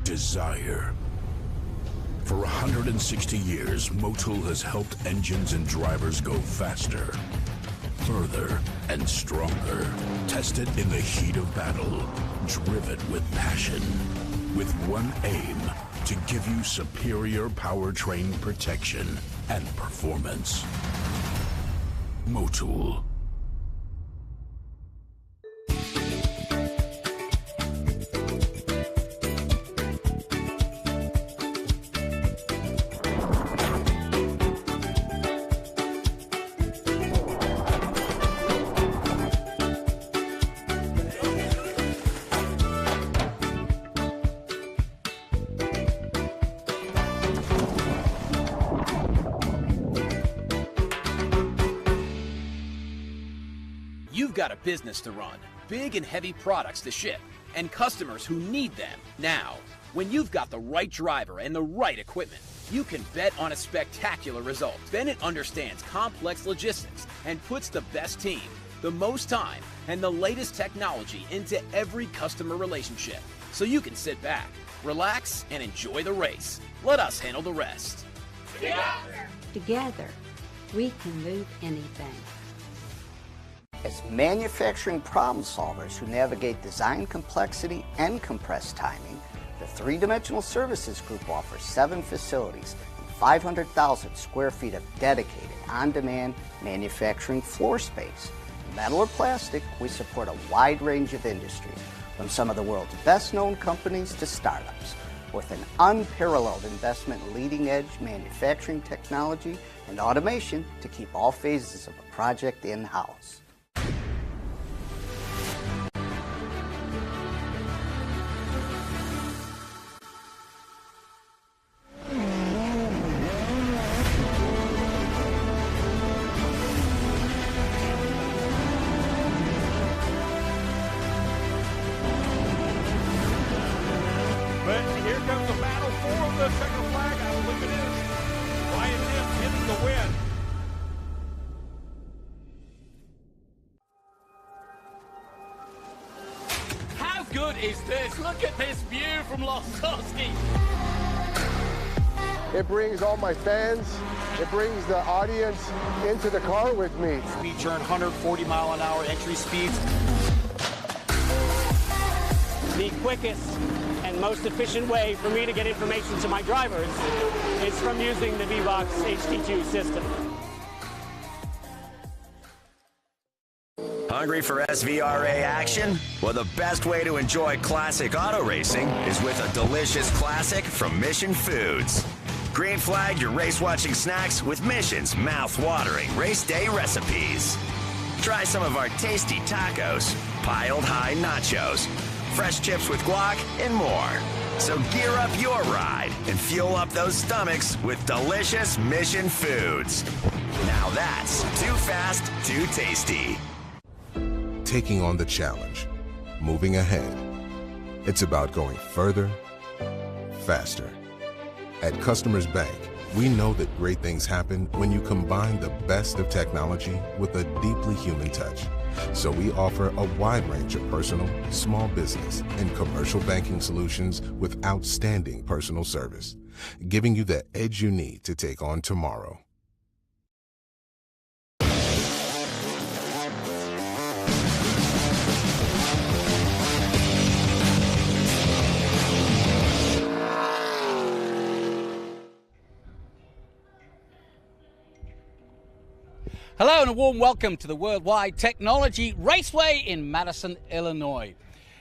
desire. For 160 years, Motul has helped engines and drivers go faster, further, and stronger. Tested in the heat of battle, driven with passion, with one aim, to give you superior powertrain protection and performance. Motul. You've got a business to run, big and heavy products to ship, and customers who need them now. When you've got the right driver and the right equipment, you can bet on a spectacular result. Bennett understands complex logistics and puts the best team, the most time, and the latest technology into every customer relationship. So you can sit back, relax, and enjoy the race. Let us handle the rest. Together, we can move anything. As manufacturing problem solvers who navigate design complexity and compressed timing, the Three-Dimensional Services Group offers 7 facilities and 500,000 square feet of dedicated, on-demand manufacturing floor space. Metal or plastic, we support a wide range of industries, from some of the world's best-known companies to startups, with an unparalleled investment in leading-edge manufacturing technology and automation to keep all phases of a project in-house. But here comes the battle for the checkered flag. I believe it is Ryan Nip getting the win. How good is this? Look at this view from Losowski. It brings all my fans, it brings the audience into the car with me. Featuring 140-mile-an-hour entry speeds. The quickest and most efficient way for me to get information to my drivers is from using the VBox HD2 system. Hungry for SVRA action? Well, the best way to enjoy classic auto racing is with a delicious classic from Mission Foods. Green flag your race-watching snacks with Mission's mouth-watering race day recipes. Try some of our tasty tacos, piled high nachos, fresh chips with guac, and more. So gear up your ride and fuel up those stomachs with delicious Mission Foods. Now that's too fast, too tasty. Taking on the challenge, moving ahead. It's about going further, faster. At Customers Bank, we know that great things happen when you combine the best of technology with a deeply human touch. So we offer a wide range of personal, small business, and commercial banking solutions with outstanding personal service, giving you the edge you need to take on tomorrow. Hello and a warm welcome to the World Wide Technology Raceway in Madison, Illinois.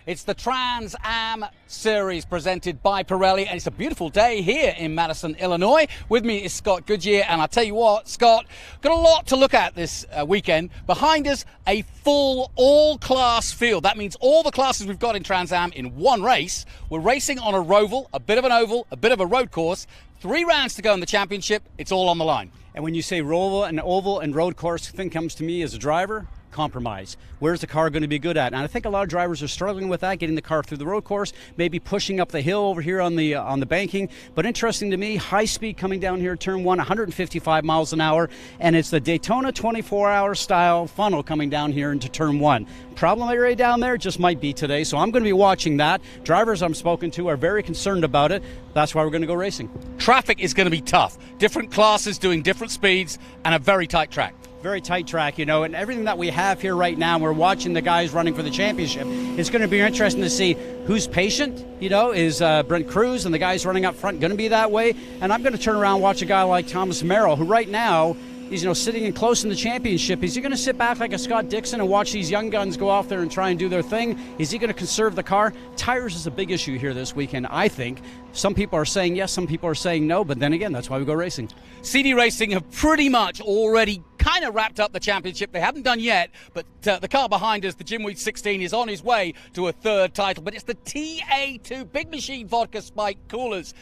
It's the Trans Am Series presented by Pirelli, and it's a beautiful day here in Madison, Illinois. With me is Scott Goodyear, and I'll tell you what, Scott, got a lot to look at this weekend. Behind us, a full all-class field. That means all the classes we've got in Trans Am in one race. We're racing on a roval, a bit of an oval, a bit of a road course. 3 rounds to go in the championship. It's all on the line. And when you say roval and oval and road course, thing comes to me as a driver, compromise. Where's the car going to be good at? And I think a lot of drivers are struggling with that, getting the car through the road course, maybe pushing up the hill over here on the banking. But interesting to me, high speed coming down here, turn 1, 155 miles an hour, and it's the Daytona 24-hour style funnel coming down here into turn 1. Problem area down there just might be today, so I'm going to be watching that. Drivers I'm spoken to are very concerned about it. That's why we're going to go racing. Traffic is going to be tough. Different classes doing different speeds and a very tight track. Very tight track, you know, and everything that we have here right now, we're watching the guys running for the championship. It's going to be interesting to see who's patient, you know, is Brent Cruz and the guys running up front going to be that way? And I'm going to turn around and watch a guy like Thomas Merrill, who right now, he's, you know, sitting in close in the championship. Is he going to sit back like a Scott Dixon and watch these young guns go off there and try and do their thing? Is he going to conserve the car? Tires is a big issue here this weekend, I think. Some people are saying yes, some people are saying no, but then again, that's why we go racing. CD Racing have pretty much already kind of wrapped up the championship. They haven't done yet, but the car behind us, the Jimweed 16, is on his way to a third title. But it's the TA2 Big Machine Vodka Spike coolers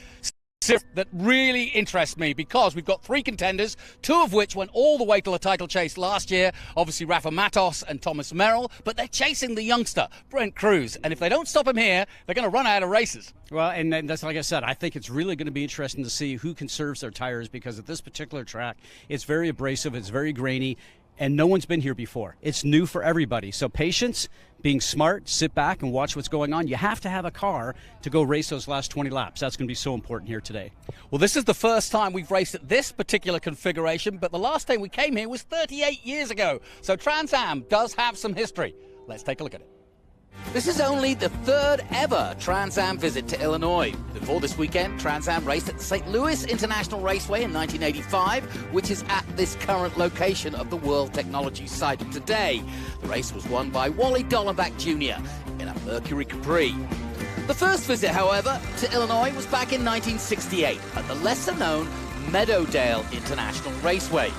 that really interests me, because we've got 3 contenders, 2 of which went all the way to the title chase last year. Obviously Rafa Matos and Thomas Merrill, but they're chasing the youngster Brent Cruz, and if they don't stop him here, they're going to run out of races. Well, and that's like I said, I think it's really going to be interesting to see who conserves their tires, because at this particular track, it's very abrasive, it's very grainy, and no one's been here before. It's new for everybody. So patience, being smart, sit back and watch what's going on. You have to have a car to go race those last 20 laps. That's going to be so important here today. Well, this is the first time we've raced at this particular configuration, but the last time we came here was 38 years ago. So Trans Am does have some history. Let's take a look at it. This is only the 3rd ever Trans Am visit to Illinois. Before this weekend, Trans Am raced at the St. Louis International Raceway in 1985, which is at this current location of the World Technology site of today. The race was won by Wally Dollenbach Jr. in a Mercury Capri. The first visit, however, to Illinois was back in 1968 at the lesser-known Meadowdale International Raceway.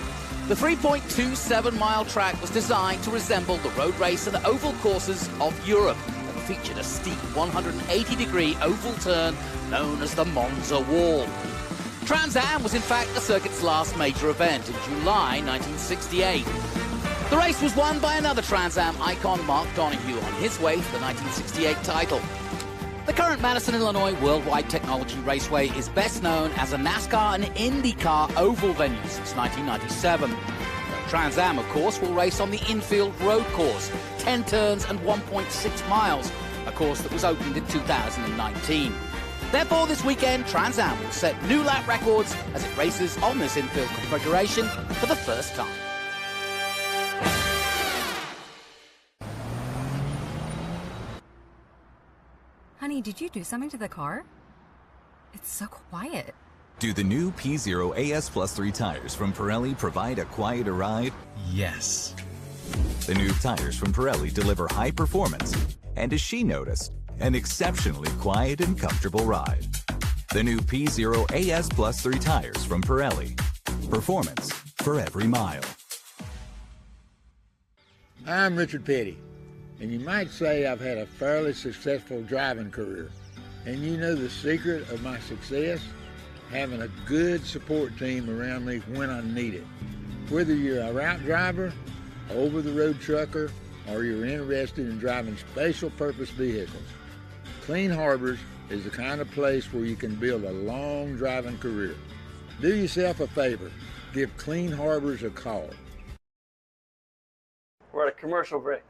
The 3.27-mile track was designed to resemble the road race and oval courses of Europe and featured a steep 180-degree oval turn known as the Monza Wall. Trans Am was in fact the circuit's last major event in July 1968. The race was won by another Trans Am icon, Mark Donohue, on his way to the 1968 title. The current Madison, Illinois World Wide Technology Raceway is best known as a NASCAR and IndyCar oval venue since 1997. Trans Am, of course, will race on the infield road course, 10 turns and 1.6 miles, a course that was opened in 2019. Therefore, this weekend, Trans Am will set new lap records as it races on this infield configuration for the first time. Honey, did you do something to the car? It's so quiet. Do the new P0 AS Plus 3 tires from Pirelli provide a quieter ride? Yes. The new tires from Pirelli deliver high performance and, as she noticed, an exceptionally quiet and comfortable ride. The new P0 AS Plus 3 tires from Pirelli. Performance for every mile. I'm Richard Petty. And you might say I've had a fairly successful driving career. And you know the secret of my success? Having a good support team around me when I need it. Whether you're a route driver, over-the-road trucker, or you're interested in driving special purpose vehicles, Clean Harbors is the kind of place where you can build a long driving career. Do yourself a favor, give Clean Harbors a call. We're at a commercial break.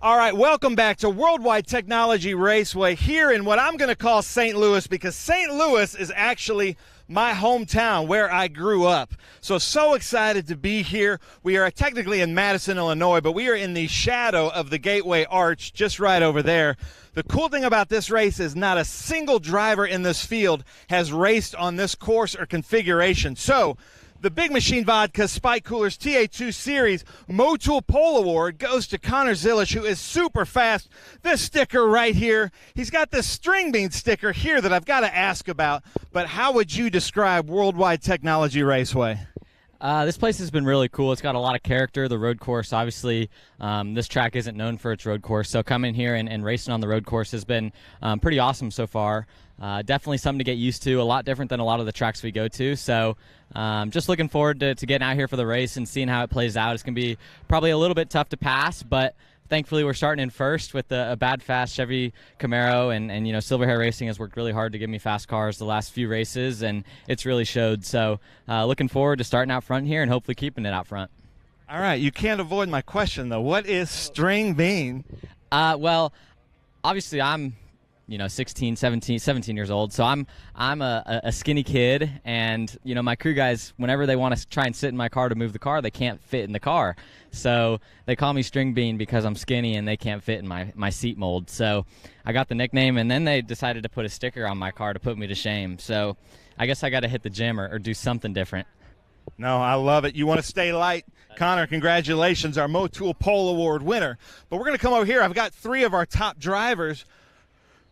All right, welcome back to World Wide Technology Raceway here in what I'm going to call St. Louis, because St. Louis is actually my hometown where I grew up. So excited to be here. We are technically in Madison, Illinois, but we are in the shadow of the Gateway Arch just right over there. The cool thing about this race is not a single driver in this field has raced on this course or configuration. So The Big Machine Vodka Spike Coolers TA2 Series Motul Pole Award goes to Connor Zilish, who is super fast. This sticker right here, he's got this string bean sticker here that I've got to ask about. But how would you describe World Wide Technology Raceway? This place has been really cool. It's got a lot of character. The road course, obviously, this track isn't known for its road course, so coming here and racing on the road course has been pretty awesome so far. Definitely something to get used to, a lot different than a lot of the tracks we go to. So just looking forward to getting out here for the race and seeing how it plays out. It's going to be probably a little bit tough to pass, but thankfully we're starting in first with a bad, fast Chevy Camaro, and you know, Silverhair Racing has worked really hard to give me fast cars the last few races, and it's really showed. So looking forward to starting out front here and hopefully keeping it out front. All right, you can't avoid my question, though. What is string bean? Well, obviously I'm 17 years old, so I'm a skinny kid, and you know, my crew guys, whenever they want to try and sit in my car to move the car, they can't fit in the car, so they call me String Bean because I'm skinny and they can't fit in my seat mold. So I got the nickname, and then they decided to put a sticker on my car to put me to shame. So I guess I got to hit the gym or do something different. No, I love it. You want to stay light. Connor, congratulations, our Motul Pole Award winner. But we're going to come over here. I've got 3 of our top drivers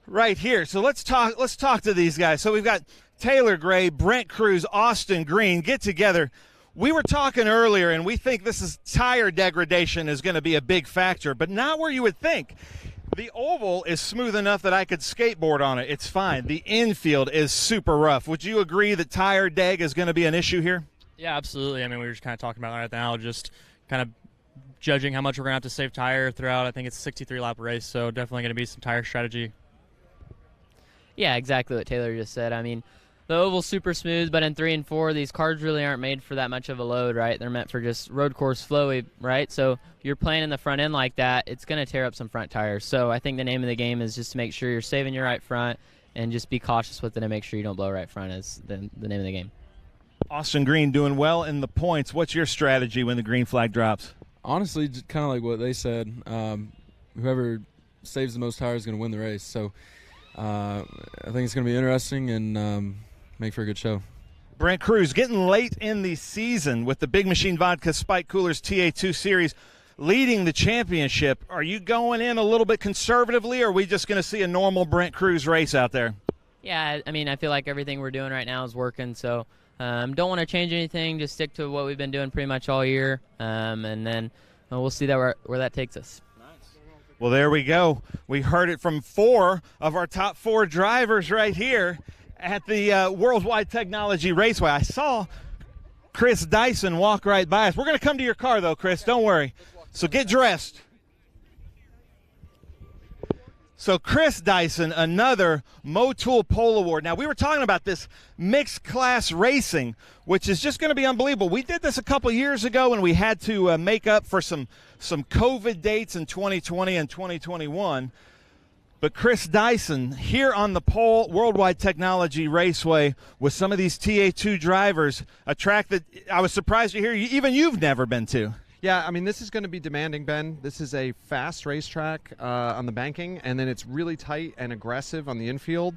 right here. So let's talk to these guys. So we've got Taylor Gray, Brent Cruz, Austin Green. Get together. We were talking earlier, and we think this is tire degradation is going to be a big factor, but not where you would think. The oval is smooth enough that I could skateboard on it. It's fine. The infield is super rough. Would you agree that tire deg is going to be an issue here? Yeah, absolutely. I mean, we were just kind of talking about it right now, just kind of judging how much we're going to have to save tire throughout. I think it's a 63-lap race, so definitely going to be some tire strategy. Yeah, exactly what Taylor just said. I mean, the oval's super smooth, but in 3 and 4, these cars really aren't made for that much of a load, right? They're meant for just road course flowy, right? So you're playing in the front end like that, it's going to tear up some front tires. So I think the name of the game is just to make sure you're saving your right front and just be cautious with it and make sure you don't blow right front is the name of the game. Austin Green doing well in the points. What's your strategy when the green flag drops? Honestly, kind of like what they said. Whoever saves the most tires is going to win the race. So I think it's going to be interesting and make for a good show. Brent Cruz getting late in the season with the Big Machine Vodka Spike Coolers TA2 Series leading the championship. Are you going in a little bit conservatively, or are we just going to see a normal Brent Cruz race out there? Yeah, I mean, I feel like everything we're doing right now is working, so don't want to change anything. Just stick to what we've been doing pretty much all year, and then we'll see that where that takes us. Well, there we go. We heard it from 4 of our top 4 drivers right here at the World Wide Technology Raceway. I saw Chris Dyson walk right by us. We're going to come to your car, though, Chris. Don't worry. So get dressed. So Chris Dyson, another Motul Pole Award. Now, we were talking about this mixed class racing, which is just going to be unbelievable. We did this a couple years ago, and we had to make up for some COVID dates in 2020 and 2021. But Chris Dyson here on the pole, Worldwide Technology Raceway, with some of these TA2 drivers, a track that I was surprised to hear even you've never been to. Yeah, I mean, this is going to be demanding, Ben. This is a fast racetrack on the banking, and then it's really tight and aggressive on the infield.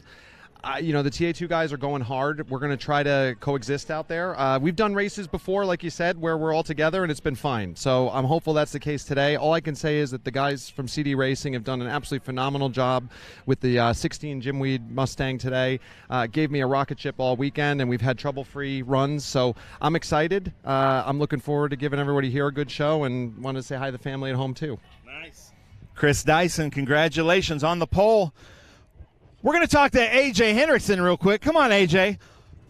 You know, the TA2 guys are going hard. We're going to try to coexist out there. We've done races before, like you said, where we're all together, and it's been fine. So I'm hopeful that's the case today. All I can say is that the guys from CD Racing have done an absolutely phenomenal job with the 16 Jimweed Mustang today. Gave me a rocket ship all weekend, and we've had trouble-free runs. So I'm excited. I'm looking forward to giving everybody here a good show, and want to say hi to the family at home, too. Nice. Chris Dyson, congratulations on the pole. We're going to talk to A.J. Hendrickson real quick. Come on, A.J.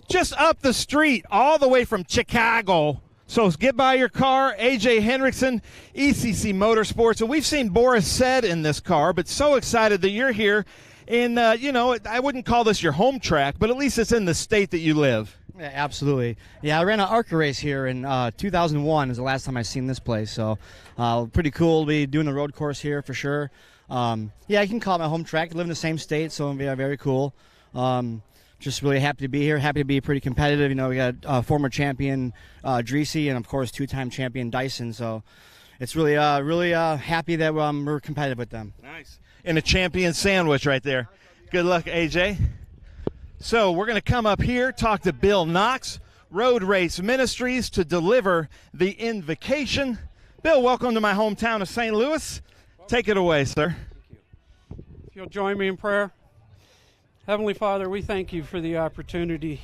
Just up the street, all the way from Chicago. So get by your car. A.J. Hendrickson, ECC Motorsports. And we've seen Boris Said in this car, but so excited that you're here. And, you know, I wouldn't call this your home track, but at least it's in the state that you live. Yeah, absolutely. Yeah, I ran an ARCA race here in 2001 is the last time I've seen this place. So pretty cool to be doing the road course here for sure. Yeah, I can call it my home track. I live in the same state, so yeah, very cool. Just really happy to be here. Happy to be pretty competitive. You know, we got former champion Dreesy and, of course, 2-time champion Dyson. So it's really happy that we're competitive with them. Nice. And a champion sandwich right there. Good luck, AJ. So we're going to come up here, talk to Bill Knox. Road Race Ministries to deliver the invocation. Bill, welcome to my hometown of St. Louis. Take it away, sir. If you'll join me in prayer. Heavenly Father, we thank you for the opportunity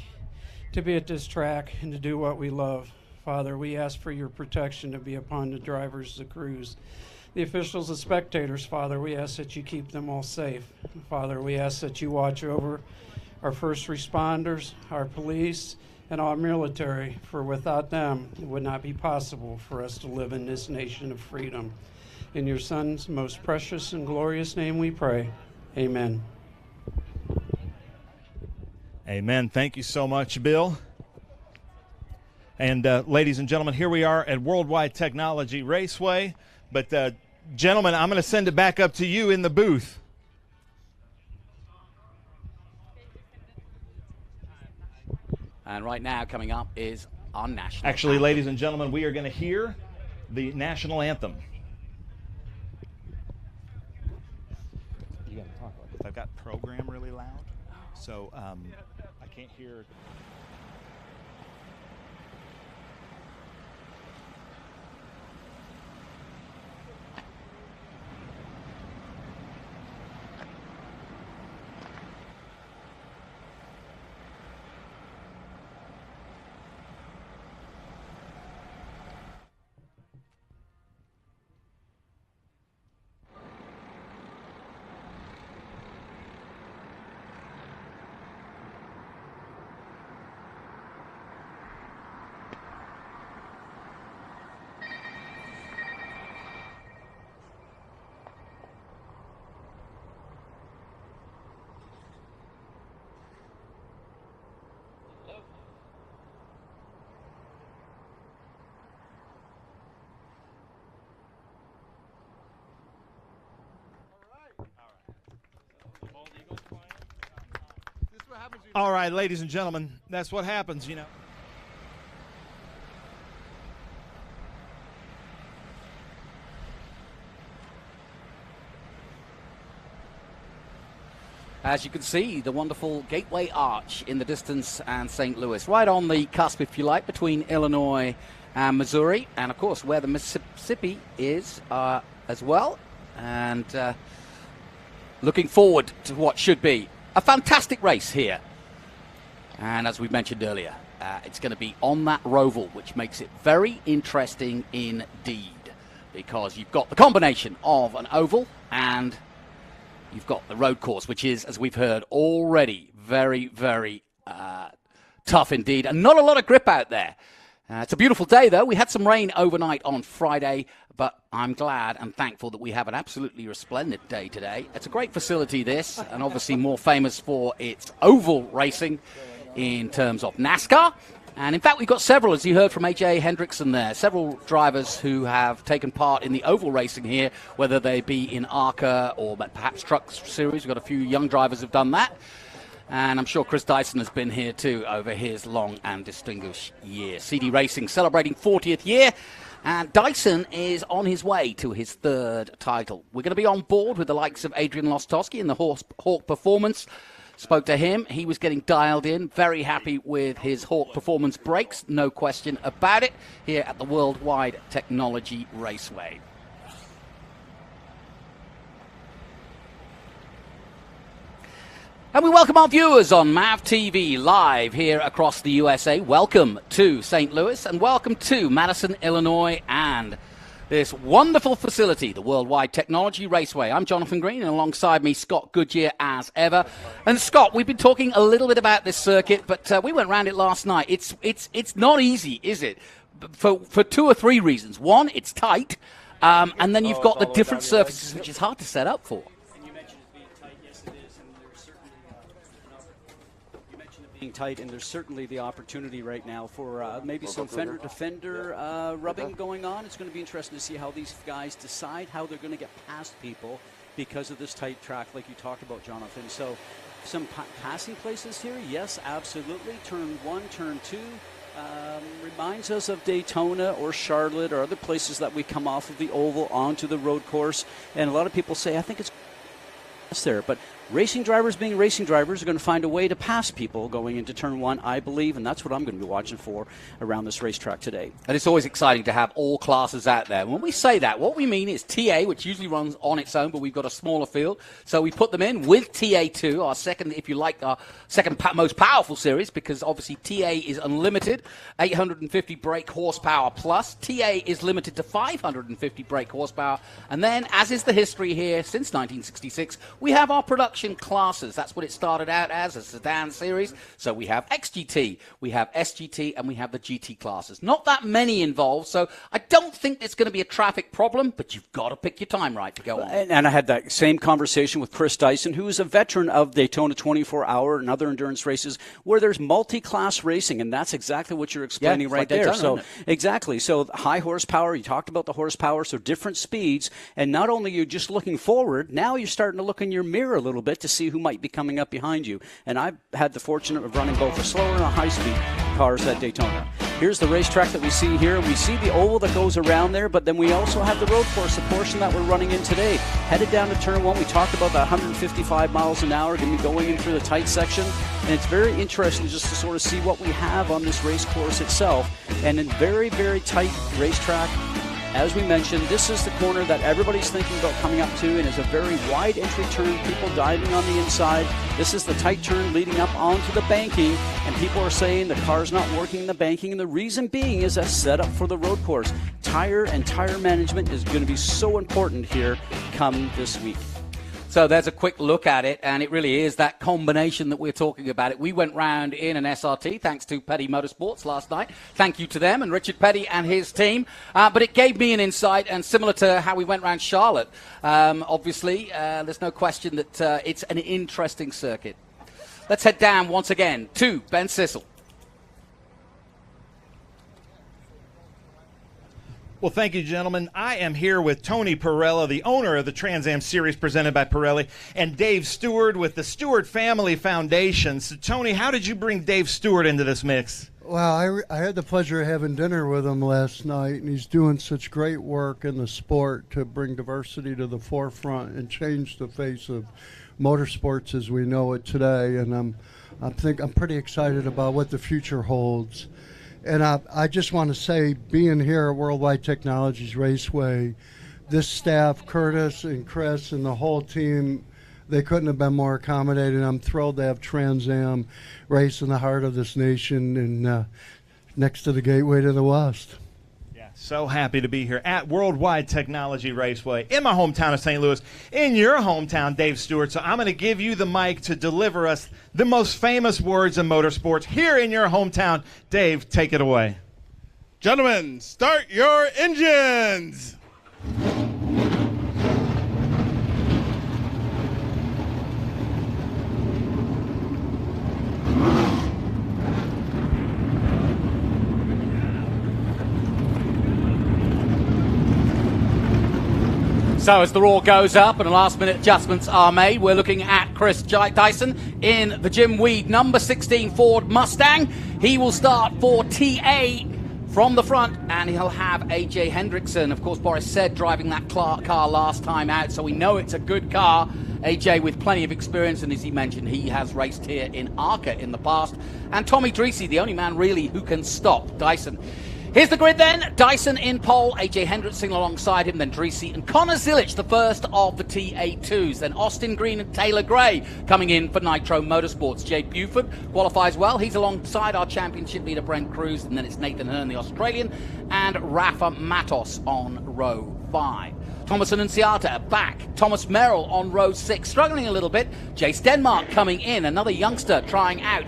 to be at this track and to do what we love. Father, we ask for your protection to be upon the drivers, the crews, the officials, the spectators. Father, we ask that you keep them all safe. Father, we ask that you watch over our first responders, our police, and our military, for without them, it would not be possible for us to live in this nation of freedom. In your Son's most precious and glorious name we pray. Amen. Amen. Thank you so much, Bill. And ladies and gentlemen, here we are at World Wide Technology Raceway. But gentlemen, I'm going to send it back up to you in the booth. And right now coming up is our national Actually, anthem. ladies and gentlemen, we are going to hear the national anthem. You got to talk like this. I've got program really loud, so I can't hear. All right, ladies and gentlemen, that's what happens, you know. As you can see, the wonderful Gateway Arch in the distance and St. Louis, right on the cusp, if you like, between Illinois and Missouri, and of course where the Mississippi is as well. And looking forward to what should be a fantastic race here. And as we mentioned earlier, it's going to be on that roval, which makes it very interesting indeed, because you've got the combination of an oval and you've got the road course, which is, as we've heard already, very, very tough indeed, and not a lot of grip out there. It's a beautiful day, though. We had some rain overnight on Friday, but I'm glad and thankful that we have an absolutely resplendent day today. It's a great facility, this, and obviously more famous for its oval racing in terms of NASCAR. And in fact, we've got several, as you heard from A.J. Hendrickson there, several drivers who have taken part in the oval racing here, whether they be in ARCA or perhaps Truck Series. We've got a few young drivers who've done that. And I'm sure Chris Dyson has been here too over his long and distinguished year. CD Racing celebrating 40th year. And Dyson is on his way to his third title. We're going to be on board with the likes of Adrian Lostowski in the Hawk Performance. Spoke to him. He was getting dialed in. Very happy with his Hawk Performance brakes. No question about it. Here at the World Wide Technology Raceway. And we welcome our viewers on MAV TV live here across the USA. Welcome to St. Louis and welcome to Madison, Illinois, and this wonderful facility, the World Wide Technology Raceway. I'm Jonathan Green, and alongside me, Scott Goodyear, as ever. And Scott, we've been talking a little bit about this circuit, but we went around it last night. It's not easy, is it? For two or three reasons. One, it's tight, and then you've got the different surfaces, which is hard to set up for. Being tight, and there's certainly the opportunity right now for maybe some fender-to-fender rubbing going on. It's going to be interesting to see how these guys decide how they're going to get past people because of this tight track like you talked about, Jonathan. So some passing places here, yes, absolutely. Turn 1, turn 2 reminds us of Daytona or Charlotte or other places that we come off of the oval onto the road course. And a lot of people say, I think it's there. But racing drivers being racing drivers are going to find a way to pass people going into turn one, I believe, and that's what I'm going to be watching for around this racetrack today. And it's always exciting to have all classes out there. When we say that, what we mean is TA, which usually runs on its own, but we've got a smaller field. So we put them in with TA2, our second, if you like, our second most powerful series, because obviously TA is unlimited, 850 brake horsepower plus. TA is limited to 550 brake horsepower. And then, as is the history here since 1966, we have our production classes. That's what it started out as, a sedan series. So we have XGT, we have SGT, and we have the GT classes. Not that many involved, so I don't think it's going to be a traffic problem, but you've got to pick your time right to go on. And I had that same conversation with Chris Dyson, who is a veteran of Daytona 24-hour and other endurance races where there's multi-class racing, and that's exactly what you're explaining right there. Daytona, so exactly. So high horsepower, you talked about the horsepower, so different speeds, and not only are you just looking forward, now you're starting to look in your mirror a little bit to see who might be coming up behind you. And I've had the fortune of running both a slower and a high-speed cars at Daytona. Here's the racetrack that we see here. We see the oval that goes around there, but then we also have the road course, the portion that we're running in today. Headed down to turn one, we talked about the 155 miles an hour, going to be going in through the tight section. And it's very interesting just to sort of see what we have on this race course itself. And in very, very tight racetrack. As we mentioned, this is the corner that everybody's thinking about coming up to, and it's a very wide entry turn, people diving on the inside. This is the tight turn leading up onto the banking, and people are saying the car's not working in the banking, and the reason being is a setup for the road course. Tire and tire management is going to be so important here come this week. So there's a quick look at it, and it really is that combination that we're talking about. It. We went round in an SRT, thanks to Petty Motorsports last night. Thank you to them and Richard Petty and his team. But it gave me an insight, and similar to how we went round Charlotte, obviously, there's no question that it's an interesting circuit. Let's head down once again to Ben Sissel. Well, thank you, gentlemen. I am here with Tony Pirelli, the owner of the Trans Am Series presented by Pirelli, and Dave Stewart with the Stewart Family Foundation. So, Tony, how did you bring Dave Stewart into this mix? Well, I had the pleasure of having dinner with him last night, and he's doing such great work in the sport to bring diversity to the forefront and change the face of motorsports as we know it today. And I'm pretty excited about what the future holds. And I just want to say, being here at World Wide Technology Raceway, this staff, Curtis and Chris and the whole team, they couldn't have been more accommodating. I'm thrilled to have Trans Am race in the heart of this nation and next to the Gateway to the West. So happy to be here at World Wide Technology Raceway in my hometown of St. Louis, in your hometown, Dave Stewart. So I'm going to give you the mic to deliver us the most famous words in motorsports here in your hometown. Dave, take it away. Gentlemen, start your engines. So as the roar goes up and last-minute adjustments are made, we're looking at Chris Dyson in the Jim Weed number 16 Ford Mustang. He will start for TA from the front, and he'll have AJ Hendrickson. Of course, Boris said driving that car last time out, so we know it's a good car. AJ with plenty of experience, and as he mentioned, he has raced here in ARCA in the past. And Tommy Dreesy, the only man really who can stop Dyson. Here's the grid then. Dyson in pole, AJ Hendrickson alongside him, then Dreesy and Connor Zilic, the first of the TA2s. Then Austin Green and Taylor Gray coming in for Nitro Motorsports. Jay Buford qualifies well. He's alongside our championship leader, Brent Cruz, and then it's Nathan Hearn, the Australian, and Rafa Matos on row 5. Thomas Annunziata back. Thomas Merrill on row 6, struggling a little bit. Jace Denmark coming in, another youngster trying out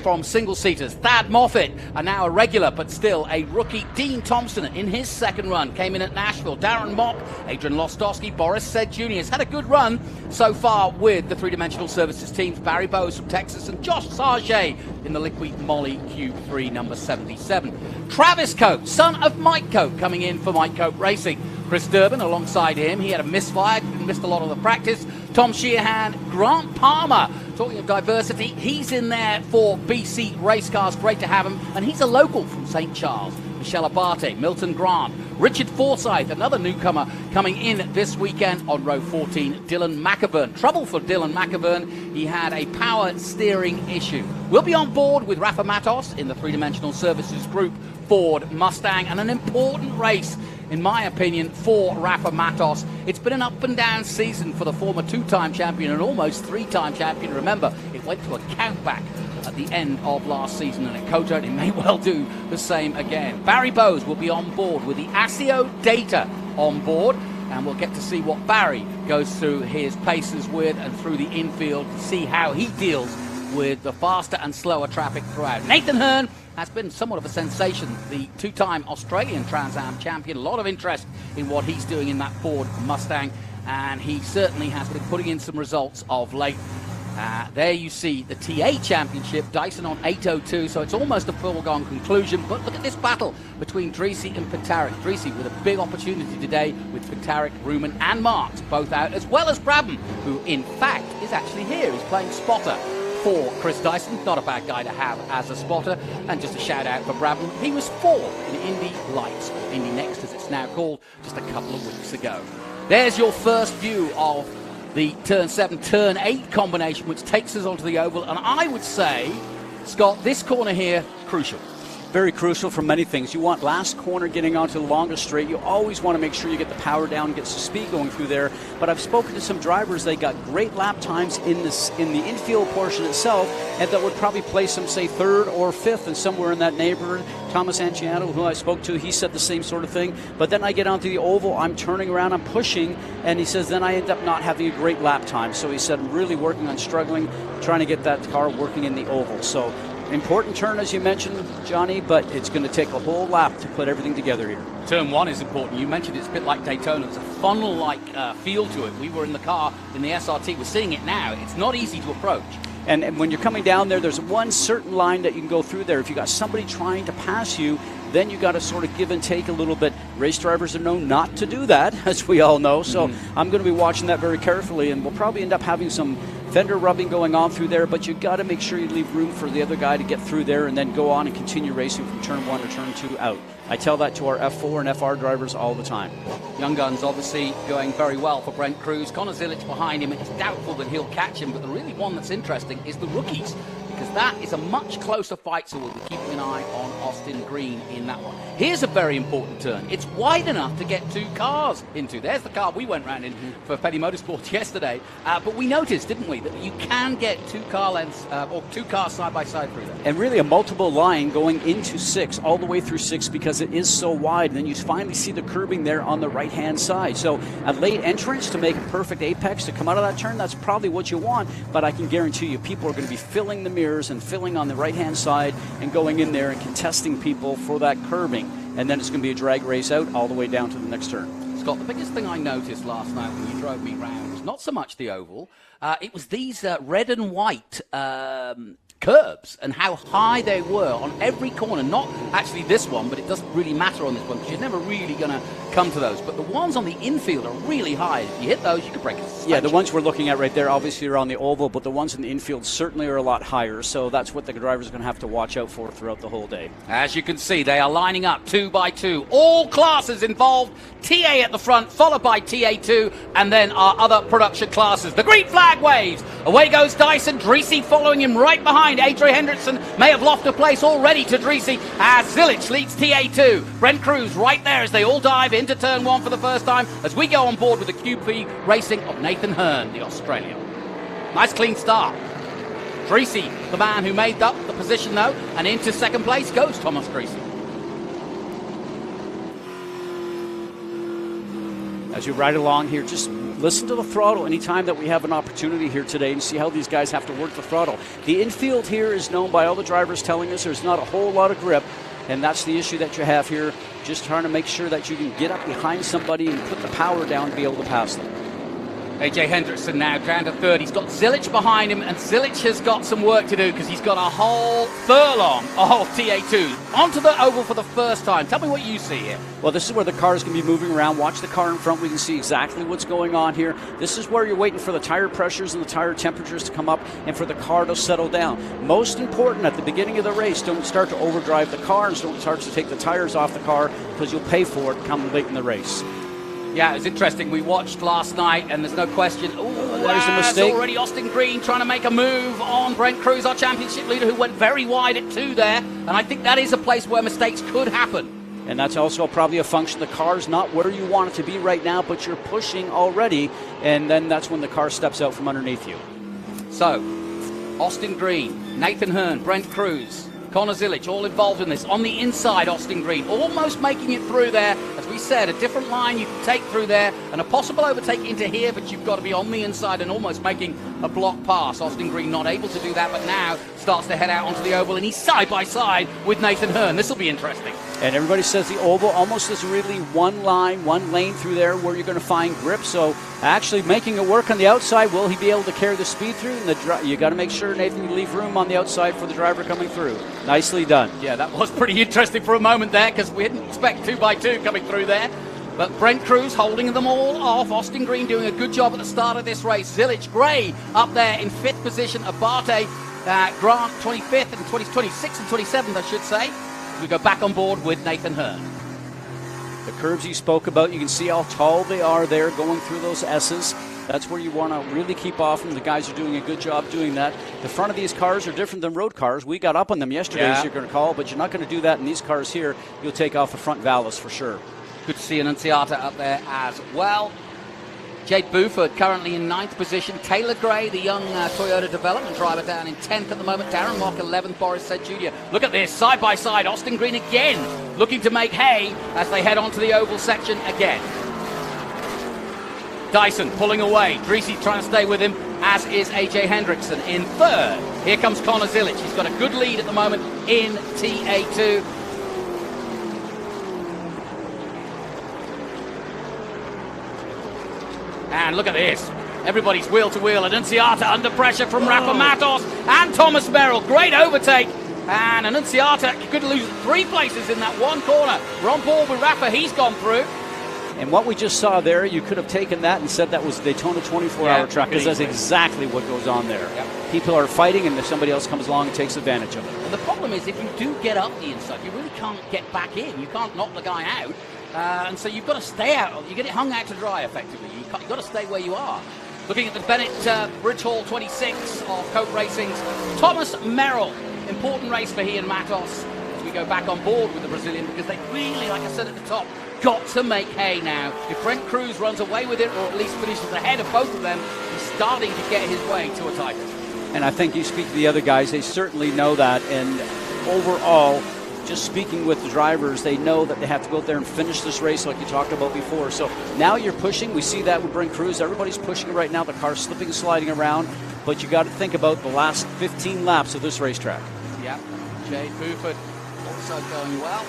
from single-seaters. Thad Moffitt, now a regular, but still a rookie. Dean Thompson in his second run came in at Nashville. Darren Mock, Adrian Lostowski, Boris Said Jr. has had a good run so far with the three-dimensional services teams. Barry Bowes from Texas and Josh Sargé in the Liquid Molly Q3 number 77. Travis Cope, son of Mike Cope, coming in for Mike Cope Racing. Chris Durbin alongside him. He had a misfire, missed a lot of the practice. Tom Sheehan, Grant Palmer. Talking of diversity, he's in there for BC Race Cars. Great to have him. And he's a local from St. Charles. Michelle Abate, Milton Grant, Richard Forsyth, another newcomer coming in this weekend on row 14, Dylan McAvern. Trouble for Dylan McAvern, he had a power steering issue. We'll be on board with Rafa Matos in the three-dimensional services group Ford Mustang, and an important race, in my opinion, for Rafa Matos. It's been an up-and-down season for the former two-time champion and almost three-time champion. Remember, it went to a countback at the end of last season, and at Koto it may well do the same again. Barry Bowes will be on board with the ASIO data on board, and we'll get to see what Barry goes through his paces with and through the infield to see how he deals with the faster and slower traffic throughout. Nathan Hearn has been somewhat of a sensation, the two-time Australian Trans Am champion. A lot of interest in what he's doing in that Ford Mustang, and he certainly has been putting in some results of late. There you see the TA Championship, Dyson on 8:02, so it's almost a foregone conclusion. But look at this battle between Dreesy and Pentarik. Dreesy with a big opportunity today with Pentarik, Ruman and Marks both out, as well as Brabham, who in fact is actually here. He's playing spotter for Chris Dyson. Not a bad guy to have as a spotter. And just a shout out for Brabham. He was fourth in Indy Lights, or Indy Next as it's now called, just a couple of weeks ago. There's your first view of the turn 7, turn 8 combination, which takes us onto the oval. And I would say, Scott, this corner here, crucial. Very crucial for many things. You want last corner getting onto the longest straight. You always want to make sure you get the power down, get some speed going through there. But I've spoken to some drivers. They got great lap times in the infield portion itself, and that would probably place them, say, 3rd or 5th and somewhere in that neighborhood. Thomas Anciano, who I spoke to, he said the same sort of thing. But then I get onto the oval, I'm turning around, I'm pushing, and he says then I end up not having a great lap time. So he said I'm really working on struggling, trying to get that car working in the oval. So important turn, as you mentioned, Johnny, but it's going to take a whole lap to put everything together here. Turn 1 is important. You mentioned it's a bit like Daytona. There's a funnel-like feel to it. We were in the car in the SRT. We're seeing it now. It's not easy to approach. And when you're coming down there, there's one certain line that you can go through there. If you got somebody trying to pass you, then you got to sort of give and take a little bit. Race drivers are known not to do that, as we all know. So I'm going to be watching that very carefully, and we'll probably end up having some fender rubbing going on through there, but you got to make sure you leave room for the other guy to get through there and then go on and continue racing from turn 1 to turn 2 out. I tell that to our F4 and FR drivers all the time. Young Guns obviously going very well for Brent Cruz. Connor Zilic behind him. It's doubtful that he'll catch him, but the really one that's interesting is the rookies, because that is a much closer fight, so we'll be keeping an eye on Austin Green in that one. Here's a very important turn. It's wide enough to get 2 cars into. There's the car we went round in for Petty Motorsports yesterday, but we noticed, didn't we, that you can get 2 car lengths or 2 cars side by side through there. And really a multiple line going into 6, all the way through 6, because it is so wide. And then you finally see the curbing there on the right-hand side. So a late entrance to make a perfect apex to come out of that turn, that's probably what you want, but I can guarantee you people are going to be filling the mirrors and filling on the right-hand side and going in there and contesting people for that curbing. And then it's going to be a drag race out all the way down to the next turn. Scott, the biggest thing I noticed last night when you drove me round was not so much the oval, it was these red and white curbs and how high they were on every corner. Not actually this one, but it doesn't really matter on this one because you're never really going to come to those. But the ones on the infield are really high. If you hit those, you could break a suspension. Yeah, the ones we're looking at right there obviously are on the oval, but the ones in the infield certainly are a lot higher. So that's what the drivers are going to have to watch out for throughout the whole day. As you can see, they are lining up 2 by 2. All classes involved. TA at the front, followed by TA2, and then our other production classes. The green flag waves. Away goes Dyson. Dreesy following him right behind. Adrian Hendrickson may have lost a place already to Dreesy as Zilic leads TA2. Brent Cruz right there as they all dive into turn 1 for the first time as we go on board with the QP racing of Nathan Hearn, the Australian. Nice clean start. Dreesy, the man who made up the position though, and into second place goes Thomas Dreesy. As you ride along here, just listen to the throttle anytime that we have an opportunity here today and see how these guys have to work the throttle. The infield here is known by all the drivers telling us there's not a whole lot of grip, and that's the issue that you have here, just trying to make sure that you can get up behind somebody and put the power down to be able to pass them. AJ Hendrickson now down to third. He's got Zilic behind him, and Zilic has got some work to do because he's got a whole furlong of TA2 onto the oval for the first time. Tell me what you see here. Well, this is where the cars can be moving around. Watch the car in front. We can see exactly what's going on here. This is where you're waiting for the tire pressures and the tire temperatures to come up and for the car to settle down. Most important at the beginning of the race, don't start to overdrive the cars. Don't start to take the tires off the car because you'll pay for it come late in the race. Yeah, it's interesting. We watched last night, and there's no question. Oh, there's a mistake. Already Austin Green trying to make a move on Brent Cruz, our championship leader, who went very wide at 2 there. And I think that is a place where mistakes could happen. And that's also probably a function. The car's not where you want it to be right now, but you're pushing already. And then that's when the car steps out from underneath you. So, Austin Green, Nathan Hearn, Brent Cruz, Connor Zilic, all involved in this. On the inside, Austin Green, almost making it through there. As we said, a different line you can take through there, and a possible overtake into here, but you've got to be on the inside and almost making a block pass. Austin Green not able to do that, but now starts to head out onto the oval, and he's side by side with Nathan Hearn. This will be interesting. And everybody says the oval almost is really one line, one lane through there where you're going to find grip. So actually making it work on the outside, will he be able to carry the speed through? And you got to make sure, Nathan, you leave room on the outside for the driver coming through. Nicely done. Yeah, that was pretty interesting for a moment there because we didn't expect 2x2 coming through there. But Brent Cruz holding them all off. Austin Green doing a good job at the start of this race. Zilic Gray up there in 5th position. Abate Grant 25th and 26th and 27th, I should say. We go back on board with Nathan Hearn. The curves you spoke about, you can see how tall they are there going through those S's. That's where you want to really keep off them. The guys are doing a good job doing that. The front of these cars are different than road cars. We got up on them yesterday, as you're going to call, but you're not going to do that in these cars here. You'll take off the front valves for sure. Good to see Annunziata up there as well. Jade Buford currently in 9th position. Taylor Gray, the young Toyota development driver, down in 10th at the moment. Darren Mock 11th. Boris Said Jr. Look at this, side by side. Austin Green again looking to make hay as they head onto the oval section again. Dyson pulling away. Dreesy trying to stay with him, as is AJ Hendrickson in 3rd. Here comes Connor Zilic. He's got a good lead at the moment in TA2. And look at this. Everybody's wheel to wheel. Annunziata under pressure from Rafa Matos and Thomas Merrill. Great overtake. And Annunziata could lose 3 places in that one corner. We're on board with Rafa. He's gone through. And what we just saw there, you could have taken that and said that was Daytona 24-hour track, because that's exactly what goes on there. Yep. People are fighting, and if somebody else comes along and takes advantage of it. And the problem is, if you do get up the inside, you really can't get back in. You can't knock the guy out. And so you've got to stay out. You get it hung out to dry, effectively. You've got to stay where you are. Looking at the Bennett Bridge Hall 26 of Cope Racing's Thomas Merrill. Important race for he and Matos as we go back on board with the Brazilian, because they really, like I said at the top, got to make hay now. If Brent Cruz runs away with it, or at least finishes ahead of both of them, he's starting to get his way to a title. And I think you speak to the other guys, they certainly know that. And overall, just speaking with the drivers, they know that they have to go out there and finish this race like you talked about before. So now you're pushing. We see that with Brent Cruz. Everybody's pushing right now. The car's slipping and sliding around. But you got to think about the last 15 laps of this racetrack. Yeah, Jade Buford also going well.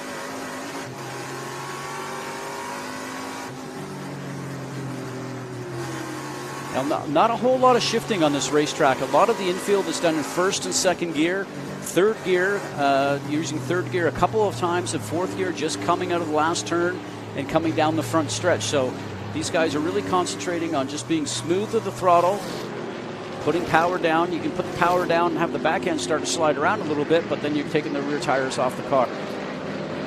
Now, not a whole lot of shifting on this racetrack. A lot of the infield is done in 1st and 2nd gear. 3rd gear, using 3rd gear a couple of times, and 4th gear just coming out of the last turn and coming down the front stretch. So these guys are really concentrating on just being smooth with the throttle, putting power down. You can put the power down and have the back end start to slide around a little bit, but then you're taking the rear tires off the car.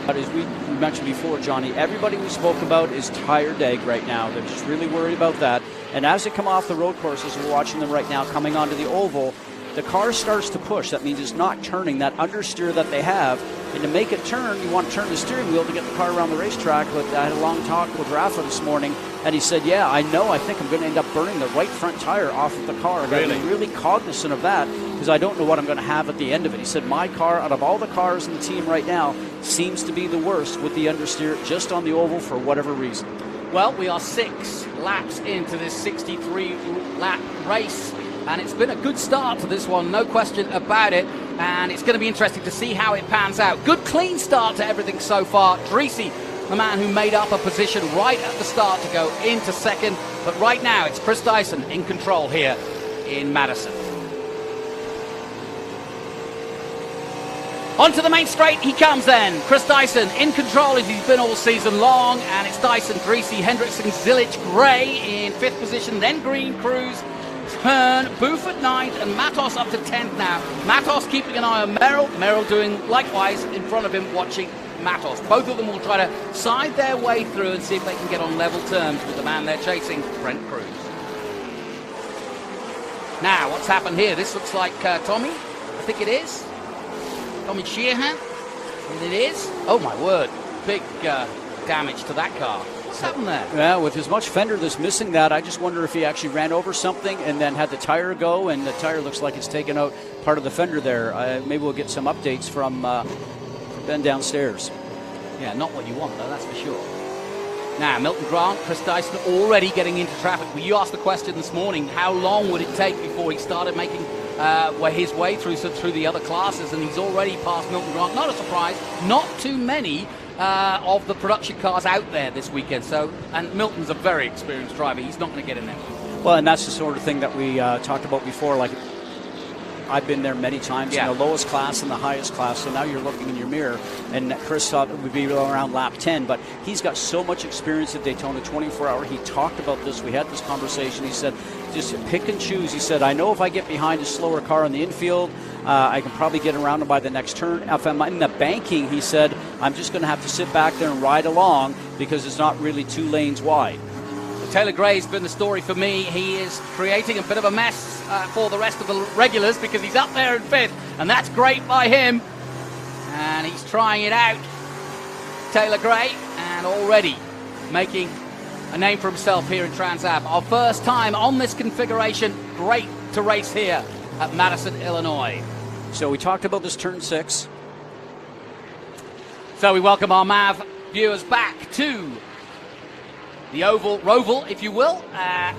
But as we mentioned before, Johnny, everybody we spoke about is tire deg right now. They're just really worried about that. And as they come off the road courses, we're watching them right now coming onto the oval, the car starts to push. That means it's not turning that understeer that they have. And to make it turn, you want to turn the steering wheel to get the car around the racetrack. But I had a long talk with Rafa this morning, and he said, yeah, I think I'm going to end up burning the right front tire off of the car. I've got to be really cognizant of that, because I don't know what I'm going to have at the end of it. He said, my car, out of all the cars in the team right now, seems to be the worst with the understeer just on the oval for whatever reason. Well, we are 6 laps into this 63-lap race. And it's been a good start to this one, no question about it. And it's going to be interesting to see how it pans out. Good, clean start to everything so far. Dreesy, the man who made up a position right at the start to go into 2nd. But right now, it's Chris Dyson in control here in Madison. Onto the main straight he comes then. Chris Dyson in control as he's been all season long. And it's Dyson, Greasy, Hendrickson, Zilich, Gray in 5th position. Then Green, Cruz, Hearn, Booth at 9th, and Matos up to 10th now. Matos keeping an eye on Merrill. Merrill doing likewise in front of him, watching Matos. Both of them will try to side their way through and see if they can get on level terms with the man they're chasing, Brent Cruz. Now, what's happened here? This looks like Tommy. I think it is. Tommy Sheehan. And it is. Oh, my word. Big damage to that car. What's happened there? Yeah, with as much fender that's missing that, I just wonder if he actually ran over something and then had the tire go, and the tire looks like it's taken out part of the fender there. Maybe we'll get some updates from Ben downstairs. Yeah, not what you want, though, that's for sure. Now, Milton Grant, Chris Dyson already getting into traffic. Well, you asked the question this morning, how long would it take before he started making his way through the other classes, and he's already passed Milton Grant. Not a surprise, not too many of the production cars out there this weekend. So, and Milton's a very experienced driver. He's not going to get in there. Well, and that's the sort of thing that we talked about before. Like, I've been there many times in the lowest class and the highest class. So now you're looking in your mirror, and Chris thought it would be around lap 10, but he's got so much experience at Daytona 24-hour. He talked about this. We had this conversation. He said, just pick and choose. He said, I know if I get behind a slower car in the infield, I can probably get around him by the next turn. If I'm in the banking, he said, I'm just going to have to sit back there and ride along because it's not really 2 lanes wide. Taylor Gray's been the story for me. He is creating a bit of a mess for the rest of the regulars because he's up there in 5th, and that's great by him. And he's trying it out, Taylor Gray, and already making a name for himself here in Trans Am. Our first time on this configuration. Great to race here at Madison, Illinois. So we talked about this turn 6. So we welcome our MAV viewers back to the roval, if you will,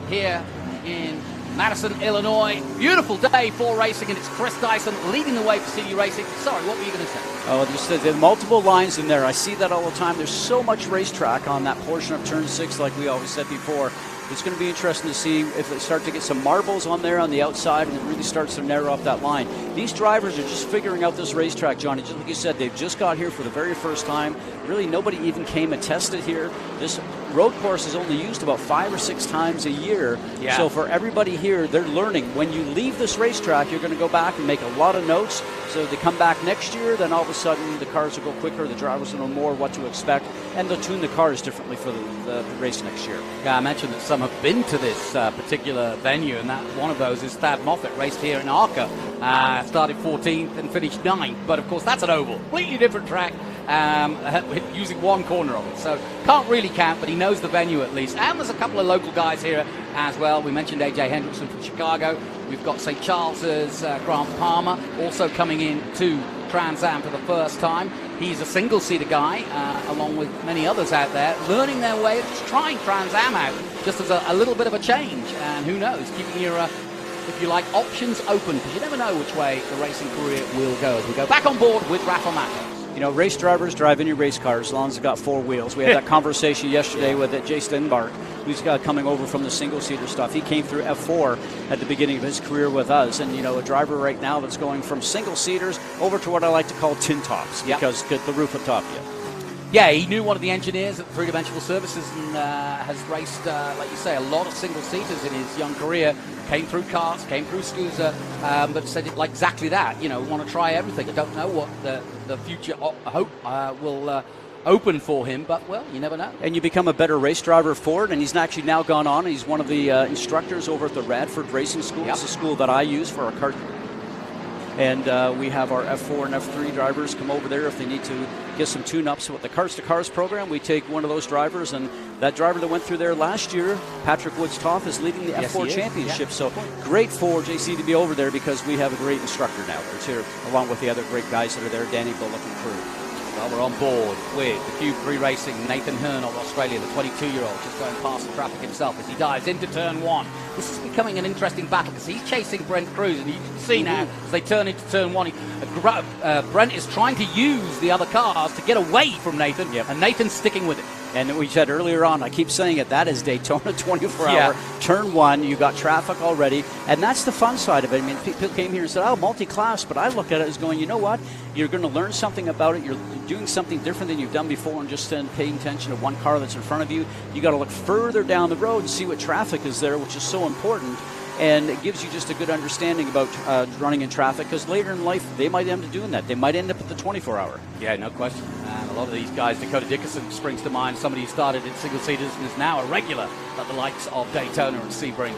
here in Madison, Illinois. Beautiful day for racing, and it's Chris Dyson leading the way for CD Racing. Sorry, what were you going to say? Oh, there's multiple lines in there. I see that all the time. There's so much racetrack on that portion of turn 6, like we always said before. It's going to be interesting to see if they start to get some marbles on there on the outside and it really starts to narrow up that line. These drivers are just figuring out this racetrack, Johnny. Just like you said, they've just got here for the very first time. Really, nobody even came and tested here. This road course is only used about 5 or 6 times a year. Yeah. So for everybody here, they're learning. When you leave this racetrack, you're going to go back and make a lot of notes. So they come back next year, then all of a sudden the cars will go quicker, the drivers will know more what to expect, and they'll tune the cars differently for the race next year. Yeah, I mentioned that some have been to this particular venue, and that one of those is Thad Moffitt, raced here in Arca. Started 14th and finished 9th, but of course that's an oval, completely different track, using one corner of it. So can't really count, but he knows the venue at least. And there's a couple of local guys here as well. We mentioned AJ Hendrickson from Chicago. We've got St. Charles's Grant Palmer also coming in to Trans Am for the first time. He's a single-seater guy, along with many others out there, learning their way, just trying Trans Am out, just as a little bit of a change. And who knows, keeping your, if you like, options open, because you never know which way the racing career will go. As we go back on board with Rafa Matos. You know, race drivers drive any race car as long as they've got 4 wheels. We had that conversation yesterday with Jay Stenbark, who's coming over from the single-seater stuff. He came through F4 at the beginning of his career with us. And, you know, a driver right now that's going from single-seaters over to what I like to call tin tops, because get the roof atop you. Yeah, he knew one of the engineers at Three Dimensional Services and has raced, like you say, a lot of single-seaters in his young career. Came through karts, came through SCUSA, but said it like exactly that. You know, want to try everything. I don't know what the future hope will open for him, but, well, you never know. And you become a better race driver for it, and he's actually now gone on. He's one of the instructors over at the Radford Racing School. It's a school that I use for our kart. And we have our F4 and F3 drivers come over there if they need to get some tune-ups with the Karts to Cars program. We take one of those drivers, and that driver that went through there last year, Patrick Woods-Toff, is leading the F4 championship. So great for JC to be over there because we have a great instructor now that's here, along with the other great guys that are there, Danny Bullock and crew. Well, we're on board with the Cube 3 Racing, Nathan Hearn of Australia, the 22-year-old, just going past the traffic himself as he dives into turn 1. This is becoming an interesting battle because he's chasing Brent Cruz, and you can see now as they turn into turn 1, Brent is trying to use the other cars to get away from Nathan, and Nathan's sticking with it. And we said earlier on, I keep saying it, that is Daytona 24-hour. Yeah. Turn 1, you got traffic already. And that's the fun side of it. I mean, people came here and said, oh, multi-class. But I look at it as going, you know what? You're going to learn something about it. You're doing something different than you've done before and just paying attention to one car that's in front of you. You got to look further down the road and see what traffic is there, which is so important. And it gives you just a good understanding about running in traffic, because later in life, they might end up doing that. They might end up at the 24-hour. Yeah, no question. And a lot of these guys, Dakota Dickerson springs to mind, somebody who started in single-seaters and is now a regular at the likes of Daytona and Sebring.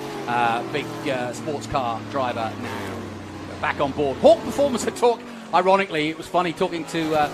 Big sports car driver now back on board. Hawk Performance at Talk. Ironically, it was funny talking to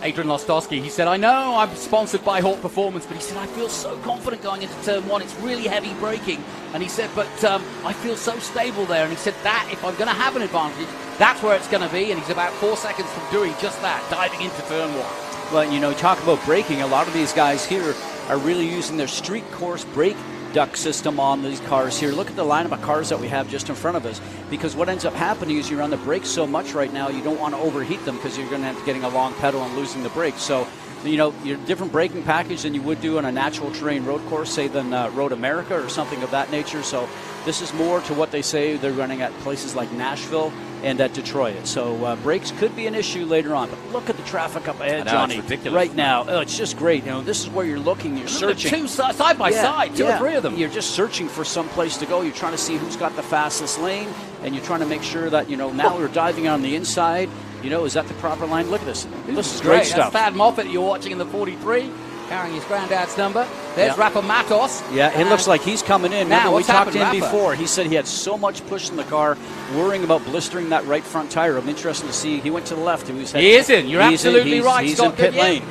Adrian Lostowski. He said, I know I'm sponsored by Hawk Performance, but he said, I feel so confident going into turn 1. It's really heavy braking. And he said, but I feel so stable there. And he said that if I'm going to have an advantage, that's where it's going to be. And he's about 4 seconds from doing just that, diving into turn 1. Well, you know, talk about braking. A lot of these guys here are really using their street course brake duct system on these cars here. Look at the lineup of cars that we have just in front of us, because what ends up happening is you're on the brakes so much right now, you don't want to overheat them because you're going to end up getting a long pedal and losing the brakes. So, you know, you're different braking package than you would do on a natural terrain road course, say, than Road America or something of that nature. So this is more to what they say they're running at places like Nashville and at Detroit. So brakes could be an issue later on. But look at the traffic up ahead, Johnny. It's ridiculous. Right now. Oh, it's just great. You know, this is where you're looking. You're searching. Two side by side, two or three of them. You're just searching for some place to go. You're trying to see who's got the fastest lane, and you're trying to make sure that, you know, now we're diving on the inside. You know, is that the proper line? Look at this. This is great stuff. That's Thad Moffat you're watching in the 43, carrying his granddad's number. There's Rafa Matos. Yeah, it looks like he's coming in. Now, we talked to him Rafa? before. He said he had so much push in the car, worrying about blistering that right front tire. I'm interested to see. He went to the left. He is in. You're absolutely right, He's Scott. in pit lane.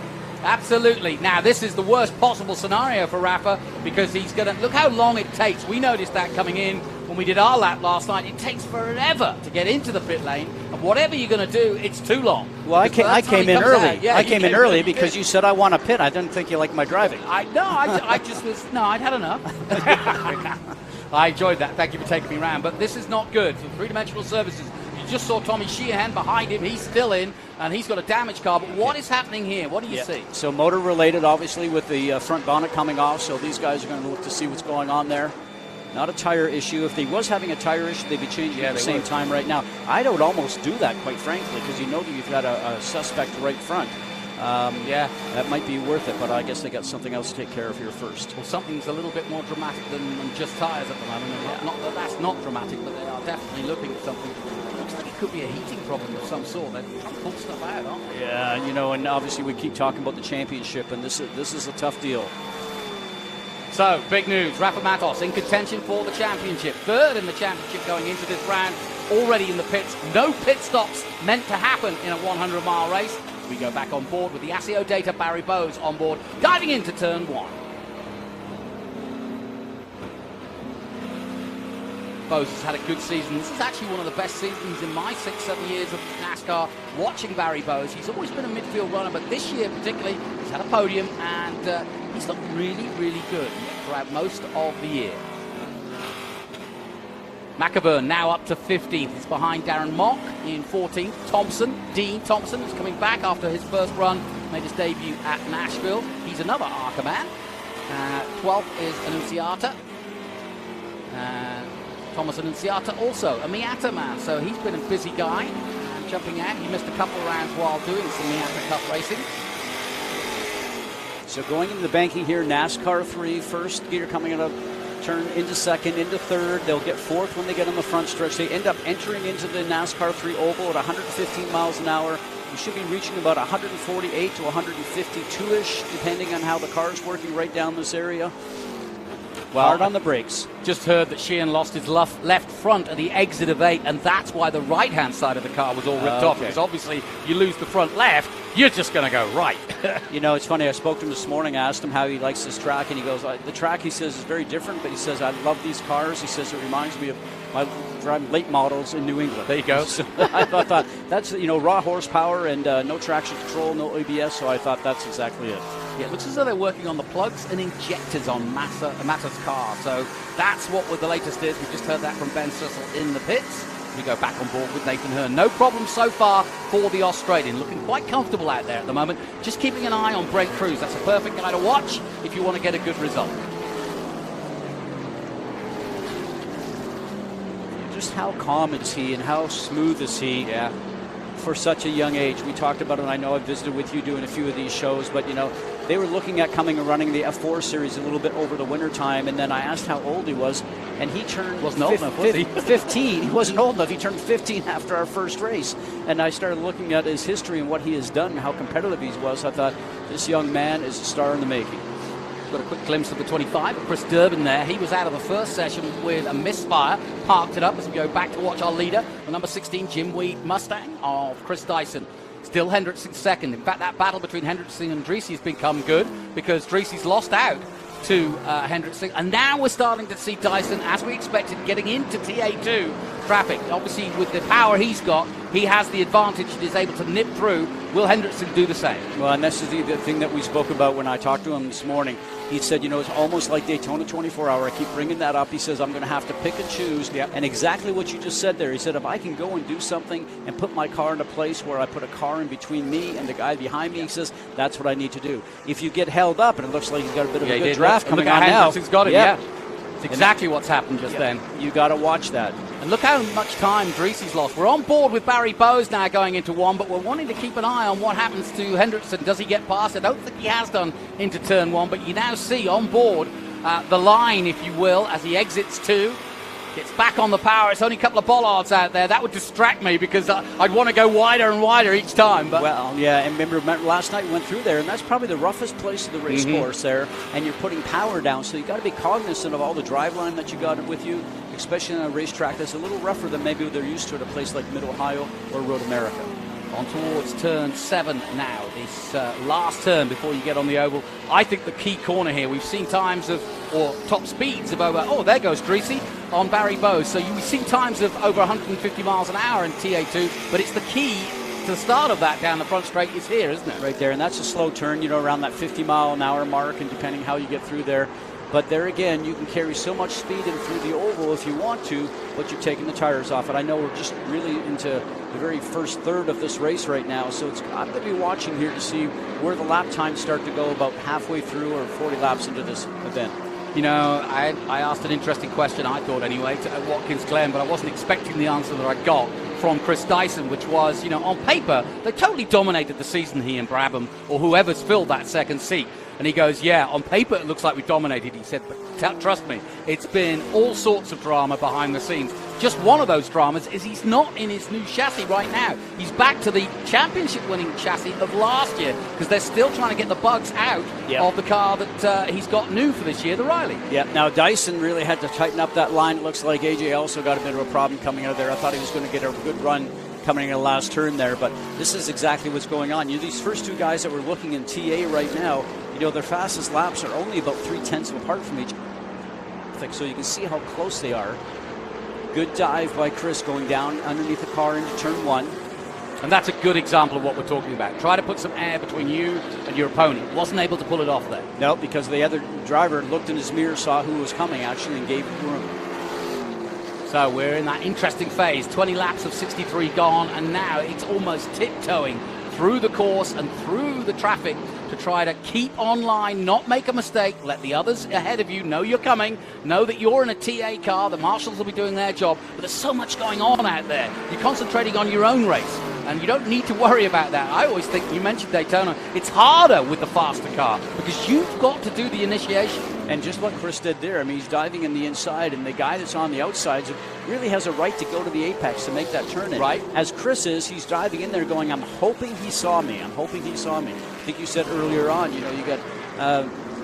Absolutely. Now, this is the worst possible scenario for Rafa, because he's going to... Look how long it takes. We noticed that coming in when we did our lap last night. It takes forever to get into the pit lane, and whatever you're going to do, it's too long. Well, I came in early. Yeah, I came in early because you said I want a pit. I didn't think you liked my driving. I just was... No, I'd had enough. I enjoyed that. Thank you for taking me around. But this is not good for three-dimensional services. You just saw Tommy Sheehan behind him. He's still in, and he's got a damaged car. But what is happening here? What do you see? So motor-related, obviously, with the front bonnet coming off. So these guys are going to look to see what's going on there. Not a tire issue. If they was having a tire issue, they'd be changing at the same time right now. I would almost do that, quite frankly, because you know that you've got a suspect right front. That might be worth it, but I guess they got something else to take care of here first. Well, something's a little bit more dramatic than just tyres at the moment. Not that that's not dramatic, but they are definitely looking at something. It looks like it could be a heating problem of some sort. They're trying to pull stuff out, aren't they? Yeah, you know, and obviously we keep talking about the championship, and this is a tough deal. So, big news. Rafa Matos in contention for the championship. Third in the championship going into this round. Already in the pits. No pit stops meant to happen in a 100-mile race. We go back on board with the ASIO data. Barry Bowes on board, diving into turn 1. Bowes has had a good season. This is actually one of the best seasons in my 6-7 years of NASCAR watching Barry Bowes. He's always been a midfield runner, but this year particularly, he's had a podium, and he's looked really, really good throughout most of the year. McAvern now up to 15th. He's behind Darren Mock in 14th. Dean Thompson is coming back after his first run. Made his debut at Nashville. He's another ARCA man. 12th is Annunziata. Thomas Annunziata also a Miata man. So he's been a busy guy. Jumping out. He missed a couple of rounds while doing some Miata Cup racing. So going into the banking here, NASCAR 3, first gear coming out of turn into second, into third. They'll get fourth when they get on the front stretch. They end up entering into the NASCAR 3 oval at 115 miles an hour. We should be reaching about 148 to 152-ish, depending on how the car's working right down this area. Hard on the brakes. Just heard that Sheehan lost his left front at the exit of 8, and that's why the right-hand side of the car was all ripped off. Because obviously, you lose the front left, you're just going to go right. You know, it's funny. I spoke to him this morning. I asked him how he likes this track, and he goes, the track, he says, is very different, but he says, I love these cars. He says, it reminds me of my driving late models in New England. There you go. So I thought that's, you know, raw horsepower and no traction control, no ABS, so I thought that's exactly it. Yeah, it looks as though they're working on the plugs and injectors on Mata's car. So that's what the latest is. We just heard that from Ben Sussel in the pits. We go back on board with Nathan Hearn. No problem so far for the Australian. Looking quite comfortable out there at the moment. Just keeping an eye on Brent Cruz. That's a perfect guy to watch if you want to get a good result. Just how calm is he and how smooth is he? Yeah. For such a young age. We talked about it, and I know I visited with you doing a few of these shows, but, you know, they were looking at coming and running the F4 series a little bit over the winter time, and then I asked how old he was, and he turned... Wasn't old enough, was he? 15. He wasn't old enough. He turned 15 after our first race, and I started looking at his history and what he has done and how competitive he was. I thought, this young man is a star in the making. Got a quick glimpse of the 25 of Chris Durbin there. He was out of the first session with a misfire, parked it up as we go back to watch our leader, the number 16 Jim Weed Mustang of Chris Dyson. Still Hendrickson second. In fact, that battle between Hendrickson and Dreesy has become good because Dreesy's lost out to Hendrickson, and now we're starting to see Dyson, as we expected, getting into TA2 traffic. Obviously, with the power he's got, he has the advantage and is able to nip through. Will Hendrickson do the same? Well, and this is the thing that we spoke about when I talked to him this morning. He said, you know, it's almost like Daytona 24-hour. I keep bringing that up. He says, I'm going to have to pick and choose. Yep. And exactly what you just said there. He said, if I can go and do something and put my car in a place where I put a car in between me and the guy behind me, he says, that's what I need to do. If you get held up, and it looks like he's got a bit of a good draft coming on now. Hendrickson's got it, yeah. It's exactly what's happened just then. You got to watch that. And look how much time Dreesy's lost. We're on board with Barry Bowes now going into one, but we're wanting to keep an eye on what happens to Hendrickson. Does he get past? I don't think he has done into turn one, but you now see on board the line, if you will, as he exits two. Gets back on the power. It's only a couple of bollards out there. That would distract me because I'd want to go wider and wider each time. But well, yeah, and remember last night we went through there, and that's probably the roughest place of the race course there, and you're putting power down, so you got to be cognizant of all the driveline that you got with you, especially on a racetrack that's a little rougher than maybe they're used to at a place like Mid-Ohio or Road America. On towards turn 7 now, this last turn before you get on the oval. I think the key corner here, we've seen times of, or top speeds of over, oh, there goes Dreesy on Barry Bowes. So you've seen times of over 150 miles an hour in TA2, but it's the key to the start of that down the front straight is here, isn't it? Right there, and that's a slow turn, you know, around that 50 mile an hour mark, and depending how you get through there. But there again, you can carry so much speed in through the oval if you want to, but you're taking the tires off. And I know we're just really into the very first third of this race right now, so I'm going to be watching here to see where the lap times start to go about halfway through or 40 laps into this event. You know, I asked an interesting question, I thought anyway, to Watkins Glen, but I wasn't expecting the answer that I got from Chris Dyson, which was, you know, on paper, they totally dominated the season, he and Brabham, or whoever's filled that second seat. And he goes, yeah, on paper it looks like we dominated. He said, but trust me, it's been all sorts of drama behind the scenes. Just one of those dramas is he's not in his new chassis right now. He's back to the championship-winning chassis of last year because they're still trying to get the bugs out of the car that he's got new for this year, the Riley. Yeah, now Dyson really had to tighten up that line. It looks like AJ also got a bit of a problem coming out of there. I thought he was going to get a good run coming in the last turn there, but this is exactly what's going on. You know, these first two guys that we're looking in TA right now, you know, their fastest laps are only about 0.3 apart from each other, so you can see how close they are. Good dive by Chris going down underneath the car into turn 1. And that's a good example of what we're talking about. Try to put some air between you and your opponent. Wasn't able to pull it off there. No, because the other driver looked in his mirror, saw who was coming actually, and gave room. So we're in that interesting phase. 20 laps of 63 gone, and now it's almost tiptoeing through the course and through the traffic to try to keep online, not make a mistake, let the others ahead of you know you're coming, know that you're in a TA car, the marshals will be doing their job, but there's so much going on out there. You're concentrating on your own race, and you don't need to worry about that. I always think, you mentioned Daytona, it's harder with the faster car because you've got to do the initiation. And just what Chris did there, I mean, he's diving in the inside, and the guy that's on the outsides really has a right to go to the apex to make that turn in. Right. As Chris is, he's diving in there going, I'm hoping he saw me. I'm hoping he saw me. I think you said earlier on, you know, you got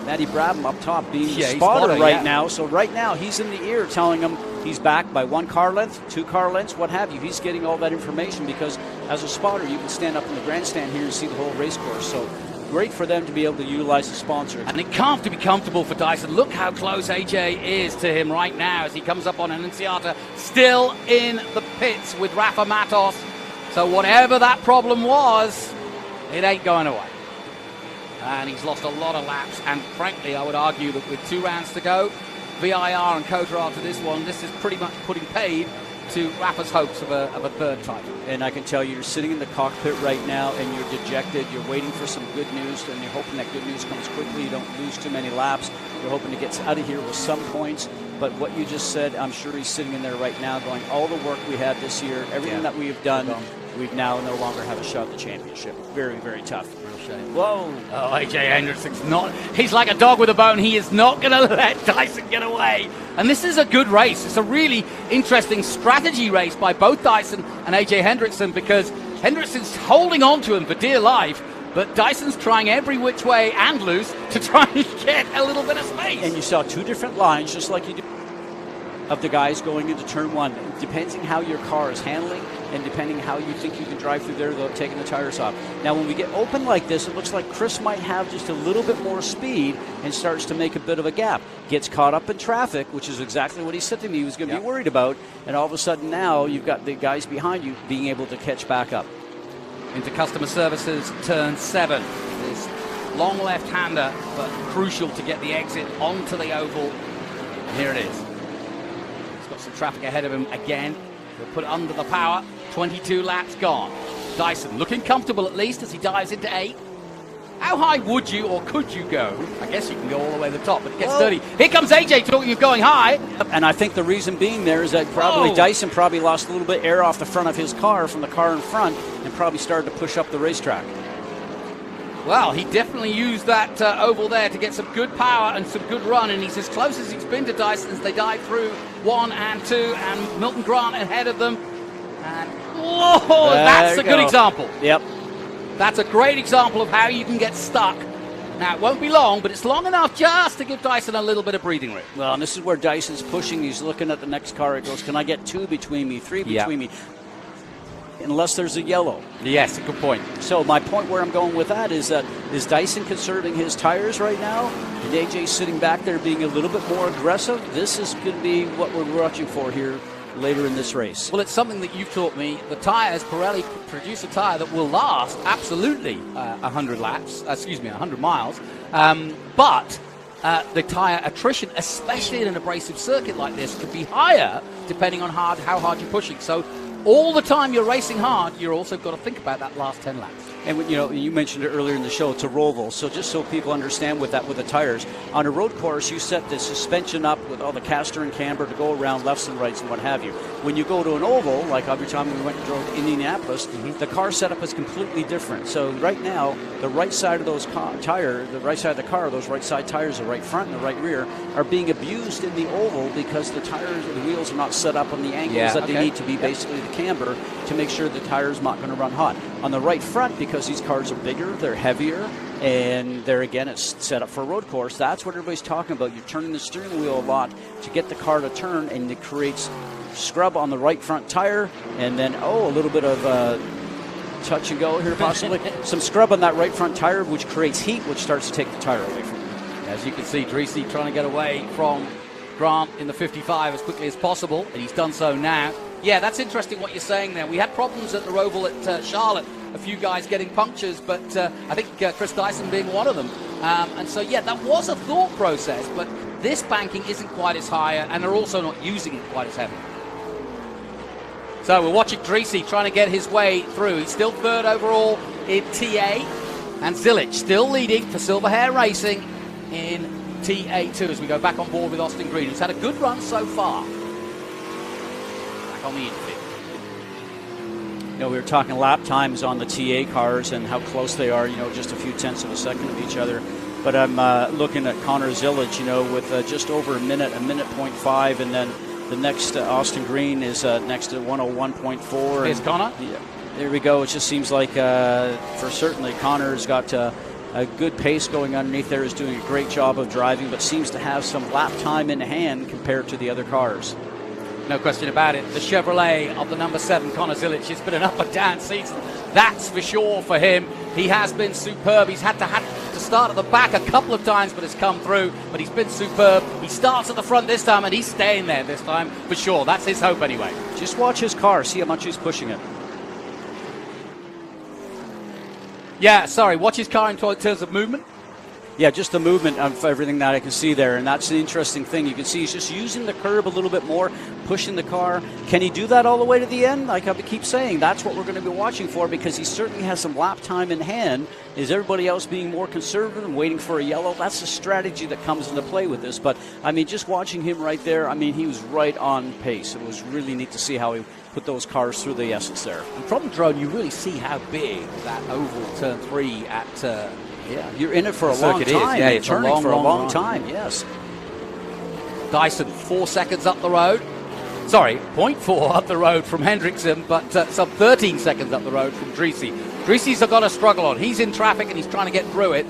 Matty Brabham up top being the spotter right now. So right now, he's in the ear telling him he's back by 1 car length, 2 car lengths, what have you. He's getting all that information because as a spotter, you can stand up in the grandstand here and see the whole race course. So great for them to be able to utilize the sponsor. And it can't be comfortable for Dyson. Look how close AJ is to him right now as he comes up on an Annunziata, still in the pits with Rafa Matos. So whatever that problem was, it ain't going away. And he's lost a lot of laps, and frankly, I would argue that with 2 rounds to go, VIR and Coulthard after this one, this is pretty much putting paid to Rafa's hopes of a third title. And I can tell you, you're sitting in the cockpit right now and you're dejected. You're waiting for some good news, and you're hoping that good news comes quickly. You don't lose too many laps. You're hoping to get out of here with some points. But what you just said, I'm sure he's sitting in there right now going, all the work we had this year, everything that we have done, we now no longer have a shot at the championship. Very, very tough. Real shame. Whoa. Oh, AJ Hendrickson's not. He's like a dog with a bone. He is not going to let Dyson get away. And this is a good race. It's a really interesting strategy race by both Dyson and AJ Hendrickson, because Hendrickson's holding on to him for dear life, but Dyson's trying every which way and loose to try and get a little bit of space. And you saw two different lines, just like you do, of the guys going into turn one. Depending how your car is handling and depending how you think you can drive through there, though, taking the tires off. Now, when we get open like this, it looks like Chris might have just a little bit more speed and starts to make a bit of a gap. Gets caught up in traffic, which is exactly what he said to me he was going to be worried about. And all of a sudden now you've got the guys behind you being able to catch back up. Into customer services, turn 7. This long left-hander, but crucial to get the exit onto the oval. And here it is. He's got some traffic ahead of him again. He'll put it under the power. 22 laps gone. Dyson looking comfortable at least as he dives into 8. How high would you or could you go? I guess you can go all the way to the top, but it gets dirty. Here comes AJ talking of going high. And I think the reason being there is that probably Dyson probably lost a little bit of air off the front of his car from the car in front and probably started to push up the racetrack. Well, he definitely used that oval there to get some good power and some good run, and he's as close as he's been to Dyson as they dive through 1 and 2, and Milton Grant ahead of them. And whoa, that's a good example. Yep. That's a great example of how you can get stuck. Now, it won't be long, but it's long enough just to give Dyson a little bit of breathing room. Well, and this is where Dyson's pushing. He's looking at the next car. He goes, can I get 2 between me, 3 between me? Unless there's a yellow. Yes, a good point. So my point where I'm going with that is Dyson conserving his tires right now? And AJ sitting back there being a little bit more aggressive? This is going to be what we're watching for here later in this race. Well, it's something that you've taught me. The tires, Pirelli produce a tire that will last absolutely 100 laps, 100 miles. But the tire attrition, especially in an abrasive circuit like this, could be higher depending on how hard you're pushing. So all the time you're racing hard, you're also got to think about that last 10 laps. And you mentioned it earlier in the show, it's a roval. So just so people understand with the tires, on a road course, you set the suspension up with all the caster and camber to go around lefts and rights and what have you. When you go to an oval, like every time we went and drove to Indianapolis, the car setup is completely different. So right now, the right side of those the right side of the car, those right side tires, the right front and the right rear, are being abused in the oval because the tires, the wheels are not set up on the angles that they need to be, basically the camber, to make sure the tire's not going to run hot. On the right front, because these cars are bigger, they're heavier, and it's set up for a road course. That's what everybody's talking about. You're turning the steering wheel a lot to get the car to turn, and it creates scrub on the right front tire, and then, a little bit of touch and go here possibly. Some scrub on that right front tire, which creates heat, which starts to take the tire away from you. As you can see, Dreesy trying to get away from Grant in the 55 as quickly as possible, and he's done so now. Yeah, that's interesting what you're saying there. We had problems at the Roval at Charlotte, a few guys getting punctures, but I think Chris Dyson being one of them. And so, that was a thought process, but this banking isn't quite as high, and they're also not using it quite as heavy. So we're watching Dreesy trying to get his way through. He's still third overall in TA, and Zilic still leading for Silver Hair Racing in TA2 as we go back on board with Austin Green, who's had a good run so far. On the infield. We were talking lap times on the TA cars and how close they are, just a few tenths of a second of each other. But I'm looking at Connor Zilic, with just over a minute 0.5, and then the next Austin Green is next to 101.4. Here's Connor. Yeah, there we go. It just seems like for certainly Connor's got a good pace going underneath there, is doing a great job of driving, but seems to have some lap time in hand compared to the other cars. No question about it. The Chevrolet of the number 7, Connor Zilic, has been an up and down season. That's for sure for him. He has been superb. He's had to start at the back a couple of times, but has come through. But he's been superb. He starts at the front this time, and he's staying there this time for sure. That's his hope anyway. Just watch his car. See how much he's pushing it. Yeah, sorry. Watch his car in terms of movement. Yeah, just the movement of everything that I can see there, and that's the interesting thing. You can see he's just using the curb a little bit more, pushing the car. Can he do that all the way to the end? Like I keep saying, that's what we're going to be watching for, because he certainly has some lap time in hand. Is everybody else being more conservative and waiting for a yellow? That's the strategy that comes into play with this. But, I mean, just watching him right there, I mean, he was right on pace. It was really neat to see how he put those cars through the S's there. And from the drone, you really see how big that oval turn 3 at... yeah, you're in it for a long time. Yeah, it's turning for a long run. time, yes. Dyson, 4 seconds up the road. Sorry, 0.4 up the road from Hendrickson, but some 13 seconds up the road from Dreesy. Dreesy's got to struggle on. He's in traffic and he's trying to get through it.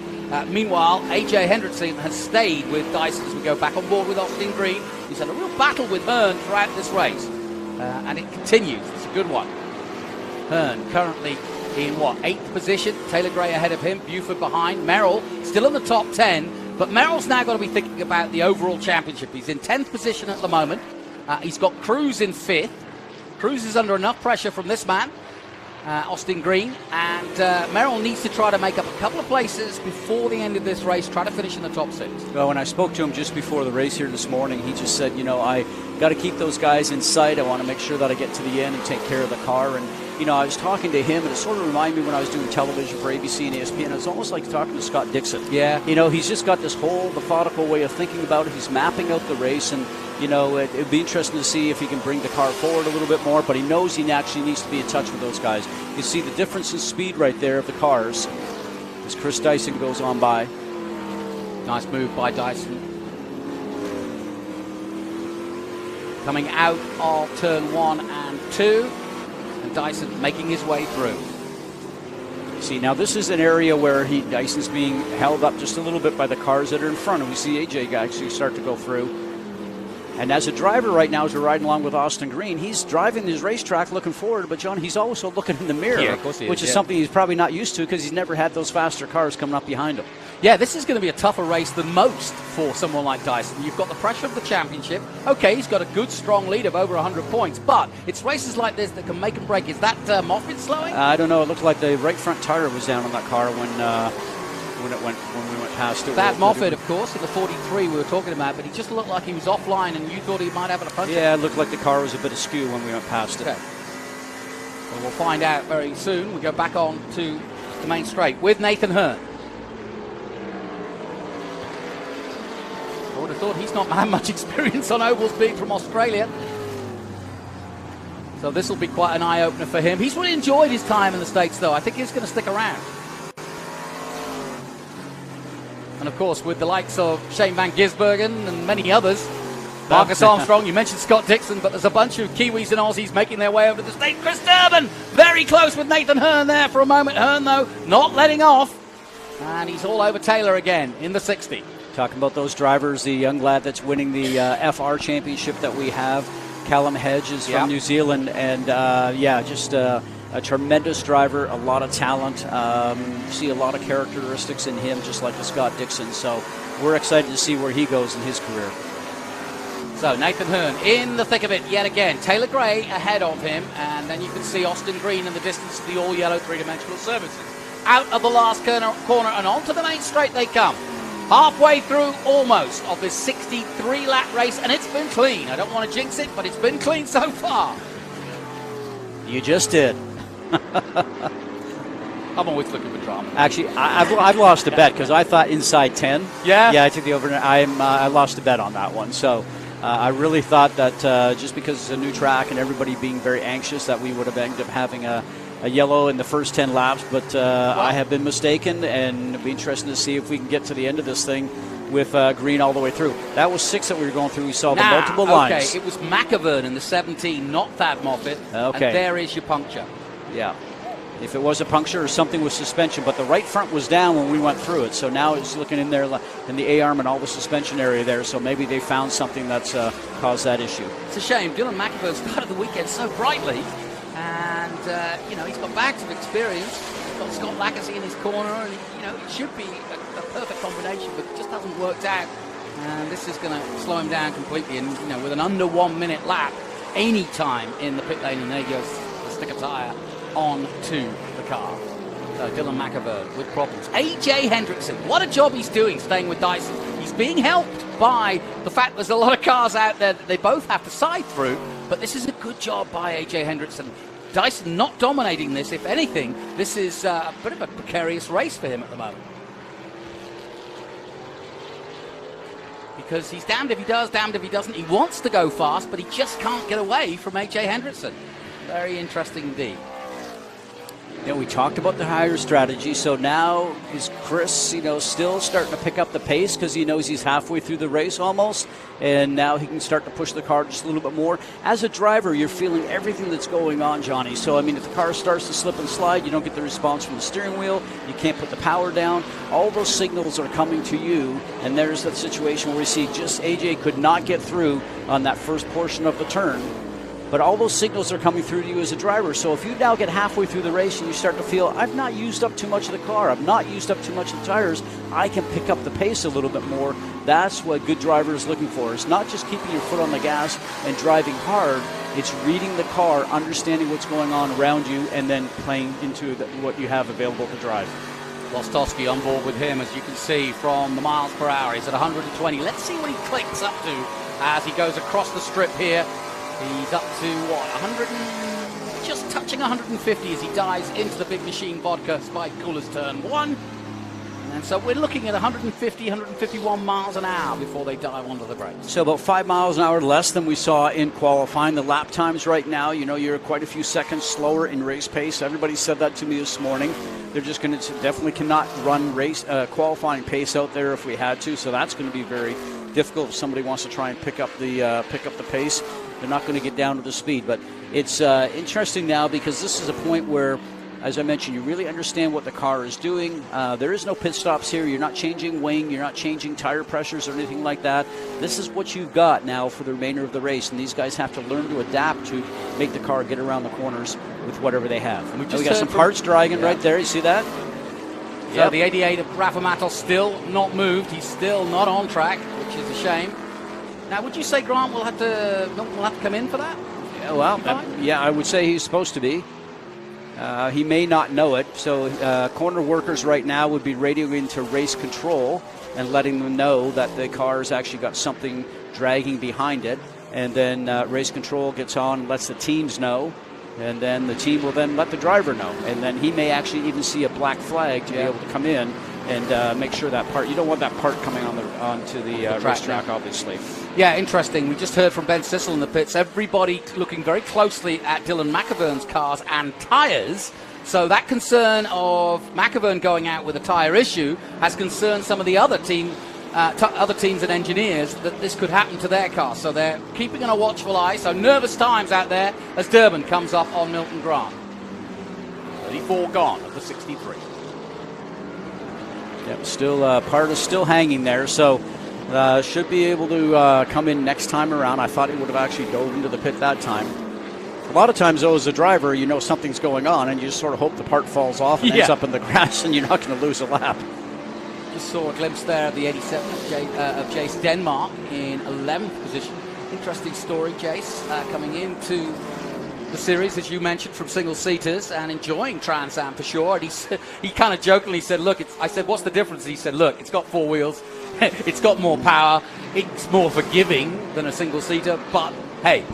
Meanwhile, AJ Hendrickson has stayed with Dyson as we go back on board with Austin Green. He's had a real battle with Hearn throughout this race, and it continues. It's a good one. Hearn currently in, 8th position. Taylor Gray ahead of him, Buford behind. Merrill still in the top 10, but Merrill's now got to be thinking about the overall championship. He's in 10th position at the moment. He's got Cruz in 5th. Cruz is under enough pressure from this man, Austin Green, and Merrill needs to try to make up a couple of places before the end of this race, try to finish in the top 6. Well, when I spoke to him just before the race here this morning, he just said, I got to keep those guys in sight. I want to make sure that I get to the end and take care of the car. And I was talking to him, and it sort of reminded me when I was doing television for ABC and ESPN. It was almost like talking to Scott Dixon. Yeah. He's just got this whole methodical way of thinking about it. He's mapping out the race, and, it'd be interesting to see if he can bring the car forward a little bit more, but he knows he actually needs to be in touch with those guys. You see the difference in speed right there of the cars as Chris Dyson goes on by. Nice move by Dyson. Coming out of turn 1 and 2. And Dyson making his way through. See, now this is an area where Dyson's being held up just a little bit by the cars that are in front, and we see AJ actually start to go through. And as a driver right now, as we're riding along with Austin Green, he's driving his racetrack looking forward, but John, he's also looking in the mirror, yeah, of course he is, which is something he's probably not used to because he's never had those faster cars coming up behind him. Yeah, this is going to be a tougher race than most for someone like Dyson. You've got the pressure of the championship. Okay, he's got a good, strong lead of over 100 points, but it's races like this that can make and break. Is that Moffitt slowing? I don't know. It looked like the right front tire was down on that car when we went past it. Thad Moffitt, of course, in the 43 we were talking about, but he just looked like he was offline, and you thought he might have a punch. Yeah, it looked like the car was a bit askew when we went past it. Okay. Well, we'll find out very soon. We go back on to the main straight with Nathan Hearn. I would have thought he's not had much experience on ovals, being from Australia. So this will be quite an eye-opener for him. He's really enjoyed his time in the States, though. I think he's going to stick around. And, of course, with the likes of Shane Van Gisbergen and many others, Marcus Armstrong, you mentioned Scott Dixon, but there's a bunch of Kiwis and Aussies making their way over to the state. Chris Durbin, very close with Nathan Hearn there for a moment. Hearn, though, not letting off. And he's all over Taylor again in the 60. Talking about those drivers, the young lad that's winning the FR championship that we have, Callum Hedge is from New Zealand, and just a tremendous driver, a lot of talent. See a lot of characteristics in him, just like the Scott Dixon. So we're excited to see where he goes in his career. So Nathan Hearn in the thick of it yet again. Taylor Gray ahead of him, and then you can see Austin Green in the distance of the all-yellow three-dimensional services. Out of the last corner and onto the main straight they come. Halfway through, almost, of this 63-lap race, and it's been clean. I don't want to jinx it, but it's been clean so far. You just did. I'm always looking for drama. Actually, I've lost a bet because I thought inside 10. Yeah? Yeah, I took the over. I lost a bet on that one. So I really thought that just because it's a new track and everybody being very anxious that we would have ended up having a yellow in the first 10 laps, but I have been mistaken, and it'll be interesting to see if we can get to the end of this thing with Green all the way through. That was 6 that we were going through. We saw the multiple lines. Okay, it was McAvern in the 17, not Thad Moffitt. Okay. And there is your puncture. Yeah. If it was a puncture or something with suspension, but the right front was down when we went through it, so now it's looking in there in the A-arm and all the suspension area there, so maybe they found something that's caused that issue. It's a shame. Dylan McAvern started the weekend so brightly. And, he's got bags of experience. He's got Scott Lacazette in his corner, and, it should be a perfect combination, but it just hasn't worked out. And this is going to slow him down completely. And, with an under 1 minute lap, any time in the pit lane, and there goes the sticker tyre onto the car. Dylan McAvern with problems. AJ Hendrickson, what a job he's doing staying with Dyson. He's being helped by the fact there's a lot of cars out there that they both have to side through, but this is a good job by AJ Hendrickson. Dyson not dominating this. If anything, this is a bit of a precarious race for him at the moment. Because he's damned if he does, damned if he doesn't. He wants to go fast, but he just can't get away from AJ Hendrickson. Very interesting indeed. We talked about the higher strategy, so now is Chris, still starting to pick up the pace because he knows he's halfway through the race almost, and now he can start to push the car just a little bit more. As a driver, you're feeling everything that's going on, Johnny. So, if the car starts to slip and slide, you don't get the response from the steering wheel, you can't put the power down, all those signals are coming to you, and there's that situation where we see just AJ could not get through on that first portion of the turn. But all those signals are coming through to you as a driver. So if you now get halfway through the race and you start to feel, I've not used up too much of the car, I've not used up too much of the tires, I can pick up the pace a little bit more. That's what good driver is looking for. It's not just keeping your foot on the gas and driving hard. It's reading the car, understanding what's going on around you, and then playing into what you have available to drive. Lostowski on board with him, as you can see from the miles per hour. He's at 120. Let's see what he clicks up to as he goes across the strip here. He's up to, 100 and just touching 150 as he dives into the big machine Vodka Spike Coolers turn 1. And so we're looking at 150, 151 miles an hour before they dive onto the brakes. So about 5 miles an hour less than we saw in qualifying. The lap times right now, you're quite a few seconds slower in race pace. Everybody said that to me this morning. They're just going to definitely cannot run race qualifying pace out there if we had to. So that's going to be very difficult if somebody wants to try and pick up the pace. They're not going to get down to the speed. But it's interesting now because this is a point where, as I mentioned, you really understand what the car is doing. There is no pit stops here. You're not changing wing. You're not changing tire pressures or anything like that. This is what you've got now for the remainder of the race, and these guys have to learn to adapt to make the car get around the corners with whatever they have. We got some parts dragging right there. You see that? So the 88 of Rafa Matos still not moved. He's still not on track, which is a shame. Now, would you say Grant will have to come in for that? Yeah, well, I would say he's supposed to be. He may not know it, so corner workers right now would be radioing into race control and letting them know that the car's actually got something dragging behind it, and then race control gets on and lets the teams know, and then the team will then let the driver know, and then he may actually even see a black flag to be able to come in and make sure that part, you don't want that part coming onto the racetrack, obviously. Yeah, interesting. We just heard from Ben Sissel in the pits. Everybody looking very closely at Dylan McAvern's cars and tyres. So that concern of McAvern going out with a tyre issue has concerned some of the other teams and engineers that this could happen to their cars. So they're keeping a watchful eye. So nervous times out there as Durban comes up on Milton Grant. 34 gone of the 63. Yep, still part is still hanging there. So. Should be able to come in next time around. I thought he would have actually dove into the pit that time. A lot of times, though, as a driver, you know something's going on, and you just sort of hope the part falls off and ends up in the grass, and you're not going to lose a lap. Just saw a glimpse there of the 87 of Jace Denmark in 11th position. Interesting story, Jace, coming into the series, as you mentioned, from single-seaters and enjoying Trans Am for sure. And he kind of jokingly said, look, I said, what's the difference? He said, look, it's got 4 wheels. It's got more power. It's more forgiving than a single-seater. But, hey,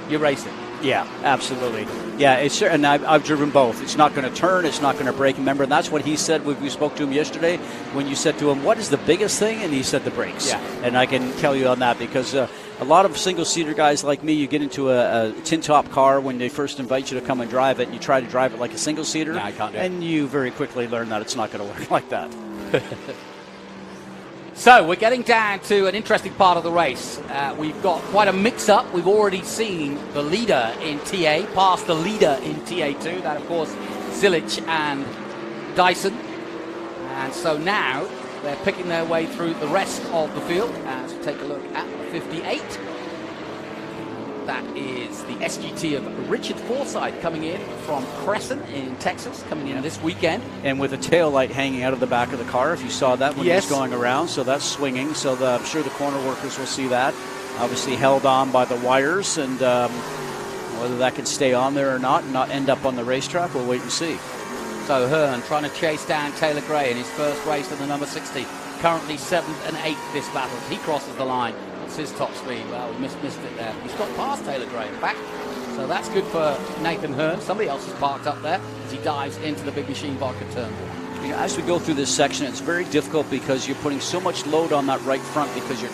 you're racing. Yeah, absolutely. Yeah, and I've driven both. It's not going to turn. It's not going to brake. Remember, that's what he said when we spoke to him yesterday when you said to him, what is the biggest thing? And he said the brakes. Yeah. And I can tell you on that because a lot of single-seater guys like me, you get into a tin-top car when they first invite you to come and drive it, and you try to drive it like a single-seater. Yeah, I can't do it. And you very quickly learn that it's not going to work like that. So we're getting down to an interesting part of the race. We've got quite a mix-up. We've already seen the leader in TA pass the leader in TA2. That, of course, Zilich and Dyson. And so now they're picking their way through the rest of the field. As we take a look at the 58. That is the SGT of Richard Forsythe coming in from Crescent in Texas, coming in this weekend. And with a tail light hanging out of the back of the car, if you saw that when he was going around. So that's swinging. So I'm sure the corner workers will see that. Obviously held on by the wires, and whether that can stay on there or not and not end up on the racetrack, we'll wait and see. So Hearn trying to chase down Taylor Gray in his first race in the number 60. Currently 7th and 8th this battle. He crosses the line. What's his top speed? Well, we missed it there. He's got past Taylor Gray in fact. So that's good for Nathan Hearn. Somebody else is parked up there as he dives into the Big Machine Vodka turn. You know, as we go through this section, it's very difficult because you're putting so much load on that right front because you're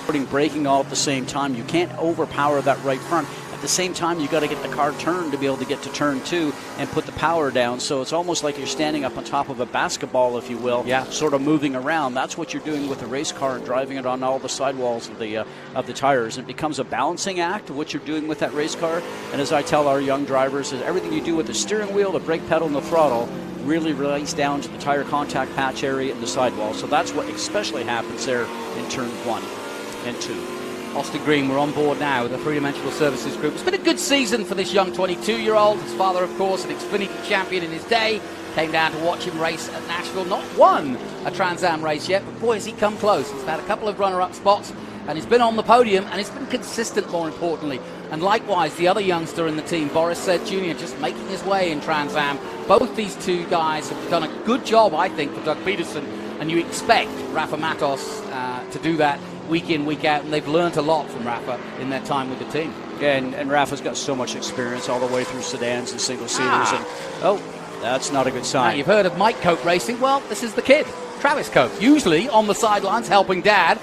putting braking all at the same time. You can't overpower that right front. At the same time, you got to get the car turned to be able to get to turn 2 and put the power down. So it's almost like you're standing up on top of a basketball, if you will, sort of moving around. That's what you're doing with a race car and driving it on all the sidewalls of the tires. It becomes a balancing act of what you're doing with that race car. And as I tell our young drivers, is everything you do with the steering wheel, the brake pedal, and the throttle really relates down to the tire contact patch area and the sidewall. So that's what especially happens there in turn 1 and 2. Austin Green, we're on board now with the three-dimensional services group. It's been a good season for this young 22-year-old. His father, of course, an Xfinity champion in his day. Came down to watch him race at Nashville. Not won a Trans Am race yet, but boy, has he come close. He's had a couple of runner-up spots, and he's been on the podium, and he's been consistent, more importantly. And likewise, the other youngster in the team, Boris Said Jr., just making his way in Trans Am. Both these two guys have done a good job, I think, for Doug Peterson, and you expect Rafa Matos to do that week in, week out, and they've learned a lot from Rafa in their time with the team. Yeah, and Rafa's got so much experience all the way through sedans and single-seaters. And, oh, that's not a good sign. Now, you've heard of Mike Cope racing. Well, this is the kid, Travis Cope, usually on the sidelines helping Dad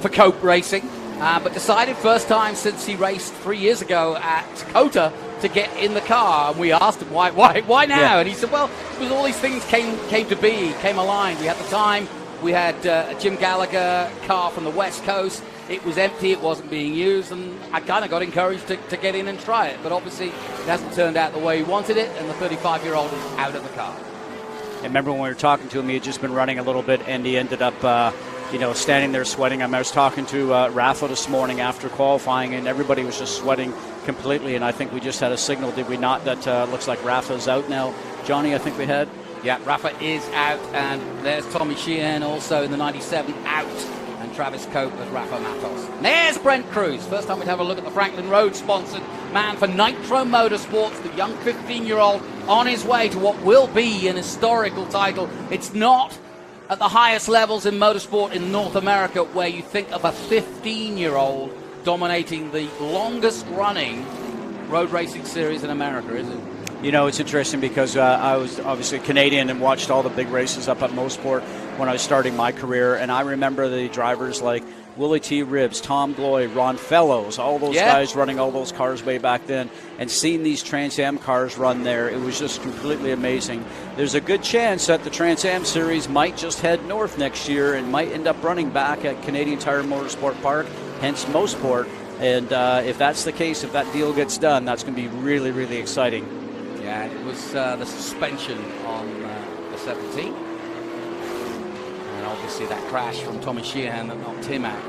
for Cope racing, but decided first time since he raced 3 years ago at Dakota to get in the car. And we asked him, why now? Yeah. And he said, well, because all these things came to be, came aligned. We had the time. We had a Jim Gallagher car from the West Coast. It was empty. It wasn't being used. And I kind of got encouraged to get in and try it. But obviously, it hasn't turned out the way he wanted it. And the 35-year-old is out of the car. I remember when we were talking to him, he had just been running a little bit, and he ended up, standing there sweating. I was talking to Rafa this morning after qualifying, and everybody was just sweating completely. And I think we just had a signal, did we not, that looks like Rafa's out now. Johnny, I think we had. Yeah, Rafa is out, and there's Tommy Sheehan also in the 97 out, and Travis Cope as Rafa Matos. There's Brent Cruz. First time we'd have a look at the Franklin Road sponsored man for Nitro Motorsports, the young 15-year-old on his way to what will be an historical title. It's not at the highest levels in motorsport in North America where you think of a 15-year-old dominating the longest running road racing series in America, is it? You know, it's interesting because I was obviously Canadian and watched all the big races up at Mosport when I was starting my career. And I remember the drivers like Willie T. Ribbs, Tom Gloy, Ron Fellows, all those guys running all those cars way back then. And seeing these Trans Am cars run there, it was just completely amazing. There's a good chance that the Trans Am Series might just head north next year and might end up running back at Canadian Tire Motorsport Park, hence Mosport. And if that's the case, if that deal gets done, that's going to be really, really exciting. Yeah, it was the suspension on the 17th. And obviously that crash from Tommy Sheehan that knocked him out.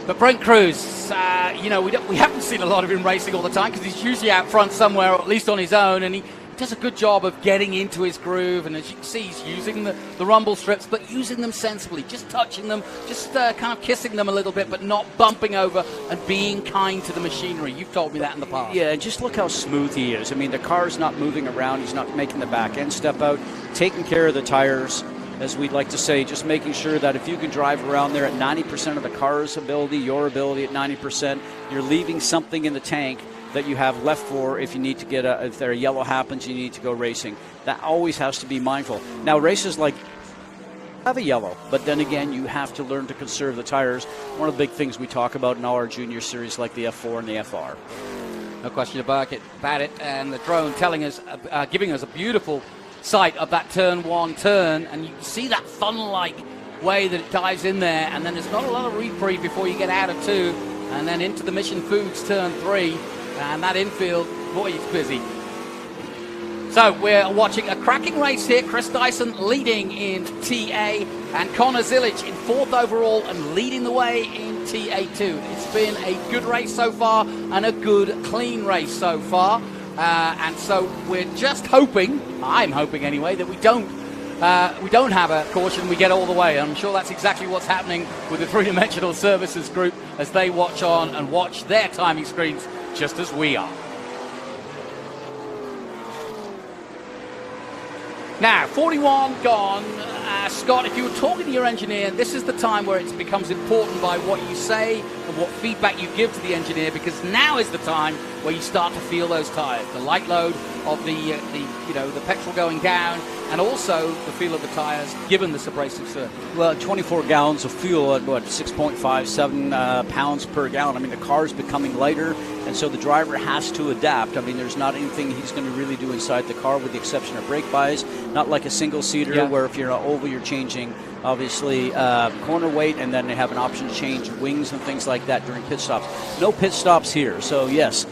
But Brent Cruz, we haven't seen a lot of him racing all the time because he's usually out front somewhere, or at least on his own, and he does a good job of getting into his groove. And as you can see, he's using the rumble strips, but using them sensibly, just touching them, just kind of kissing them a little bit, but not bumping over, and being kind to the machinery. You've told me that in the past. Yeah, just look how smooth he is. I mean, the car's not moving around. He's not making the back end step out, taking care of the tires, as we'd like to say, just making sure that if you can drive around there at 90% of the car's ability, your ability at 90%, you're leaving something in the tank that you have left for if you need to get if there a yellow happens, you need to go racing. That always has to be mindful. Now, races like have a yellow, but then again, you have to learn to conserve the tires. One of the big things we talk about in all our junior series, like the F4 and the FR. No question about it. And the drone telling us, giving us a beautiful sight of that turn 1 turn, and you can see that funnel-like way that it dives in there, and then there's not a lot of reprieve before you get out of 2, and then into the Mission Foods turn 3. And that infield, boy, it's busy. So we're watching a cracking race here. Chris Dyson leading in TA, and Connor Zilic in 4th overall and leading the way in TA2. It's been a good race so far and a good, clean race so far. And so we're just hoping, I'm hoping anyway, that we don't have a caution, we get all the way. I'm sure that's exactly what's happening with the three-dimensional services group as they watch on and watch their timing screens just as we are. Now, 41 gone. Scott, if you were talking to your engineer, this is the time where it becomes important by what you say and what feedback you give to the engineer, because now is the time where you start to feel those tyres. The light load of the petrol going down, and also the feel of the tyres given this abrasive surface. Well, 24 gallons of fuel at 6.57 pounds per gallon. I mean, the car is becoming lighter, and so the driver has to adapt. I mean, there's not anything he's going to really do inside the car with the exception of brake buys. Not like a single-seater where if you're oval, you're changing, obviously, corner weight, and then they have an option to change wings and things like that during pit stops. No pit stops here, so yes.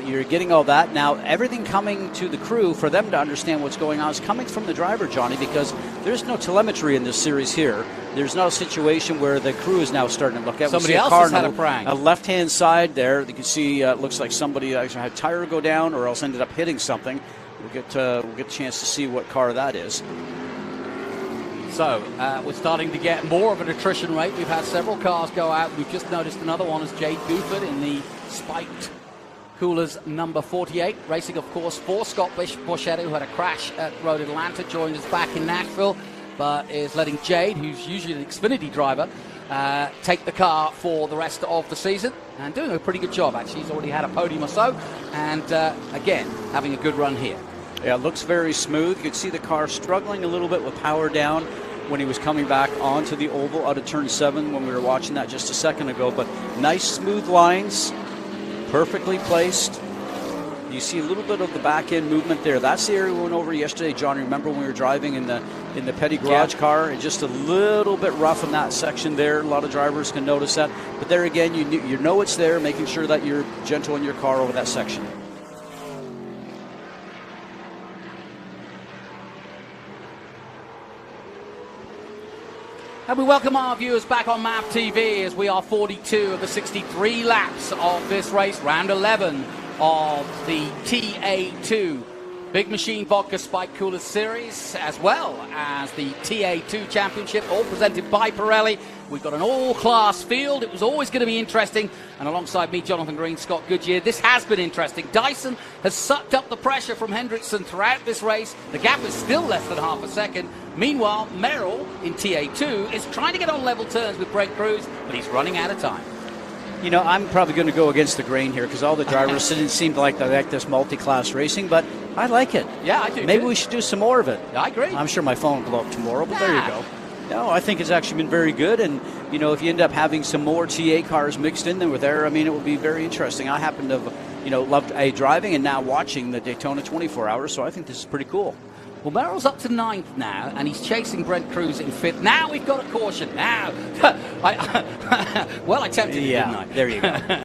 You're getting all that. Now, everything coming to the crew for them to understand what's going on is coming from the driver, Johnny, because there's no telemetry in this series here. There's no situation where the crew is now starting to look at. Somebody else has had a prank. A left-hand side there. You can see it looks like somebody actually had a tire go down or else ended up hitting something. We'll get a chance to see what car that is. So, we're starting to get more of an attrition rate. We've had several cars go out. We've just noticed another one is Jade Buford in the spiked Coolers number 48, racing, of course, for Scott Borchetta, who had a crash at Road Atlanta, joined us back in Nashville, but is letting Jade, who's usually an Xfinity driver, take the car for the rest of the season, and doing a pretty good job, actually. He's already had a podium or so, and again, having a good run here. Yeah, it looks very smooth. You can see the car struggling a little bit with power down when he was coming back onto the oval out of turn 7 when we were watching that just a second ago, but nice smooth lines. Perfectly placed. You see a little bit of the back end movement there. That's the area we went over yesterday, John. Remember when we were driving in the Petty garage car? It's just a little bit rough in that section there. A lot of drivers can notice that. But there again, you know it's there, making sure that you're gentle in your car over that section. And we welcome our viewers back on MAP TV as we are 42 of the 63 laps of this race, round 11 of the TA2 Big Machine Vodka Spike Cooler Series, as well as the TA2 Championship, all presented by Pirelli. We've got an all-class field. It was always going to be interesting. And alongside me, Jonathan Green, Scott Goodyear, this has been interesting. Dyson has sucked up the pressure from Hendrickson throughout this race. The gap is still less than half a second. Meanwhile, Merrill in TA2 is trying to get on level terms with Brent Cruz, but he's running out of time. You know, I'm probably going to go against the grain here because all the drivers didn't seem like they like this multi-class racing, but I like it. Yeah, I do. Maybe we should do some more of it. I agree. I'm sure my phone will blow up tomorrow, but there you go. No, I think it's actually been very good, and you know, if you end up having some more TA cars mixed in there with there, I mean, it will be very interesting. I happen to, loved driving and now watching the Daytona 24 Hours, so I think this is pretty cool. Well, Merrill's up to 9th now, and he's chasing Brent Cruz in 5th. Now we've got a caution. Now, I tempted you, didn't I? There you go.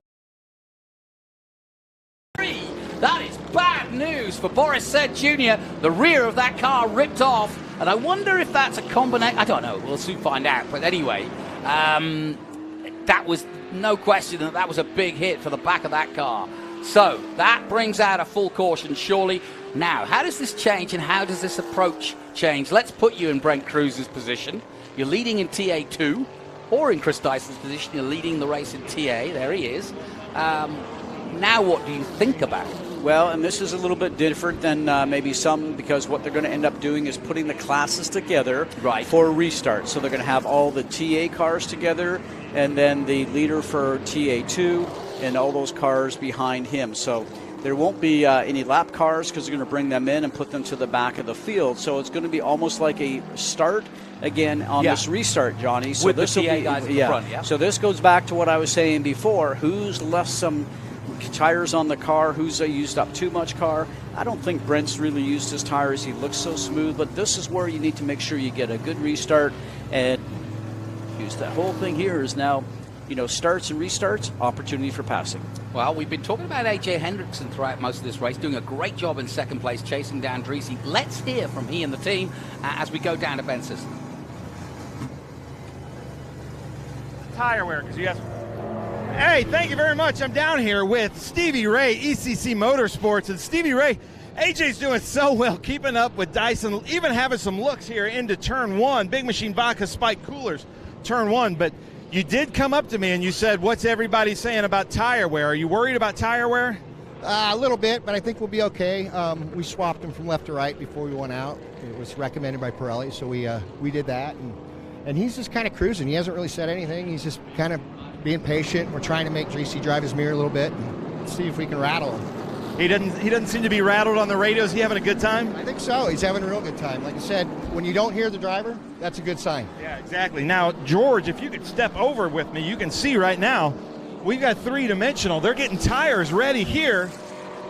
That is bad news for Boris Said Jr. The rear of that car ripped off, and I wonder if that's a combination. I don't know. We'll soon find out. But anyway, that was no question that was a big hit for the back of that car. So that brings out a full caution, surely. Now, how does this change, and how does this approach change? Let's put you in Brent Cruz's position. You're leading in TA2, or in Chris Dyson's position. You're leading the race in TA. There he is. Now what do you think about it? Well, and this is a little bit different than maybe some, because what they're going to end up doing is putting the classes together for a restart. So they're going to have all the TA cars together, and then the leader for TA2 and all those cars behind him. So there won't be any lap cars because they're going to bring them in and put them to the back of the field. So it's going to be almost like a start again on this restart, Johnny. So with this the will TA be, guys at the front, So this goes back to what I was saying before. Who's left some tires on the car? Who's used up too much car? I don't think Brent's really used his tires. He looks so smooth, but this is where you need to make sure you get a good restart and use that whole thing here is now, starts and restarts, opportunity for passing. Well, we've been talking about A.J. Hendrickson throughout most of this race, doing a great job in second place, chasing down Dreesy. Let's hear from he and the team as we go down to Ben Sisson. Tire wear, because you guys... Hey, thank you very much. I'm down here with Stevie Ray, ECC Motorsports. And Stevie Ray, AJ's doing so well, keeping up with Dyson, even having some looks here into turn 1, Big Machine Vodka Spike Coolers, turn 1. But you did come up to me and you said, what's everybody saying about tire wear? Are you worried about tire wear? A little bit, but I think we'll be okay. We swapped him from left to right before we went out. It was recommended by Pirelli, so we did that. And he's just kind of cruising. He hasn't really said anything. He's just kind of being patient. We're trying to make JC drive his mirror a little bit and see if we can rattle him. He doesn't seem to be rattled on the radio. Is he having a good time? I think so. He's having a real good time. Like I said, when you don't hear the driver, that's a good sign. Yeah, exactly. Now, George, if you could step over with me, you can see right now we've got three-dimensional. They're getting tires ready here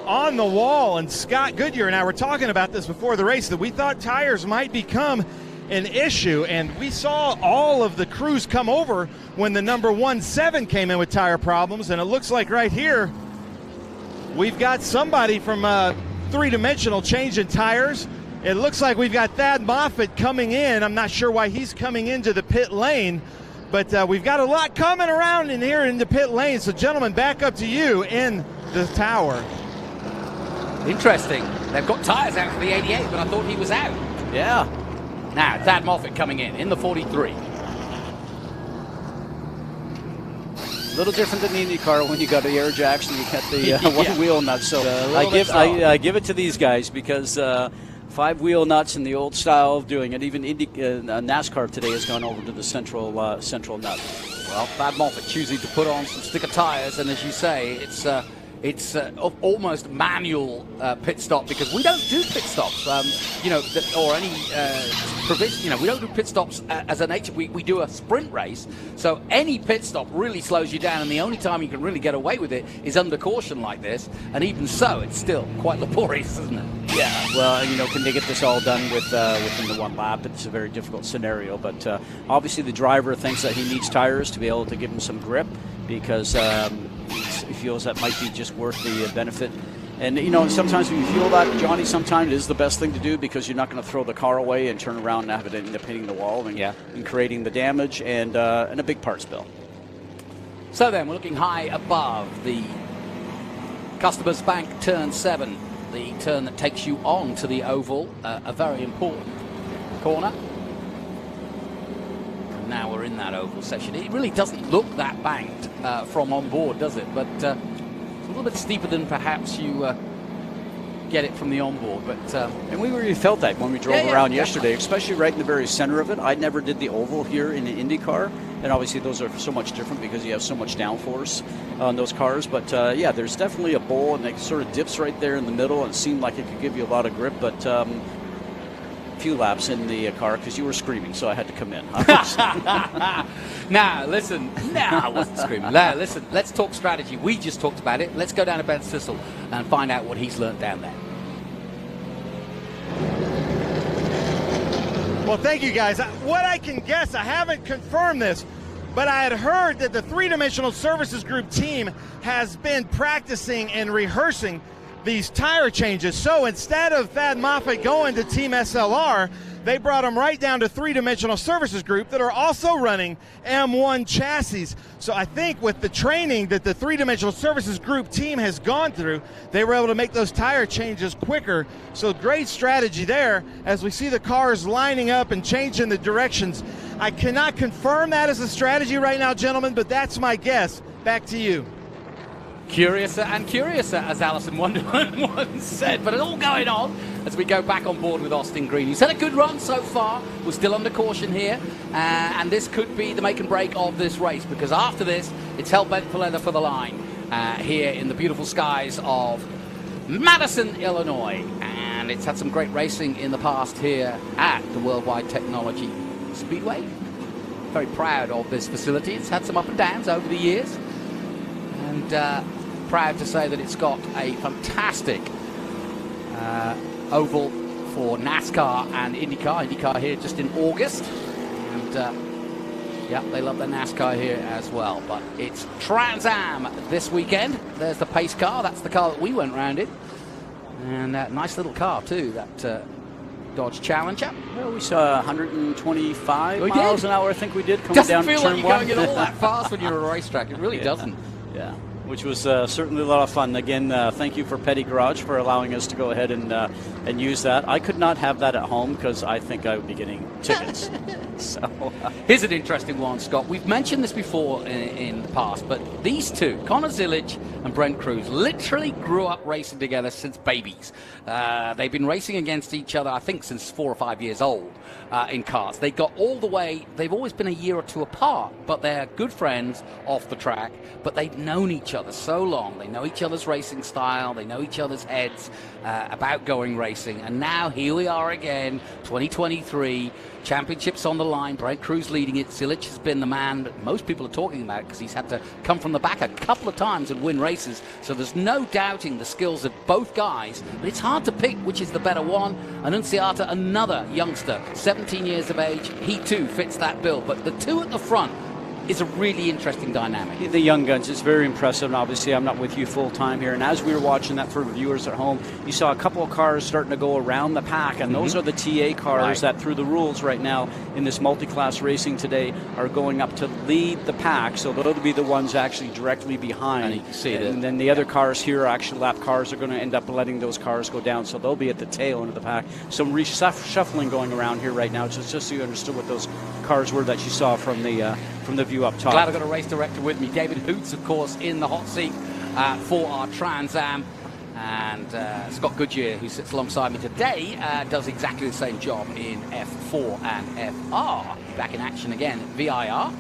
on the wall. And Scott Goodyear and I were talking about this before the race, that we thought tires might become an issue. And we saw all of the crews come over when the number 17 came in with tire problems. And it looks like right here, we've got somebody from three-dimensional changing tires. It looks like we've got Thad Moffitt coming in. I'm not sure why he's coming into the pit lane, but we've got a lot coming around in here in the pit lane. So, gentlemen, back up to you in the tower. Interesting. They've got tires out for the 88, but I thought he was out. Yeah. Now, Thad Moffitt coming in the 43. A little different than the IndyCar when you got the air jacks and you got the one wheel nuts. So I give it to these guys because 5 wheel nuts in the old style of doing it. Even NASCAR today has gone over to the central nut. Well, Thad Moffitt choosing to put on some sticker tires, and as you say, it's almost manual pit stop, because we don't do pit stops, or any provision. We don't do pit stops as a nature. We do a sprint race, so any pit stop really slows you down, and the only time you can really get away with it is under caution like this. And even so, it's still quite laborious, isn't it? Yeah. Well, can they get this all done within the one lap? It's a very difficult scenario, but obviously the driver thinks that he needs tires to be able to give him some grip, because he feels that might be just worth the benefit. And, sometimes when you feel that, Johnny, sometimes it is the best thing to do, because you're not going to throw the car away and turn around and have it end up hitting the wall and creating the damage and a big parts bill. So then we're looking high above the Customers Bank Turn 7, the turn that takes you on to the oval, a very important corner. Now we're in that oval section. It really doesn't look that banked from on board, does it? But it's a little bit steeper than perhaps you get it from the onboard. But and we really felt that when we drove around yesterday, especially right in the very center of it. I never did the oval here in the IndyCar, and obviously those are so much different because you have so much downforce on those cars. But there's definitely a bowl, and it sort of dips right there in the middle, and it seemed like it could give you a lot of grip, but few laps in the car because you were screaming, so I had to come in. Now, listen. No, I wasn't screaming. Now, listen, let's talk strategy. We just talked about it. Let's go down to Ben Sissel and find out what he's learned down there. Well, thank you, guys. What I can guess, I haven't confirmed this, but I had heard that the three-dimensional services group team has been practicing and rehearsing these tire changes. So instead of Thad Moffitt going to Team SLR, they brought him right down to three-dimensional services group that are also running M1 chassis. So I think with the training that the three-dimensional services group team has gone through, they were able to make those tire changes quicker. So great strategy there as we see the cars lining up and changing the directions. I cannot confirm that as a strategy right now, gentlemen, but that's my guess. Back to you. Curiouser and curiouser, as Alison Wonderland once said, but it's all going on as we go back on board with Austin Green. He's had a good run so far. We're still under caution here, and this could be the make and break of this race, because after this, it's hell-bent for leather for the line here in the beautiful skies of Madison, Illinois. And it's had some great racing in the past here at the World Wide Technology Speedway. Very proud of this facility. It's had some up and downs over the years, and proud to say that it's got a fantastic oval for NASCAR and IndyCar. IndyCar here just in August, and they love their NASCAR here as well. But it's Trans Am this weekend. There's the pace car. That's the car that we went round in, and nice little car too, that Dodge Challenger. Well, we saw 125 miles an hour, I think we did, coming down Doesn't feel turn like you're one. going it all that fast when you're a racetrack. It really doesn't. Yeah. which was certainly a lot of fun. Again, thank you for Petty Garage for allowing us to go ahead and use that. I could not have that at home because I think I would be getting tickets. So here's an interesting one, Scott. We've mentioned this before in the past, but these two, Connor Zilic and Brent Cruz, literally grew up racing together since babies. They've been racing against each other, I think, since 4 or 5 years old in cars. They got all the way, they've always been a year or two apart, but they're good friends off the track, but they've known each other so long. They know each other's racing style, they know each other's heads about going racing, and now here we are again, 2023, championships on the line, Brent Cruz leading it. Zilic has been the man that most people are talking about because he's had to come from the back a couple of times and win races, so there's no doubting the skills of both guys, but it's hard to pick which is the better one. Annunziata, another youngster, 17 years of age, he too fits that bill, but the two at the front is a really interesting dynamic. The young guns is very impressive, and obviously I'm not with you full time here. And as we were watching that for viewers at home, you saw a couple of cars starting to go around the pack, and those are the TA cars that, through the rules right now in this multi-class racing today, are going up to lead the pack. So they'll be the ones actually directly behind. And you can see it. And then the other cars here, actually lap cars, are going to end up letting those cars go down. So they'll be at the tail end of the pack. Some reshuffling going around here right now, just so you understood what those cars were that you saw from the view up top. Glad I've got a race director with me. David Hoots, of course, in the hot seat for our Trans Am. And Scott Goodyear, who sits alongside me today, does exactly the same job in F4 and FR. Back in action again, VIR.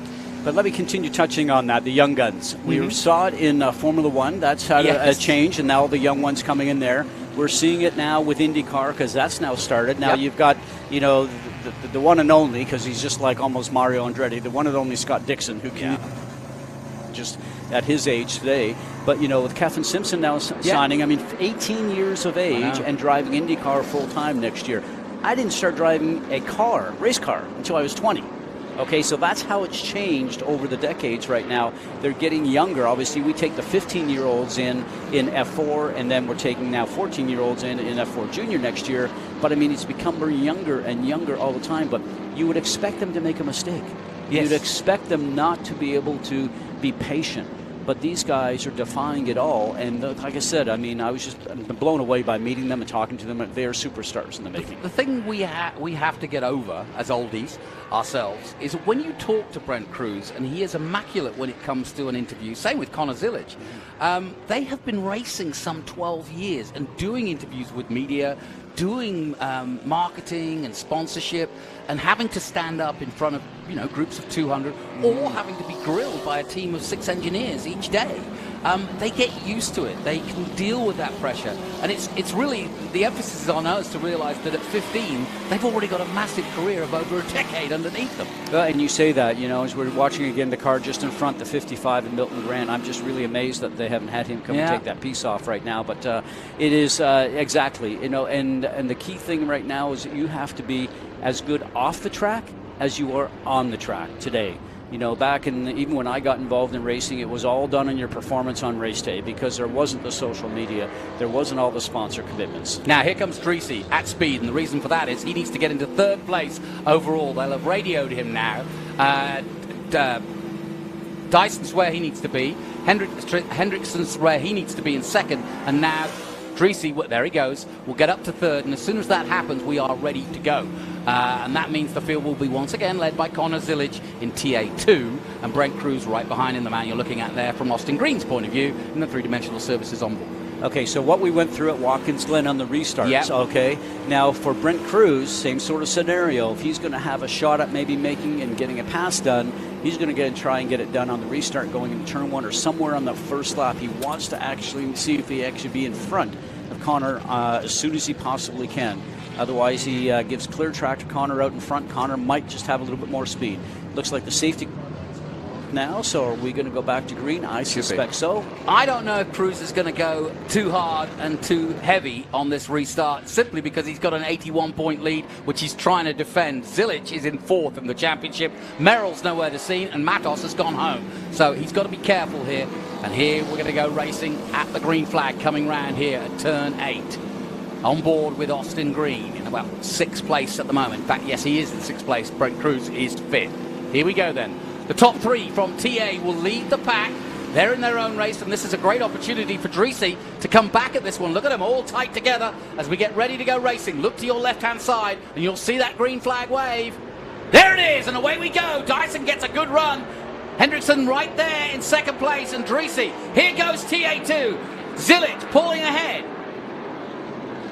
But let me continue touching on that, the young guns. We saw it in Formula One. That's had a change, and now the young ones coming in there. We're seeing it now with IndyCar because that's now started. Now you've got, you know, the one and only, because he's just like almost Mario Andretti, the one and only Scott Dixon, who can just at his age today. But, you know, with Kevin Simpson now signing, I mean, 18 years of age and driving IndyCar full-time next year. I didn't start driving a race car, until I was 20. Okay, so that's how it's changed over the decades right now. They're getting younger. Obviously, we take the 15-year-olds in F4, and then we're taking now 14-year-olds in F4 Junior next year. But, I mean, it's become younger and younger all the time. But you would expect them to make a mistake. You'd expect them not to be able to be patient. But these guys are defying it all. And like I said, I mean, I was just blown away by meeting them and talking to them. They are superstars in the making. The thing we have to get over as oldies ourselves is when you talk to Brent Cruz, and he is immaculate when it comes to an interview, same with Connor Zilic, they have been racing some 12 years and doing interviews with media, doing marketing and sponsorship, and having to stand up in front of, you know, groups of 200, or having to be grilled by a team of 6 engineers each day. They get used to it. They can deal with that pressure. And it's really, the emphasis is on us to realize that at 15, they've already got a massive career of over a decade underneath them. And you say that, you know, as we're watching again the car just in front, the 55 in Milton Grant, I'm just really amazed that they haven't had him come and take that piece off right now. But it is exactly, you know, and the key thing right now is that you have to be as good off the track as you are on the track today. You know, back even when I got involved in racing, it was all done on your performance on race day because there wasn't the social media, there wasn't all the sponsor commitments. Now here comes Dreesy at speed, and the reason for that is he needs to get into 3rd place overall. They'll have radioed him now. Dyson's where he needs to be. Hendrickson's where he needs to be in 2nd, and now Dreesy, there he goes, will get up to 3rd, and as soon as that happens, we are ready to go. And that means the field will be once again led by Connor Zilic in TA2, and Brent Cruz right behind him, the man you're looking at there from Austin Green's point of view, in the 3-dimensional services on board. Okay, so what we went through at Watkins Glen on the restarts, okay? Now, for Brent Cruz, same sort of scenario. If he's going to have a shot at maybe making and getting a pass done, he's going to try and get it done on the restart going into turn 1 or somewhere on the first lap. He wants to actually see if he actually be in front of Connor as soon as he possibly can. Otherwise, he gives clear track to Connor out in front. Connor might just have a little bit more speed. Looks like the safety now, so are we going to go back to green? I suspect so. I don't know if Cruz is going to go too hard and too heavy on this restart, simply because he's got an 81-point lead, which he's trying to defend. Zilic is in 4th in the championship. Merrill's nowhere to see, and Matos has gone home. So he's got to be careful here. And here we're going to go racing at the green flag, coming round here at turn 8. On board with Austin Green in about 6th place at the moment. In fact, yes, he is in 6th place. Brent Cruz is 5th. Here we go then. The top 3 from TA will lead the pack. They're in their own race, and this is a great opportunity for Dreesy to come back at this one. Look at them all tight together as we get ready to go racing. Look to your left-hand side, and you'll see that green flag wave. There it is, and away we go. Dyson gets a good run. Hendrickson right there in second place, and Dreesy. Here goes TA2. Zilic pulling ahead.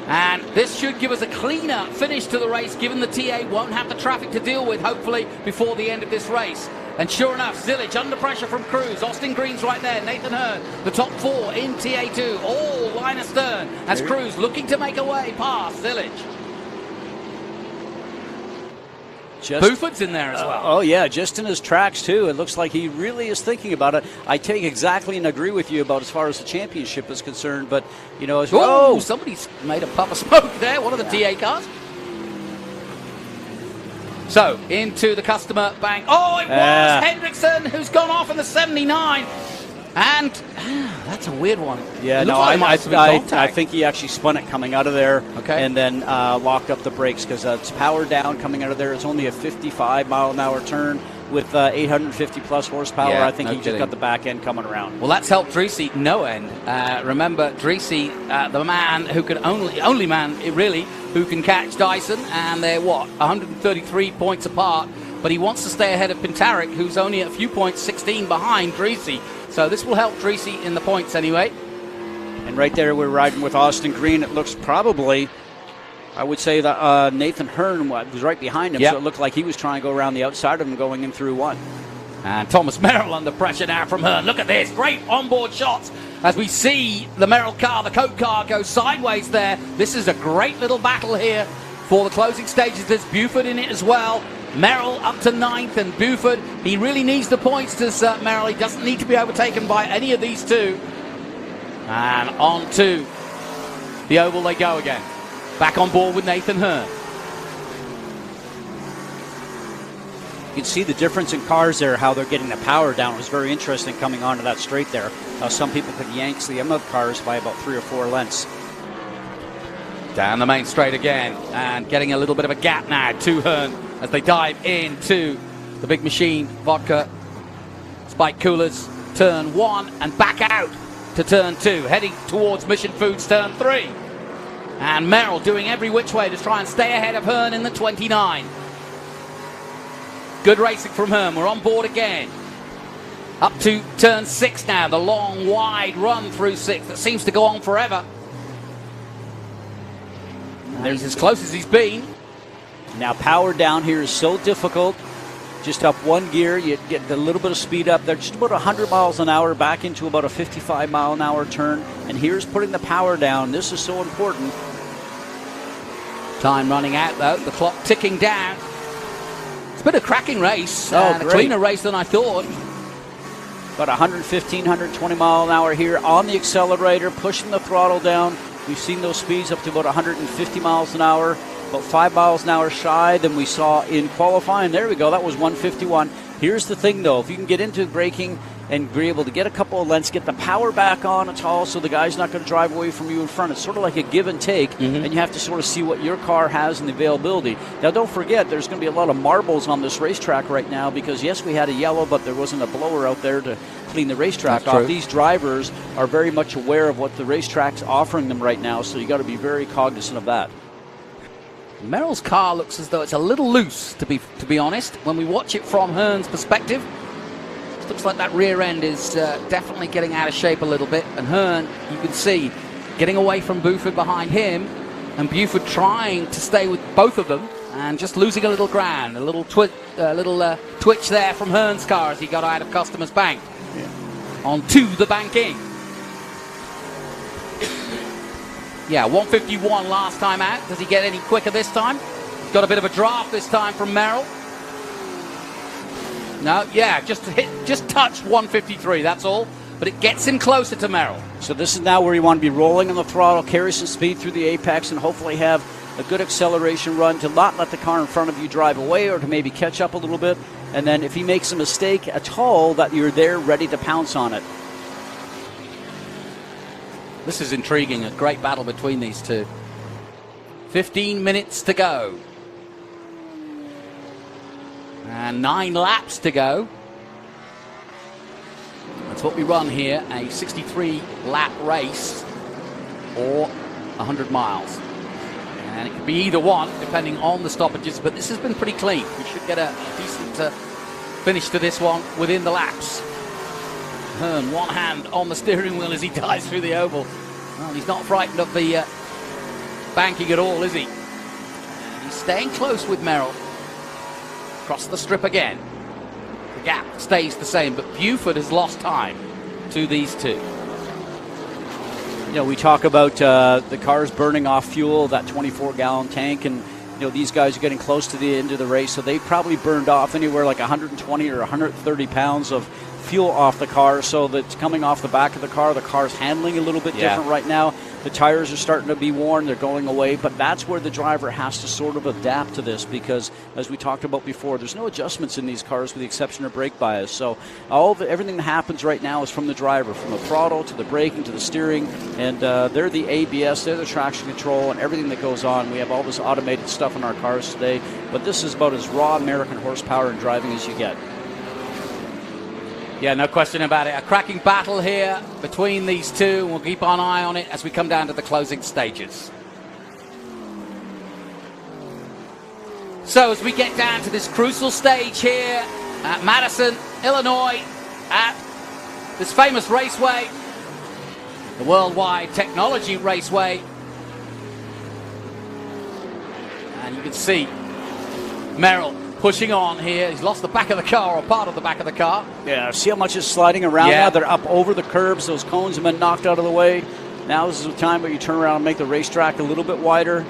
And this should give us a cleaner finish to the race, given the TA won't have the traffic to deal with, hopefully, before the end of this race. And sure enough, Zilic under pressure from Cruz. Austin Green's right there. Nathan Hearn, the top 4 in TA2, all line astern as Cruz looking to make a way past Zilic. Buford's in there as well. Oh, yeah, just in his tracks, too. It looks like he really is thinking about it. I take exactly and agree with you about as far as the championship is concerned, but, you know, as oh, somebody's made a puff of smoke there. One of the TA cars. So, into the customer bank. Oh, it was Hendrickson who's gone off in the 79. And that's a weird one. Yeah, no, I think he actually spun it coming out of there and then locked up the brakes because it's powered down coming out of there. It's only a 55-mile-an-hour turn with 850-plus horsepower. Yeah, I think he just got the back end coming around. Well, that's helped Dreesy no end. Remember, Dreesy, the man who could only man, really, who can catch Dyson, and they're, 133 points apart. But he wants to stay ahead of Pintarik, who's only a few points, 16 behind Dreesy. So this will help Dreesy in the points anyway. And right there, we're riding with Austin Green. It looks probably, I would say that Nathan Hearn was right behind him, so it looked like he was trying to go around the outside of him going in through 1. And Thomas Merrill under pressure now from Hearn. Look at this, great onboard shots as we see the Merrill car, the Coke car, go sideways there. This is a great little battle here for the closing stages. There's Buford in it as well. Merrill up to 9th, and Buford, he really needs the points, does Merrill. He doesn't need to be overtaken by any of these two. And on to the oval they go again. Back on board with Nathan Hearn. You can see the difference in cars there, how they're getting the power down. It was very interesting coming onto that straight there. Some people could yank the other cars by about 3 or 4 lengths. Down the main straight again, and getting a little bit of a gap now to Hearn as they dive into the big machine. Vodka, Spike Coolers, turn 1, and back out to turn 2, heading towards Mission Foods turn 3. And Merrill doing every which way to try and stay ahead of Hearn in the 29. Good racing from Hearn. We're on board again. Up to turn 6 now, the long, wide run through 6 that seems to go on forever. He's as close as he's been. Now power down here is so difficult. Just up 1 gear, you get a little bit of speed up there, just about 100 miles an hour back into about a 55-mile-an-hour turn. And here's putting the power down. This is so important. Time running out, though. The clock ticking down. It's been a cracking race. Oh, a cleaner race than I thought. About 115, 120 mile an hour here on the accelerator, pushing the throttle down. We've seen those speeds up to about 150 miles an hour, about 5 miles an hour shy than we saw in qualifying. There we go. That was 151. Here's the thing, though. If you can get into braking and be able to get a couple of lengths, get the power back on at all so the guy's not going to drive away from you in front. It's sort of like a give and take, and you have to sort of see what your car has and the availability. Now, don't forget, there's going to be a lot of marbles on this racetrack right now because, yes, we had a yellow, but there wasn't a blower out there to clean the racetrack That's off. true. These drivers are very much aware of what the racetrack's offering them right now, so you got to be very cognizant of that. Merrill's car looks as though it's a little loose, to be honest. When we watch it from Hearn's perspective, it looks like that rear end is definitely getting out of shape a little bit. And Hearn, you can see, getting away from Buford behind him, and Buford trying to stay with both of them and just losing a little ground. A little twitch there from Hearn's car as he got out of Customer's Bank. Onto the banking. Yeah, 151 last time out. Does he get any quicker this time? Got a bit of a draft this time from Merrill. No, yeah, just touched 153, that's all. But it gets him closer to Merrill. So this is now where you want to be rolling on the throttle, carry some speed through the apex, and hopefully have a good acceleration run to not let the car in front of you drive away or to maybe catch up a little bit. And then if he makes a mistake at all, that you're there ready to pounce on it. This is intriguing, a great battle between these two. 15 minutes to go. And 9 laps to go. That's what we run here, a 63-lap race or 100 miles. And it could be either one, depending on the stoppages, but this has been pretty clean. We should get a decent finish to this one within the laps. Hearn, one hand on the steering wheel as he dives through the oval. Well, he's not frightened of the banking at all, is he? And he's staying close with Merrill. Across the strip again. The gap stays the same, but Buford has lost time to these two. You know, we talk about the cars burning off fuel, that 24-gallon tank, and you know, these guys are getting close to the end of the race, so they probably burned off anywhere like 120 or 130 pounds of fuel off the car, so that's coming off the back of the car's handling a little bit different right now. The tires are starting to be worn, they're going away, but that's where the driver has to sort of adapt to this, because as we talked about before, there's no adjustments in these cars with the exception of brake bias. So everything that happens right now is from the driver, from the throttle to the braking to the steering, and they're the ABS, they're the traction control, and everything that goes on. We have all this automated stuff in our cars today, but this is about as raw American horsepower in driving as you get. Yeah, no question about it. A cracking battle here between these two. We'll keep an eye on it as we come down to the closing stages. So as we get down to this crucial stage here at Madison, Illinois, at this famous raceway, the World Wide Technology Raceway. And you can see Merrill pushing on here. He's lost the back of the car, or part of the back of the car. Yeah, see how much is sliding around now? They're up over the curbs. Those cones have been knocked out of the way. Now this is the time where you turn around and make the racetrack a little bit wider.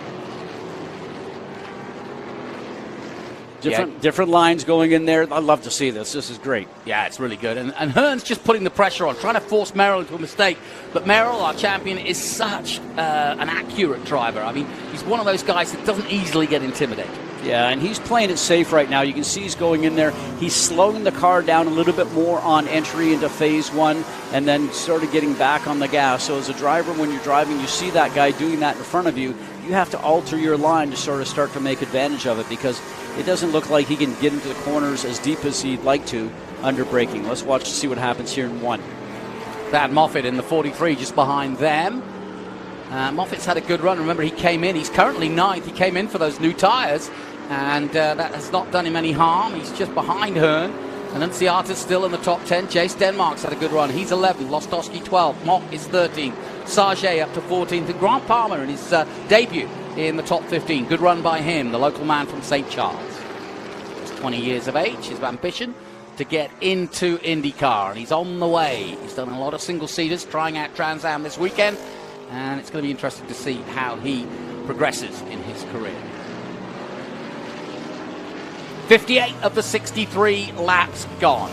Different lines going in there. I'd love to see this. This is great. Yeah, it's really good. And Hearn's just putting the pressure on, trying to force Merrill into a mistake. But Merrill, our champion, is such an accurate driver. I mean, he's one of those guys that doesn't easily get intimidated. Yeah, and he's playing it safe right now. You can see he's going in there. He's slowing the car down a little bit more on entry into phase one and then sort of getting back on the gas. So as a driver, when you're driving, you see that guy doing that in front of you, you have to alter your line to sort of start to make advantage of it, because it doesn't look like he can get into the corners as deep as he'd like to under braking. Let's watch to see what happens here in one. Thad Moffitt in the 43 just behind them. Moffitt's had a good run. Remember, he came in. He's currently 9th. He came in for those new tyres, and that has not done him any harm. He's just behind Hearn. And Annunciata's still in the top 10. Jace Denmark's had a good run. He's 11. Lostowski 12. Mock is 13. Sarge up to 14th. And Grant Palmer in his debut in the top 15. Good run by him, the local man from St. Charles. He's 20 years of age. His ambition to get into IndyCar, and he's on the way. He's done a lot of single-seaters, trying out Trans Am this weekend, and it's going to be interesting to see how he progresses in his career. 58 of the 63 laps gone.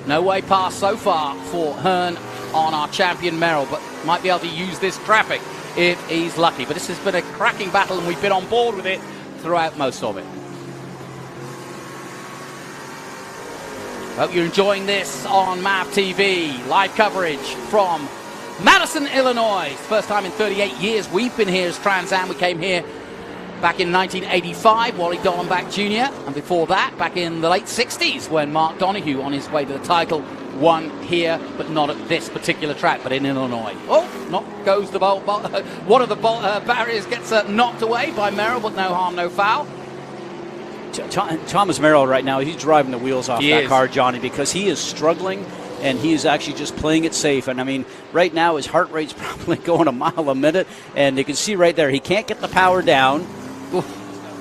No way past so far for Hearn on our champion Merrill, but might be able to use this traffic if he's lucky. But this has been a cracking battle, and we've been on board with it throughout most of it. Hope you're enjoying this on MAV TV. Live coverage from Madison, Illinois. First time in 38 years we've been here as Trans Am. We came here back in 1985, Wally Dollenbach Jr., and before that, back in the late 60s, when Mark Donohue, on his way to the title, won here, but not at this particular track, but in Illinois. Oh, knock goes the bolt. One of the barriers gets knocked away by Merrill, but no harm, no foul. Thomas Merrill right now, he's driving the wheels off that car, Johnny, because he is struggling, and he is actually just playing it safe. And I mean, right now his heart rate's probably going a mile a minute, and you can see right there he can't get the power down. A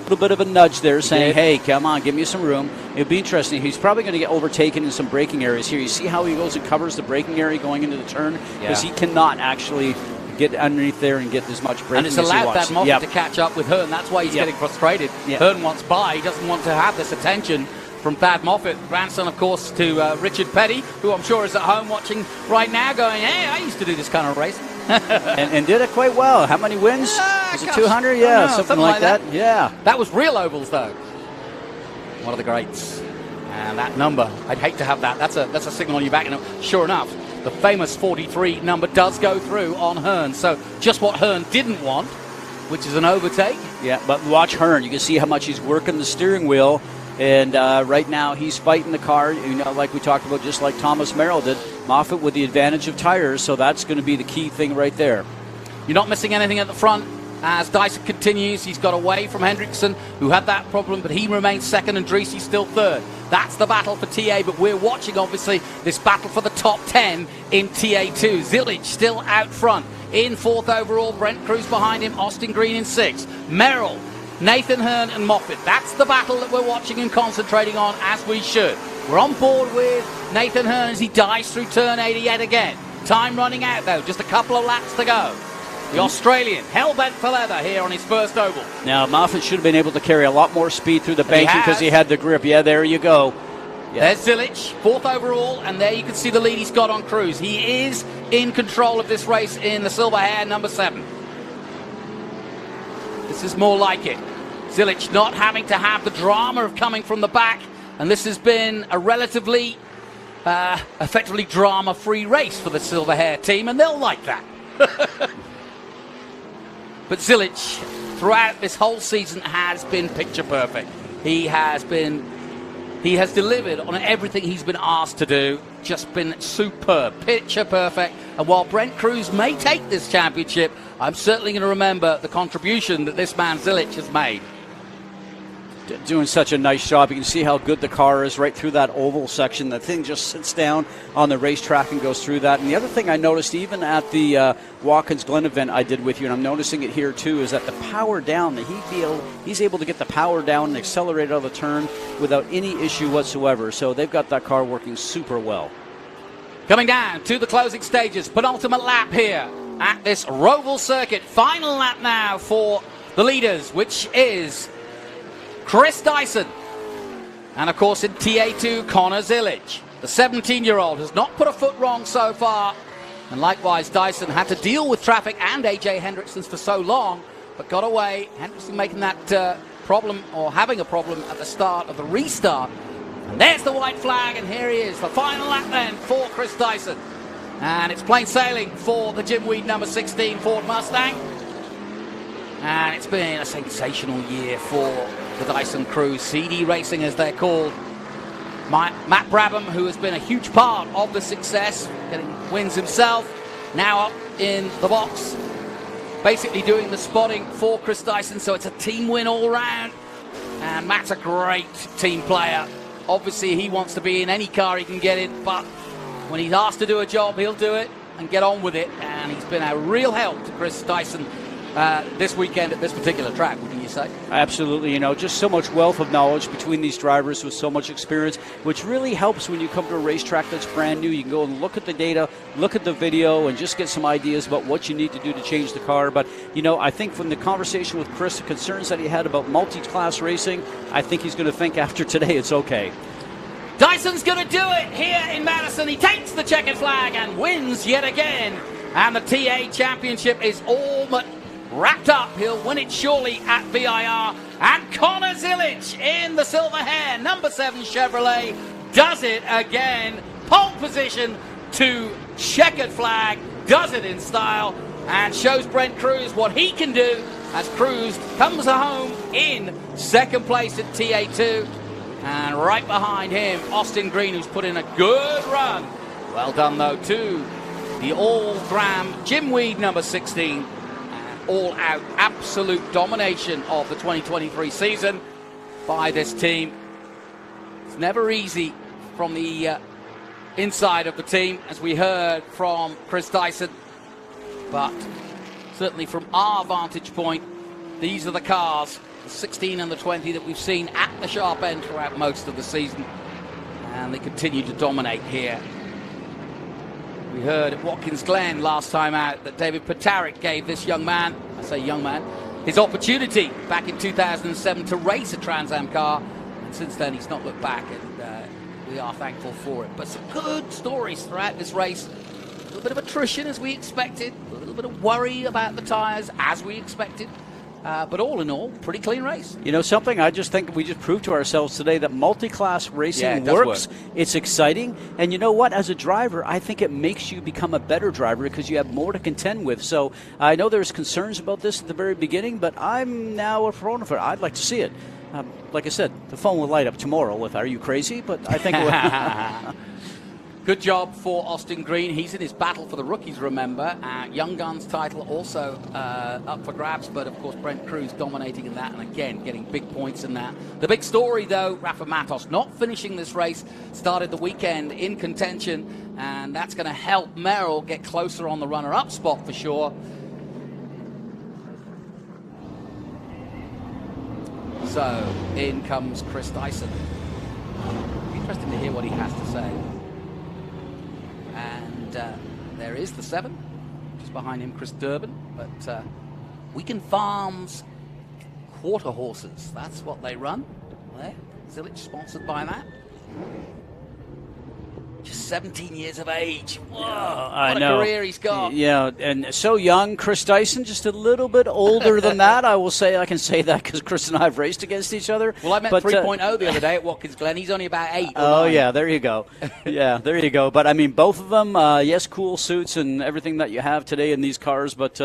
little bit of a nudge there saying, hey, come on, give me some room. It'd be interesting. He's probably going to get overtaken in some braking areas here. You see how he goes and covers the braking area going into the turn? Because he cannot actually get underneath there and get as much braking and it's as he allowed wants. that Moffitt to catch up with Hearn. That's why he's getting frustrated. Hearn wants by. He doesn't want to have this attention from Thad Moffitt, grandson, of course, to Richard Petty, who I'm sure is at home watching right now going, hey, I used to do this kind of race. and did it quite well. How many wins? Was it 200? Yeah, something like that. Yeah. That was real ovals, though. One of the greats. And that number, I'd hate to have that. That's a signal on your back. And sure enough, the famous 43 number does go through on Hearn. So just what Hearn didn't want, which is an overtake. Yeah, but watch Hearn. You can see how much he's working the steering wheel. And right now he's fighting the car, like we talked about, just like Thomas Merrill did. Moffitt with the advantage of tires, so that's going to be the key thing right there. You're not missing anything at the front as Dyson continues. He's got away from Hendrickson, who had that problem, but he remains second and Dreesy still third. That's the battle for TA, but we're watching, obviously, this battle for the top 10 in TA2. Zilic still out front. In fourth overall, Brent Cruz behind him, Austin Green in sixth. Merrill, Nathan Hearn and Moffitt. That's the battle that we're watching and concentrating on, as we should. We're on board with Nathan Hearn as he dives through turn 80 yet again. Time running out, though. Just a couple of laps to go. The Australian, hell-bent for leather here on his first oval. Now, Moffitt should have been able to carry a lot more speed through the banking because he had the grip. Yeah, there you go. Yeah. There's Zilic, fourth overall, and there you can see the lead he's got on Cruz. He is in control of this race in the silver hair, number 7. This is more like it. Zilic not having to have the drama of coming from the back, and this has been a relatively, effectively drama-free race for the silver hair team, and they'll like that. But Zilic, throughout this whole season, has been picture perfect. He has delivered on everything he's been asked to do. Just been superb, picture perfect. And while Brent Cruz may take this championship, I'm certainly going to remember the contribution that this man Zilic has made. Doing such a nice job. You can see how good the car is right through that oval section. The thing just sits down on the racetrack and goes through that. And the other thing I noticed, even at the Watkins Glen event I did with you, and I'm noticing it here too, is that the power down, he's able to get the power down and accelerate out of the turn without any issue whatsoever. So they've got that car working super well. Coming down to the closing stages, penultimate lap here at this Roval circuit. Final lap now for the leaders, which is Chris Dyson. And of course in TA2, Connor Zilic. The 17-year-old has not put a foot wrong so far. And likewise, Dyson had to deal with traffic and AJ Hendrickson's for so long, but got away. Hendrickson making that problem, or having a problem at the start of the restart. And there's the white flag, and here he is, the final lap then for Chris Dyson. And it's plain sailing for the Jim Weed number 16 Ford Mustang. And it's been a sensational year for the Dyson crew, CD Racing as they're called. Matt Brabham, who has been a huge part of the success, getting wins himself, now up in the box, basically doing the spotting for Chris Dyson, so it's a team win all round. And Matt's a great team player. Obviously, he wants to be in any car he can get in, but when he's asked to do a job, he'll do it and get on with it. And he's been a real help to Chris Dyson this weekend at this particular track, wouldn't you say? Absolutely. Just so much wealth of knowledge between these drivers with so much experience, which really helps when you come to a racetrack that's brand new. You can go and look at the data, look at the video, and just get some ideas about what you need to do to change the car. But, I think from the conversation with Chris, the concerns that he had about multi-class racing, I think he's going to think after today it's okay. Dyson's going to do it here in Madison. He takes the checkered flag and wins yet again. And the TA Championship is all but wrapped up. He'll win it surely at VIR. And Connor Zilic in the silver hair, number 7 Chevrolet, does it again. Pole position to checkered flag, does it in style, and shows Brent Cruz what he can do as Cruz comes home in second place at TA2. And right behind him, Austin Green, who's put in a good run. Well done, though, to the all-Graham Jim Weed, number 16. All-out absolute domination of the 2023 season by this team. It's never easy from the inside of the team, as we heard from Chris Dyson. But certainly from our vantage point, these are the cars, the 16 and the 20, that we've seen at the sharp end throughout most of the season. And they continue to dominate here. We heard at Watkins Glen last time out that David Patarik gave this young man, I say young man, his opportunity back in 2007 to race a Trans Am car. And since then, he's not looked back, and we are thankful for it. But some good stories throughout this race. A little bit of attrition, as we expected. A little bit of worry about the tyres, as we expected. But all in all, pretty clean race. Something I just think we just proved to ourselves today, that multi-class racing works. It's exciting. And you know what? As a driver, I think it makes you become a better driver because you have more to contend with. So I know there's concerns about this at the very beginning, but I'm now a proponent for it. I'd like to see it. Like I said, the phone will light up tomorrow with "Are you crazy?" But I think Good job for Austin Green. He's in his battle for the rookies, remember. Young Guns title also up for grabs, but of course Brent Cruz dominating in that and again getting big points in that. The big story though, Rafa Matos not finishing this race, started the weekend in contention, and that's going to help Merrill get closer on the runner-up spot for sure. So in comes Chris Dyson. Interesting to hear what he has to say. And there is the 7, just behind him, Chris Durbin. But Weekend Farms quarter horses, that's what they run. There, Zilich sponsored by that. Just 17 years of age. Whoa, what a career he's got. Yeah, and so young. Chris Dyson, just a little bit older than that. I will say, I can say that because Chris and I have raced against each other. Well, I met 3.0 the other day at Watkins Glen. He's only about 8. Oh, yeah, there you go. Yeah, there you go. But, I mean, both of them, yes, cool suits and everything that you have today in these cars. But,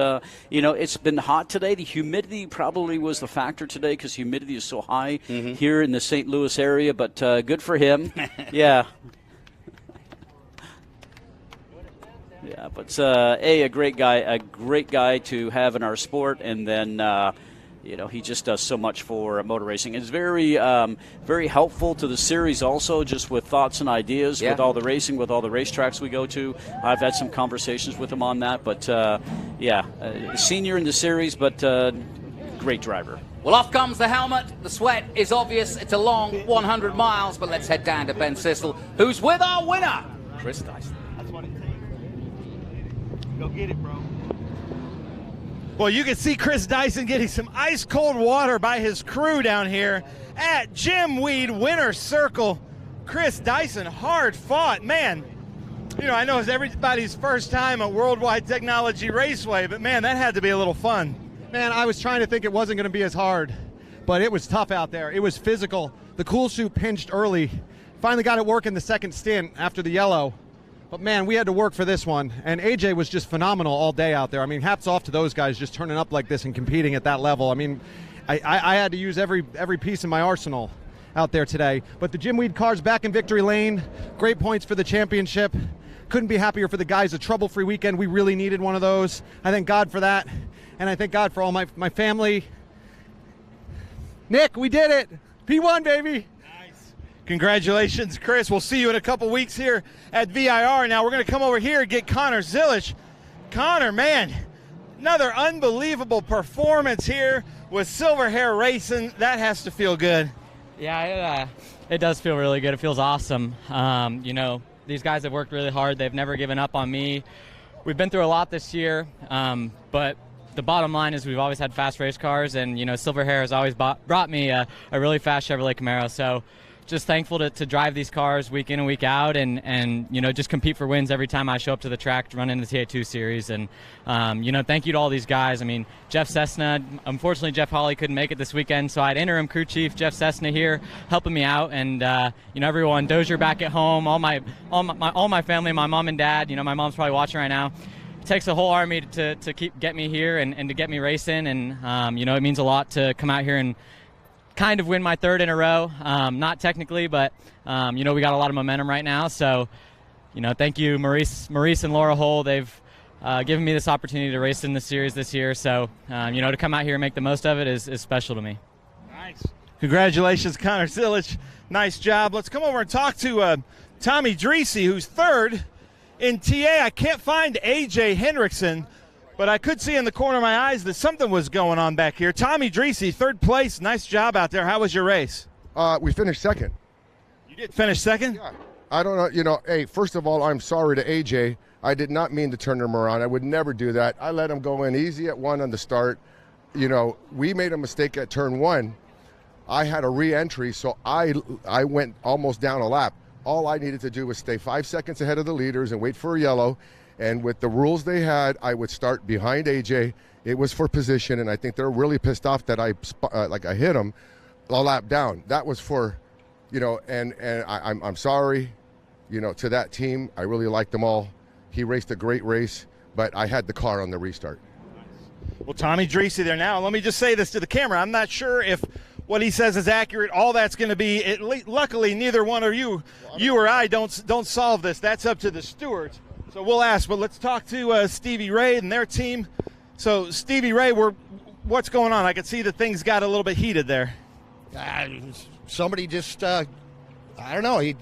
you know, it's been hot today. The humidity probably was the factor today because humidity is so high here in the St. Louis area. But good for him. Yeah. Yeah, but a great guy to have in our sport, and then you know, he just does so much for motor racing. It's very very helpful to the series also, just with thoughts and ideas with all the racing, with all the racetracks we go to. I've had some conversations with him on that, but senior in the series, but great driver. Well, off comes the helmet. The sweat is obvious. It's a long 100 miles, but let's head down to Ben Sissel, who's with our winner, Chris Dyson. Go get it, bro. Well, you can see Chris Dyson getting some ice-cold water by his crew down here at Jim Weed Winner's Circle. Chris Dyson, hard fought. Man, you know, I know it's everybody's first time at World Wide Technology Raceway, but man, that had to be a little fun. Man, I was trying to think it wasn't going to be as hard, but it was tough out there. It was physical. The cool suit pinched early. Finally got it working the second stint after the yellow. But, man, we had to work for this one. And AJ was just phenomenal all day out there. I mean, hats off to those guys just turning up like this and competing at that level. I mean, I had to use every piece in my arsenal out there today. But the Jim Weed car's back in victory lane. Great points for the championship. Couldn't be happier for the guys. A trouble-free weekend. We really needed one of those. I thank God for that. And I thank God for all my family. Nick, we did it. P1, baby. Congratulations, Chris. We'll see you in a couple weeks here at VIR. Now we're going to come over here and get Connor Zilich. Connor, man, another unbelievable performance here with Silver Hair Racing. That has to feel good. Yeah, it does feel really good. It feels awesome. You know, these guys have worked really hard. They've never given up on me. We've been through a lot this year, but the bottom line is we've always had fast race cars, and, you know, Silver Hair has always brought me a really fast Chevrolet Camaro. So just thankful to drive these cars week in and week out, and you know, just compete for wins every time I show up to the track to run in the TA2 series. And you know, thank you to all these guys. I mean, Jeff Cessna, unfortunately Jeff Hawley couldn't make it this weekend, so I had interim crew chief Jeff Cessna here helping me out, and you know, everyone, Dozier back at home, all my family, my mom and dad. You know, my mom's probably watching right now. It takes a whole army to get me here and to get me racing, and you know, it means a lot to come out here and kind of win my 3rd in a row. Not technically, but you know, we got a lot of momentum right now. So, you know, thank you, Maurice and Laura Hull. They've given me this opportunity to race in the series this year. So, you know, to come out here and make the most of it is special to me. Nice. Congratulations, Connor Zilich. Nice job. Let's come over and talk to Tommy Dreese, who's 3rd in TA. I can't find AJ Hendrickson, but I could see in the corner of my eyes that something was going on back here. Tommy Dreese, 3rd place. Nice job out there. How was your race? We finished 2nd. You did finish 2nd? Yeah. I don't know. You know, hey, first of all, I'm sorry to AJ. I did not mean to turn him around. I would never do that. I let him go in easy at 1 on the start. You know, we made a mistake at turn 1. I had a re-entry, so I went almost down a lap. All I needed to do was stay 5 seconds ahead of the leaders and wait for a yellow. And with the rules they had, I would start behind AJ. It was for position, and I think they're really pissed off that I hit him a lap down. That was for, you know, and I'm sorry, you know, to that team. I really liked them all. He raced a great race, but I had the car on the restart. Well, Tommy Dreese there now. Let me just say this to the camera. I'm not sure if what he says is accurate. All that's going to be, luckily, neither one of you or I don't solve this. That's up to the stewards. So we'll ask, but let's talk to Stevie Ray and their team. So Stevie Ray, what's going on? I could see that things got a little bit heated there. Somebody just, I don't know, he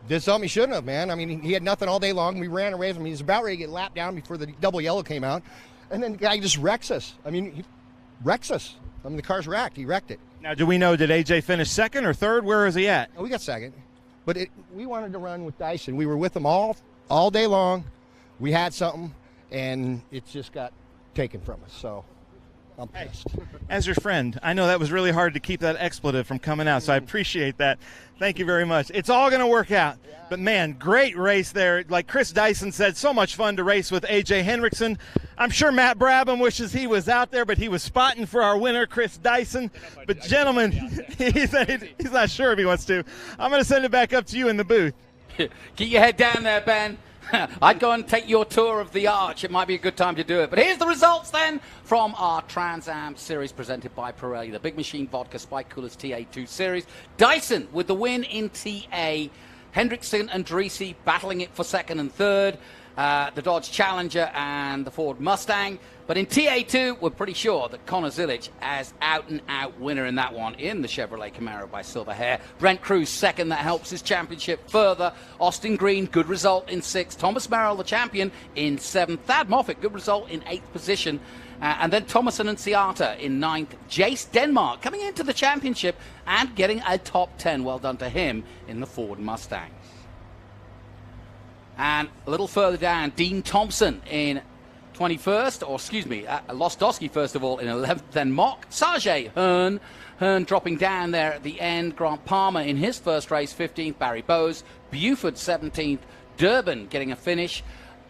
did something he shouldn't have, man. I mean, he had nothing all day long. We ran away from him. He was about ready to get lapped down before the double yellow came out. And then the guy just wrecks us. I mean, he wrecks us. I mean, the car's wrecked. He wrecked it. Now, do we know, did AJ finish second or third? Where is he at? Oh, we got second. But we wanted to run with Dyson. We were with him all day long. We had something, and it just got taken from us. So I'm pissed. As your friend, I know that was really hard to keep that expletive from coming out, so I appreciate that. Thank you very much. It's all going to work out. But, man, great race there. Like Chris Dyson said, so much fun to race with A.J. Hendrickson. I'm sure Matt Brabham wishes he was out there, but he was spotting for our winner, Chris Dyson. But, gentlemen, he's not sure if he wants to. I'm going to send it back up to you in the booth. Keep your head down there, Ben. I'd go and take your tour of the arch. It might be a good time to do it. But here's the results then from our Trans Am series presented by Pirelli. The Big Machine Vodka Spike Coolers TA2 series. Dyson with the win in TA. Hendrickson and Dreese battling it for second and third. The Dodge Challenger and the Ford Mustang. But in TA2, we're pretty sure that Connor Zilic as out-and-out winner in that one in the Chevrolet Camaro by Silver Hair. Brent Cruz second, that helps his championship further. Austin Green, good result in sixth. Thomas Merrill, the champion, in seventh. Thad Moffitt, good result in eighth position. And then Thomason and Ciata in ninth. Jace Denmark coming into the championship and getting a top 10. Well done to him in the Ford Mustang. And a little further down, Dean Thompson in 21st, or excuse me, Lostowski first of all in 11th, then Mock, Sajay Hearn dropping down there at the end, Grant Palmer in his first race 15th, Barry Bowes, Buford 17th, Durban getting a finish,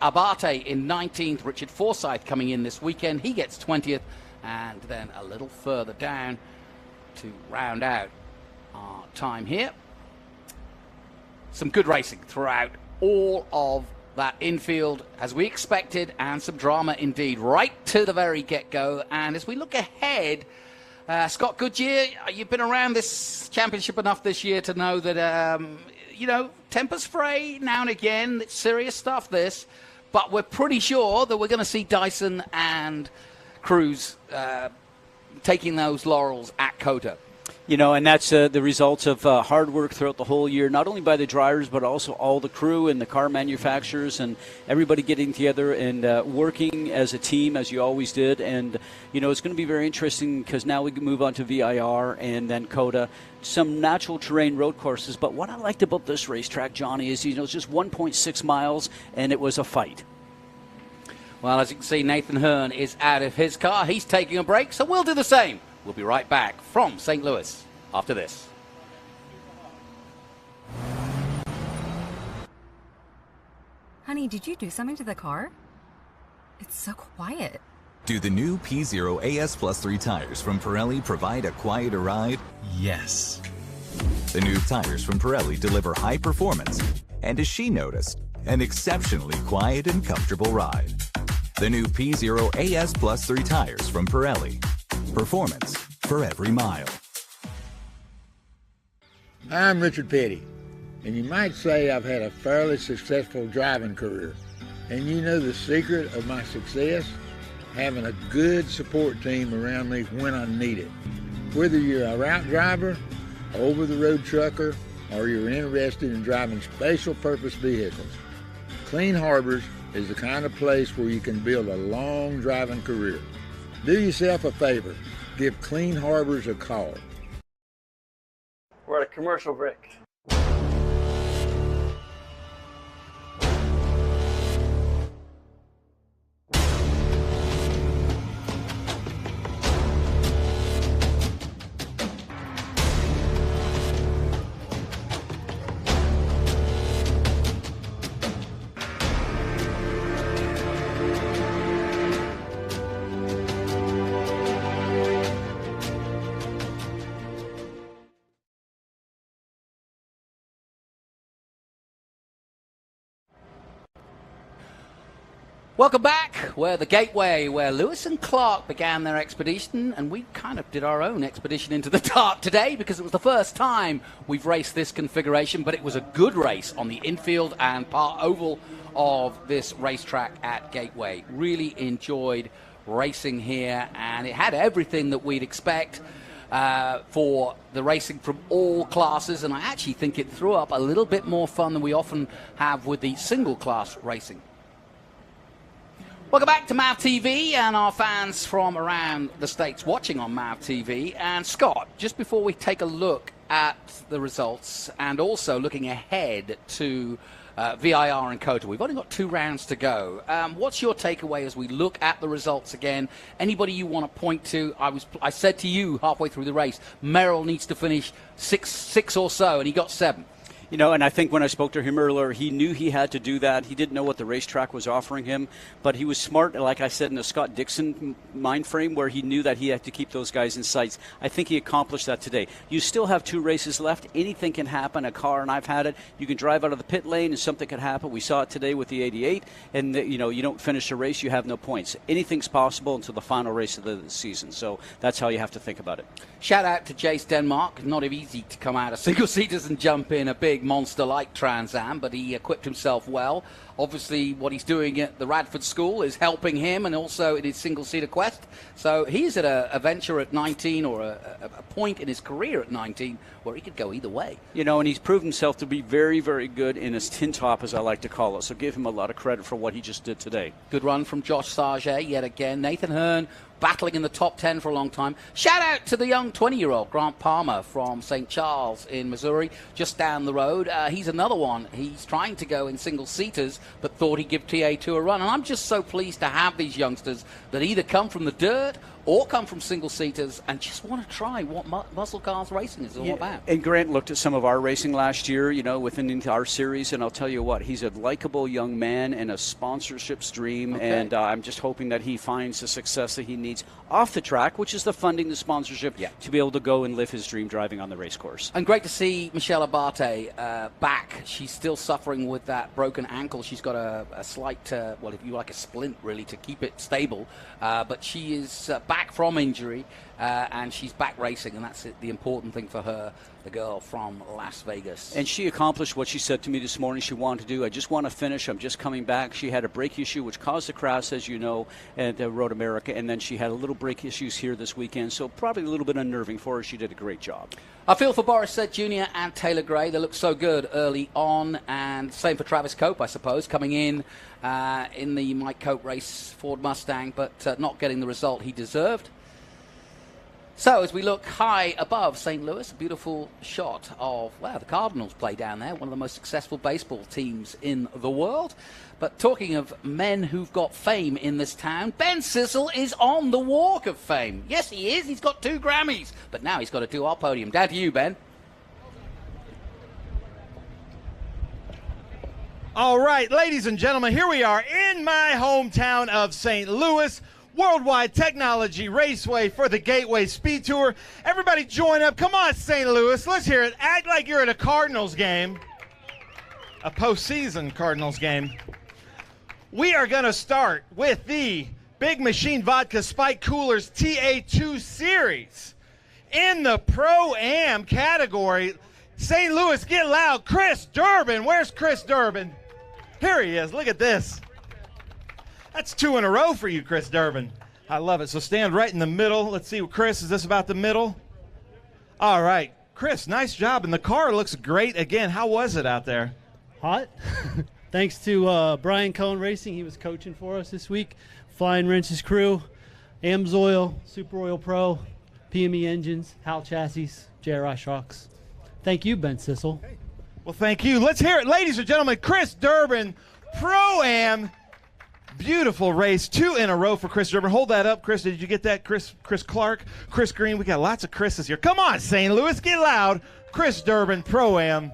Abate in 19th, Richard Forsyth coming in this weekend, he gets 20th, and then a little further down to round out our time here. Some good racing throughout all of that infield, as we expected, and some drama indeed, right to the very get-go. And as we look ahead, Scott Goodyear, you've been around this championship enough this year to know that, tempers fray now and again. It's serious stuff, this. But we're pretty sure that we're going to see Dyson and Cruz taking those laurels at COTA. And that's the result of hard work throughout the whole year, not only by the drivers, but also all the crew and the car manufacturers and everybody getting together and working as a team, as you always did. And, it's going to be very interesting because now we can move on to VIR and then COTA, some natural terrain road courses. But what I liked about this racetrack, Johnny, is, it's just 1.6 miles, and it was a fight. Well, as you can see, Nathan Hearn is out of his car. He's taking a break, so we'll do the same. We'll be right back from St. Louis after this. Honey, did you do something to the car? It's so quiet. Do the new P0 AS Plus 3 tires from Pirelli provide a quieter ride? Yes. The new tires from Pirelli deliver high performance and, as she noticed, an exceptionally quiet and comfortable ride. The new P0 AS Plus 3 tires from Pirelli. Performance for every mile. I'm Richard Petty, and you might say I've had a fairly successful driving career. And you know the secret of my success? Having a good support team around me when I need it. Whether you're a route driver, over-the-road trucker, or you're interested in driving special purpose vehicles, Clean Harbors is the kind of place where you can build a long driving career. Do yourself a favor, give Clean Harbors a call. We're at a commercial break. Welcome back. We're the Gateway, where Lewis and Clark began their expedition, and we kind of did our own expedition into the dark today because it was the first time we've raced this configuration, but it was a good race on the infield and part oval of this racetrack at Gateway. Really enjoyed racing here, and it had everything that we'd expect for the racing from all classes, and I actually think it threw up a little bit more fun than we often have with the single class racing. Welcome back to MAV TV and our fans from around the States watching on MAV TV. And Scott, just before we take a look at the results and also looking ahead to VIR and COTA, we've only got 2 rounds to go. What's your takeaway as we look at the results again? Anybody you want to point to? I said to you halfway through the race, Merrill needs to finish six or so, and he got 7. You know, and I think when I spoke to him earlier, he knew he had to do that. He didn't know what the racetrack was offering him, but he was smart, like I said, in the Scott Dixon mind frame, where he knew that he had to keep those guys in sights. I think he accomplished that today. You still have 2 races left. Anything can happen. A car, and I've had it, you can drive out of the pit lane and something can happen. We saw it today with the 88, and you know, you don't finish a race, you have no points. Anything's possible until the final race of the season, so that's how you have to think about it. Shout out to Jace Denmark. Not easy to come out of single-seaters and jump in a big monster like Trans Am, but he equipped himself well. Obviously, what he's doing at the Radford School is helping him, and also in his single-seater quest. So he's at a venture at 19, or a point in his career at 19, where he could go either way. You know, and he's proved himself to be very, very good in his tin top, as I like to call it. So give him a lot of credit for what he just did today. Good run from Josh Sargent yet again. Nathan Hearn battling in the top 10 for a long time. Shout out to the young 20-year-old Grant Palmer from St. Charles in Missouri, just down the road. He's another one. He's trying to go in single-seaters, but thought he'd give TA2 a run. And I'm just so pleased to have these youngsters that either come from the dirt or come from single-seaters and just want to try what muscle cars racing is all about. And Grant looked at some of our racing last year, you know, within our series, and I'll tell you what, he's a likable young man and a sponsorship's dream, and I'm just hoping that he finds the success that he needs off the track, which is the funding, the sponsorship, to be able to go and live his dream driving on the race course. And great to see Michelle Abate back. She's still suffering with that broken ankle. She's got a slight, well, if you like, a splint, really, to keep it stable. But she is back from injury, and she's back racing, and that's the important thing for her, the girl from Las Vegas. And she accomplished what she said to me this morning she wanted to do. I just want to finish. I'm just coming back. She had a brake issue, which caused a crash, as you know, at Road America, and then she had a little brake issues here this weekend, so probably a little bit unnerving for her. She did a great job. I feel for Boris Said Jr. and Taylor Gray. They look so good early on, and same for Travis Cope, I suppose, coming in the Mike Cope race Ford Mustang, but not getting the result he deserved. So as we look high above St. Louis, a beautiful shot of, well, the Cardinals play down there, one of the most successful baseball teams in the world. But talking of men who've got fame in this town, Ben Sissel is on the Walk of Fame. Yes, he is. He's got 2 Grammys. But now he's got to do our podium. Down to you, Ben. All right, ladies and gentlemen, here we are in my hometown of St. Louis. World Wide Technology Raceway for the Gateway SpeedTour. Everybody join up. Come on, St. Louis. Let's hear it. Act like you're at a Cardinals game, a postseason Cardinals game. We are going to start with the Big Machine Vodka Spike Coolers TA2 Series. In the Pro-Am category, St. Louis, get loud. Chris Durbin. Where's Chris Durbin? Here he is. Look at this. That's 2 in a row for you, Chris Durbin. I love it. So stand right in the middle. Let's see, Chris, is this about the middle? All right. Chris, nice job. And the car looks great. Again, how was it out there? Hot. Thanks to Brian Cohn Racing. He was coaching for us this week. Flying Wrenches crew, AMSOIL, Super Oil Pro, PME Engines, Hal Chassis, JRI Shocks. Thank you, Ben Sissel. Well, thank you. Let's hear it, ladies and gentlemen. Chris Durbin, Pro-Am. Beautiful race. 2 in a row for Chris Durbin. Hold that up, Chris. Did you get that? Chris Clark, Chris Green. We got lots of Chris's here. Come on, St. Louis. Get loud. Chris Durbin, Pro-Am.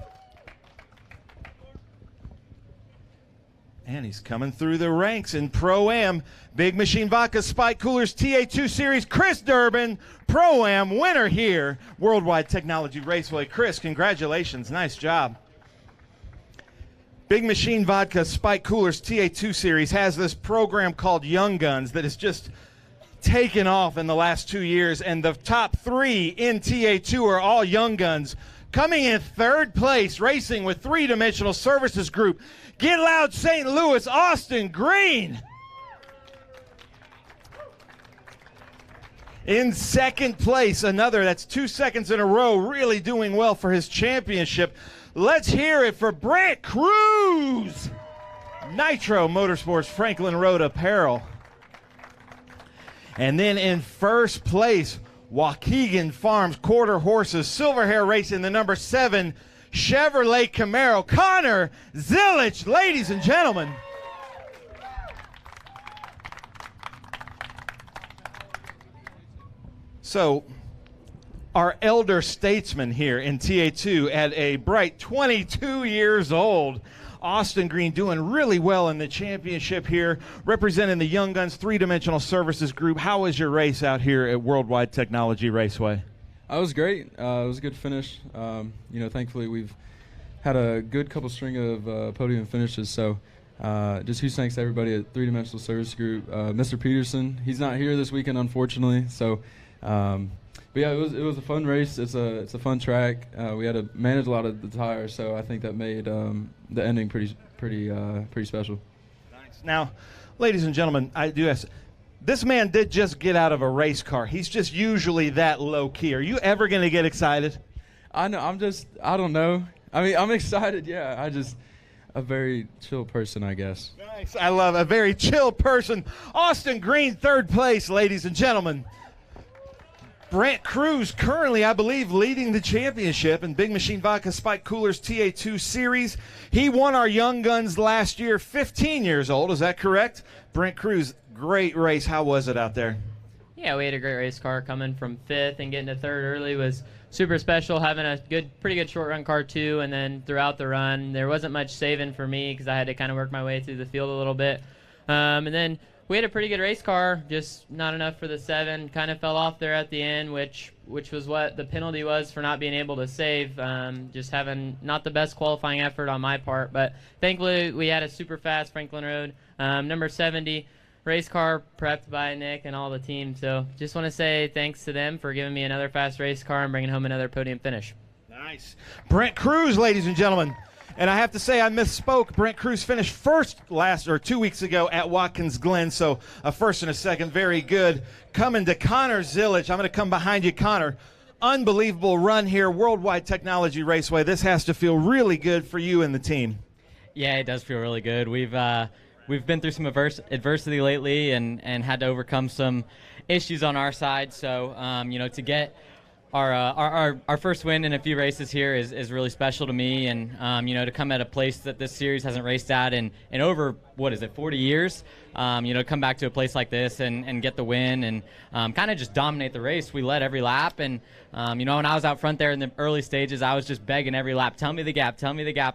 And he's coming through the ranks in Pro-Am. Big Machine Vodka Spike Coolers TA2 Series. Chris Durbin, Pro-Am winner here. Worldwide Technology Raceway. Chris, congratulations. Nice job. Big Machine Vodka Spike Coolers TA2 series has this program called Young Guns that has just taken off in the last 2 years, and the top 3 in TA2 are all Young Guns. Coming in third place, racing with Three-Dimensional Services Group. Get loud, St. Louis, Austin Green. In second place, another, that's 2 seconds in a row, really doing well for his championship. Let's hear it for Brent Cruz. Nitro Motorsports Franklin Road Apparel. And then in first place, Waukegan Farms Quarter Horses Silver Hair Racing, the number 7 Chevrolet Camaro, Connor Zilich, ladies and gentlemen. So, our elder statesman here in TA2 at a bright 22 years old, Austin Green, doing really well in the championship here, representing the Young Guns Three-Dimensional Services Group. How was your race out here at World Wide Technology Raceway? It was great. It was a good finish. Thankfully we've had a good couple string of podium finishes. So just huge thanks to everybody at Three-Dimensional Service Group. Mr. Peterson, he's not here this weekend, unfortunately. So, but yeah, it was a fun race. It's a fun track. We had to manage a lot of the tires, so I think that made the ending pretty special. Nice. Now, ladies and gentlemen, I do ask. This man did just get out of a race car. He's just usually that low key. Are you ever going to get excited? I know. I don't know. I mean, I'm excited. Yeah. A very chill person, I guess. Nice. I love a very chill person. Austin Green, third place, ladies and gentlemen. Brent Cruz currently, I believe, leading the championship in Big Machine Vodka Spike Coolers TA2 Series. He won our Young Guns last year, 15 years old. Is that correct? Brent Cruz, great race. How was it out there? Yeah, we had a great race car. Coming from 5th and getting to 3rd early was super special. Having a pretty good short run car too, and then throughout the run, there wasn't much saving for me because I had to kind of work my way through the field a little bit. And then we had a pretty good race car, just not enough for the 7. Kind of fell off there at the end, which was what the penalty was for not being able to save. Just having not the best qualifying effort on my part, but thankfully we had a super fast Franklin Road number 70 race car prepped by Nick and all the team. So just want to say thanks to them for giving me another fast race car and bringing home another podium finish. Nice. Brent Cruz, ladies and gentlemen. And I have to say, I misspoke. Brent Cruz finished first 2 weeks ago at Watkins Glen, so a first and a second, very good. Coming to Connor Zilich. I'm going to come behind you, Connor. Unbelievable run here, Worldwide Technology Raceway. This has to feel really good for you and the team. Yeah, it does feel really good. We've been through some adversity lately and had to overcome some issues on our side. So, to get our first win in a few races here is really special to me, and to come at a place that this series hasn't raced at in over 40 years, come back to a place like this and get the win and kind of just dominate the race. We led every lap, and when I was out front there in the early stages, I was just begging every lap, tell me the gap.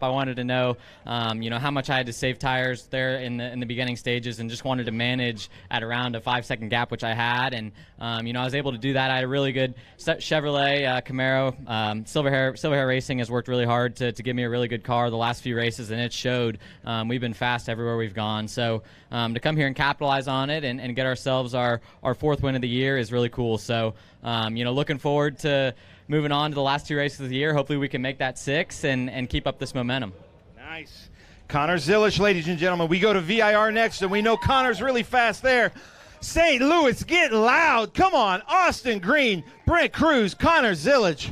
I wanted to know how much I had to save tires there in the beginning stages, and just wanted to manage at around a 5-second gap, which I had, and I was able to do that. I had a really good Chevrolet Camaro. Silver Hair Racing has worked really hard to give me a really good car the last few races, and it showed. We've been fast everywhere we've gone, so to come here and capitalize on it and get ourselves our 4th win of the year is really cool. So looking forward to moving on to the last 2 races of the year. Hopefully we can make that 6 and keep up this momentum. Nice. Connor Zilich, ladies and gentlemen. We go to VIR next, and we know Connor's really fast there. St. Louis, get loud. Come on. Austin Green, Brent Cruz, Connor Zilich.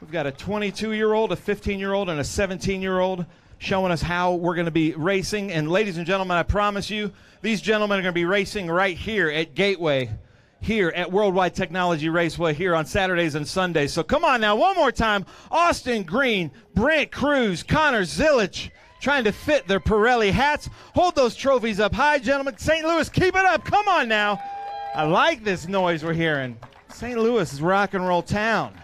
We've got a 22-year-old, a 15-year-old, and a 17-year-old showing us how we're going to be racing. And ladies and gentlemen, I promise you, these gentlemen are going to be racing right here at Gateway, here at Worldwide Technology Raceway, here on Saturdays and Sundays. So come on now, one more time. Austin Green, Brent Cruz, Connor Zilich, trying to fit their Pirelli hats. Hold those trophies up high, gentlemen. St. Louis, keep it up. Come on now. I like this noise we're hearing. St. Louis is rock and roll town.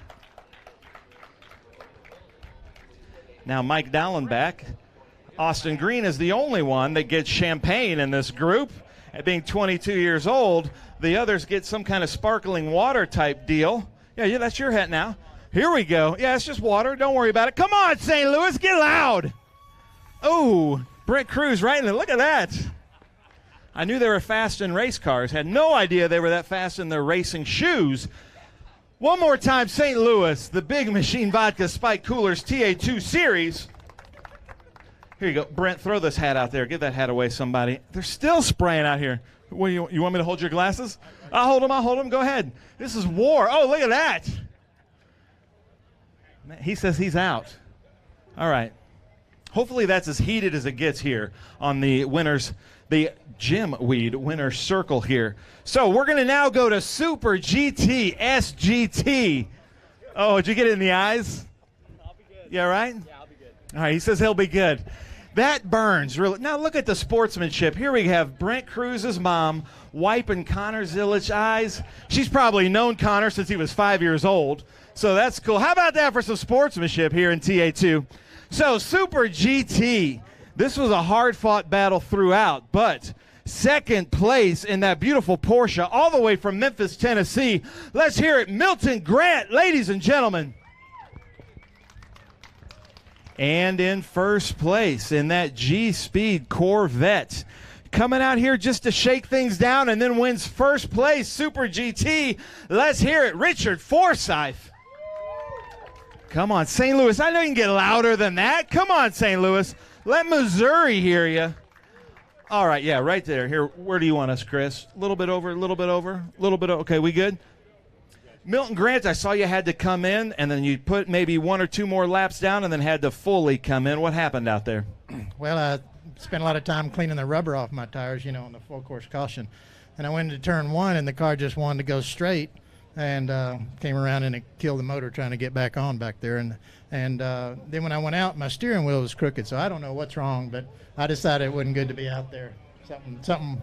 Now Mike Dallenbach. Austin Green is the only one that gets champagne in this group. At being 22 years old, the others get some kind of sparkling water type deal. Yeah, that's your hat now. Here we go. Yeah, it's just water. Don't worry about it. Come on, St. Louis, get loud. Oh, Brent Cruz right in it. Look at that. I knew they were fast in race cars. Had no idea they were that fast in their racing shoes. One more time, St. Louis, the Big Machine Vodka Spike Coolers TA2 Series. Here you go. Brent, throw this hat out there. Give that hat away, somebody. They're still spraying out here. What, you want me to hold your glasses? I'll hold them. Go ahead. This is war. Oh, look at that. He says he's out. All right. Hopefully that's as heated as it gets here on the winners, the Jim Weed winner circle here. So we're going to now go to Super GT SGT. Oh, did you get it in the eyes? I'll be good. Yeah, right? Yeah, I'll be good. All right, he says he'll be good. That burns, really. Now look at the sportsmanship. Here we have Brent Cruz's mom wiping Connor Zilich's eyes. She's probably known Connor since he was 5 years old, so that's cool. How about that for some sportsmanship here in TA2? So Super GT, this was a hard-fought battle throughout, but second place in that beautiful Porsche all the way from Memphis, Tennessee. Let's hear it, Milton Grant, ladies and gentlemen. And in first place in that G-Speed Corvette. Coming out here just to shake things down and then wins first place, Super GT. Let's hear it, Richard Forsyth. Come on, St. Louis. I know you can get louder than that. Come on, St. Louis. Let Missouri hear you. All right, yeah, right there. Here, where do you want us, Chris? A little bit over, a little bit over, a little bit. Okay, we good? Milton Grant, I saw you had to come in, and then you put maybe one or two more laps down and then had to fully come in. What happened out there? Well, I spent a lot of time cleaning the rubber off my tires, on the full course caution. And I went into turn one, and the car just wanted to go straight and came around and it killed the motor trying to get back on back there. And then when I went out, my steering wheel was crooked, so I don't know what's wrong, but I decided it wasn't good to be out there. Something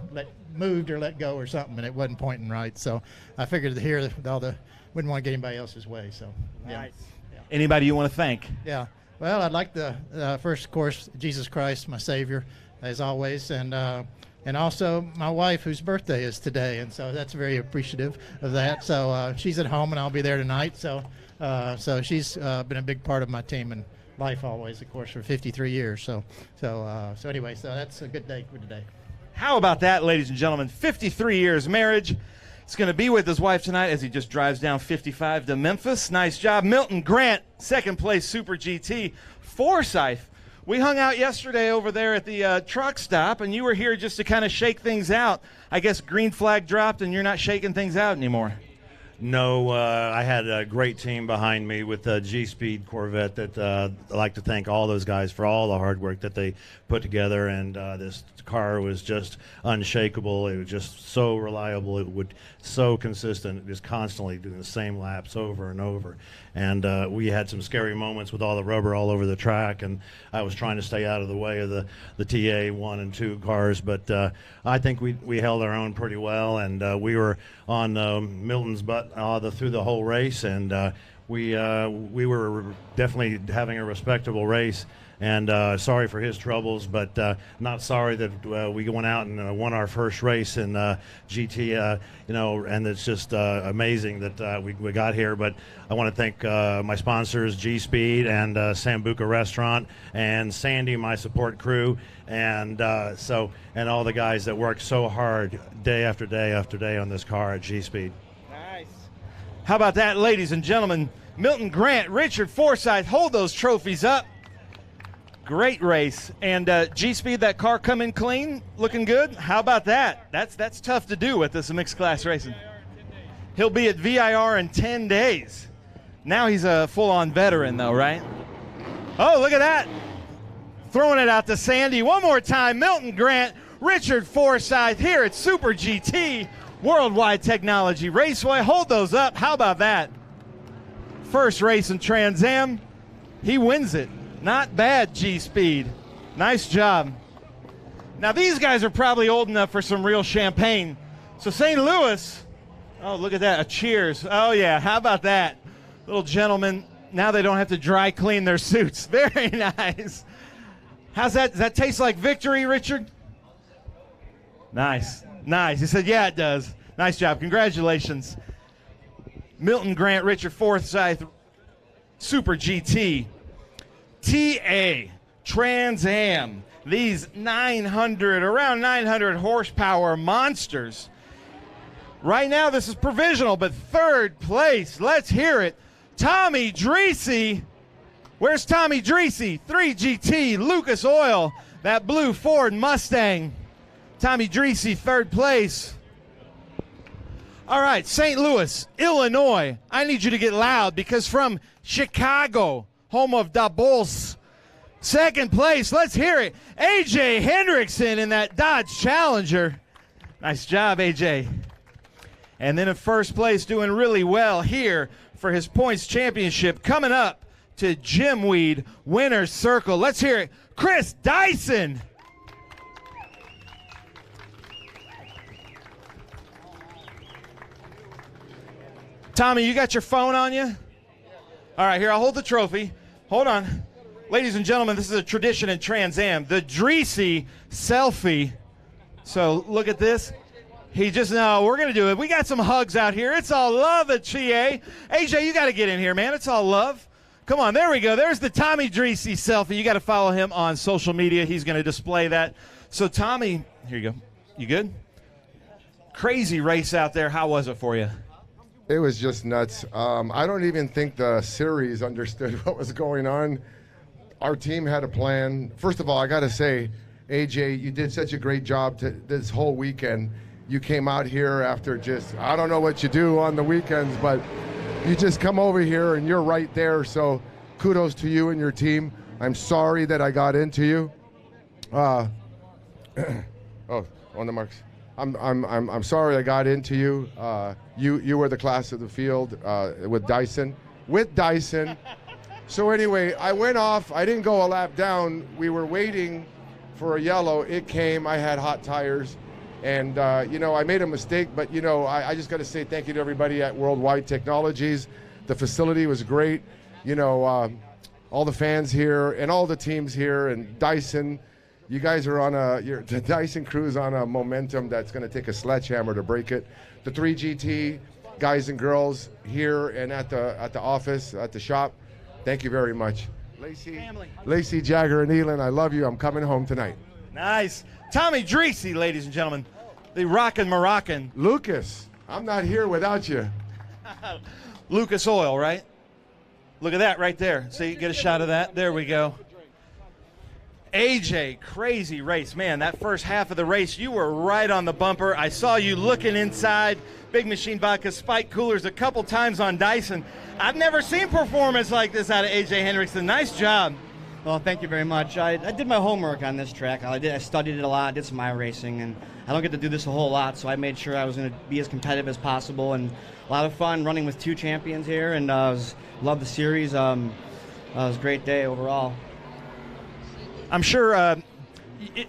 moved or let go or something, and it wasn't pointing right. So I figured here with all the wouldn't want to get anybody else's way. So yeah. Nice. Yeah. Anybody you want to thank? Yeah. Well, I'd like the first, of course, Jesus Christ, my Savior, as always, and also my wife, whose birthday is today, and so that's very appreciative of that. So she's at home, and I'll be there tonight. So she's been a big part of my team and life always, of course, for 53 years. So anyway, so that's a good day for today. How about that, ladies and gentlemen? 53 years marriage. He's going to be with his wife tonight as he just drives down 55 to Memphis. Nice job. Milton Grant, second place Super GT. Forsyth, we hung out yesterday over there at the truck stop, and you were here just to kind of shake things out. I guess green flag dropped, and you're not shaking things out anymore. No, I had a great team behind me with the G-Speed Corvette that I'd like to thank all those guys for all the hard work that they put together, and this car was just unshakable. It was just so reliable. It would so consistent, just constantly doing the same laps over and over. And we had some scary moments with all the rubber all over the track, and I was trying to stay out of the way of the TA1 and 2 cars, but I think we held our own pretty well, and we were on Milton's butt through the whole race, and we were definitely having a respectable race. And sorry for his troubles, but not sorry that we went out and won our first race in GT, and it's just amazing that we got here. But I want to thank my sponsors, G-Speed and Sambuca Restaurant, and Sandy, my support crew, and all the guys that worked so hard day after day after day on this car at G-Speed. Nice. How about that, ladies and gentlemen? Milton Grant, Richard Forsyth, hold those trophies up. Great race. And G-Speed, that car coming clean, looking good. How about that? That's tough to do with this mixed class racing. He'll be at VIR in 10 days. Now he's a full-on veteran, though, right? Oh, look at that. Throwing it out to Sandy. One more time, Milton Grant, Richard Forsyth here at Super GT, World Wide Technology Raceway. Hold those up. How about that? First race in Trans Am. He wins it. Not bad, G-Speed. Nice job. Now, these guys are probably old enough for some real champagne. So St. Louis, oh, look at that, a cheers. Oh, yeah, how about that? Little gentlemen, now they don't have to dry clean their suits. Very nice. How's that? Does that taste like victory, Richard? Nice, nice. He said, yeah, it does. Nice job. Congratulations. Milton Grant, Richard Forsyth, Super GT. TA2 Trans Am. These around 900 horsepower monsters. Right now, this is provisional, but third place, let's hear it. Tommy Dreesy. Where's Tommy Dreesy? 3GT, Lucas Oil, that blue Ford Mustang. Tommy Dreesy, third place. All right, St. Louis, Illinois. I need you to get loud because from Chicago, home of Da Bulls, second place, let's hear it. AJ Hendrickson in that Dodge Challenger. Nice job, AJ. And then in first place, doing really well here for his points championship, coming up to Jim Weed Winner's Circle. Let's hear it. Chris Dyson. Tommy, you got your phone on you? All right, here, I'll hold the trophy. Hold on. Ladies and gentlemen, this is a tradition in Trans Am, the Dreesy selfie. So look at this. He just, no, we're going to do it. We got some hugs out here. It's all love at TA. AJ, you got to get in here, man. It's all love. Come on, there we go. There's the Tommy Dreesy selfie. You got to follow him on social media. He's going to display that. So, Tommy, here you go. You good? Crazy race out there. How was it for you? It was just nuts. I don't even think the series understood what was going on. Our team had a plan. First of all, I got to say, AJ, you did such a great job this whole weekend. You came out here after just, I don't know what you do on the weekends, but you just come over here and you're right there. So kudos to you and your team. I'm sorry that I got into you. Oh, on the marks. I'm sorry I got into you. You were the class of the field with Dyson. So anyway, I went off. I didn't go a lap down. We were waiting for a yellow. It came. I had hot tires. And, I made a mistake. But, I just got to say thank you to everybody at World Wide Technologies. The facility was great. All the fans here and all the teams here and Dyson. You guys are on the Dyson crew's on a momentum that's going to take a sledgehammer to break it. The 3GT guys and girls here and at the office, at the shop, thank you very much. Lacey, Jagger, and Elin, I love you. I'm coming home tonight. Nice. Tommy Dreesy, ladies and gentlemen, the rockin' Moroccan. Lucas, I'm not here without you. Lucas Oil, right? Look at that right there. See, get a shot of that. There we go. AJ, crazy race. Man, that first half of the race, you were right on the bumper. I saw you looking inside Big Machine Vodka Spike coolers a couple times on Dyson. I've never seen performance like this out of AJ Hendrickson. Nice job. Well, thank you very much. I did my homework on this track. I studied it a lot, did some iRacing, and I don't get to do this a whole lot, so I made sure I was going to be as competitive as possible, and a lot of fun running with two champions here, and love the series. It was a great day overall. I'm sure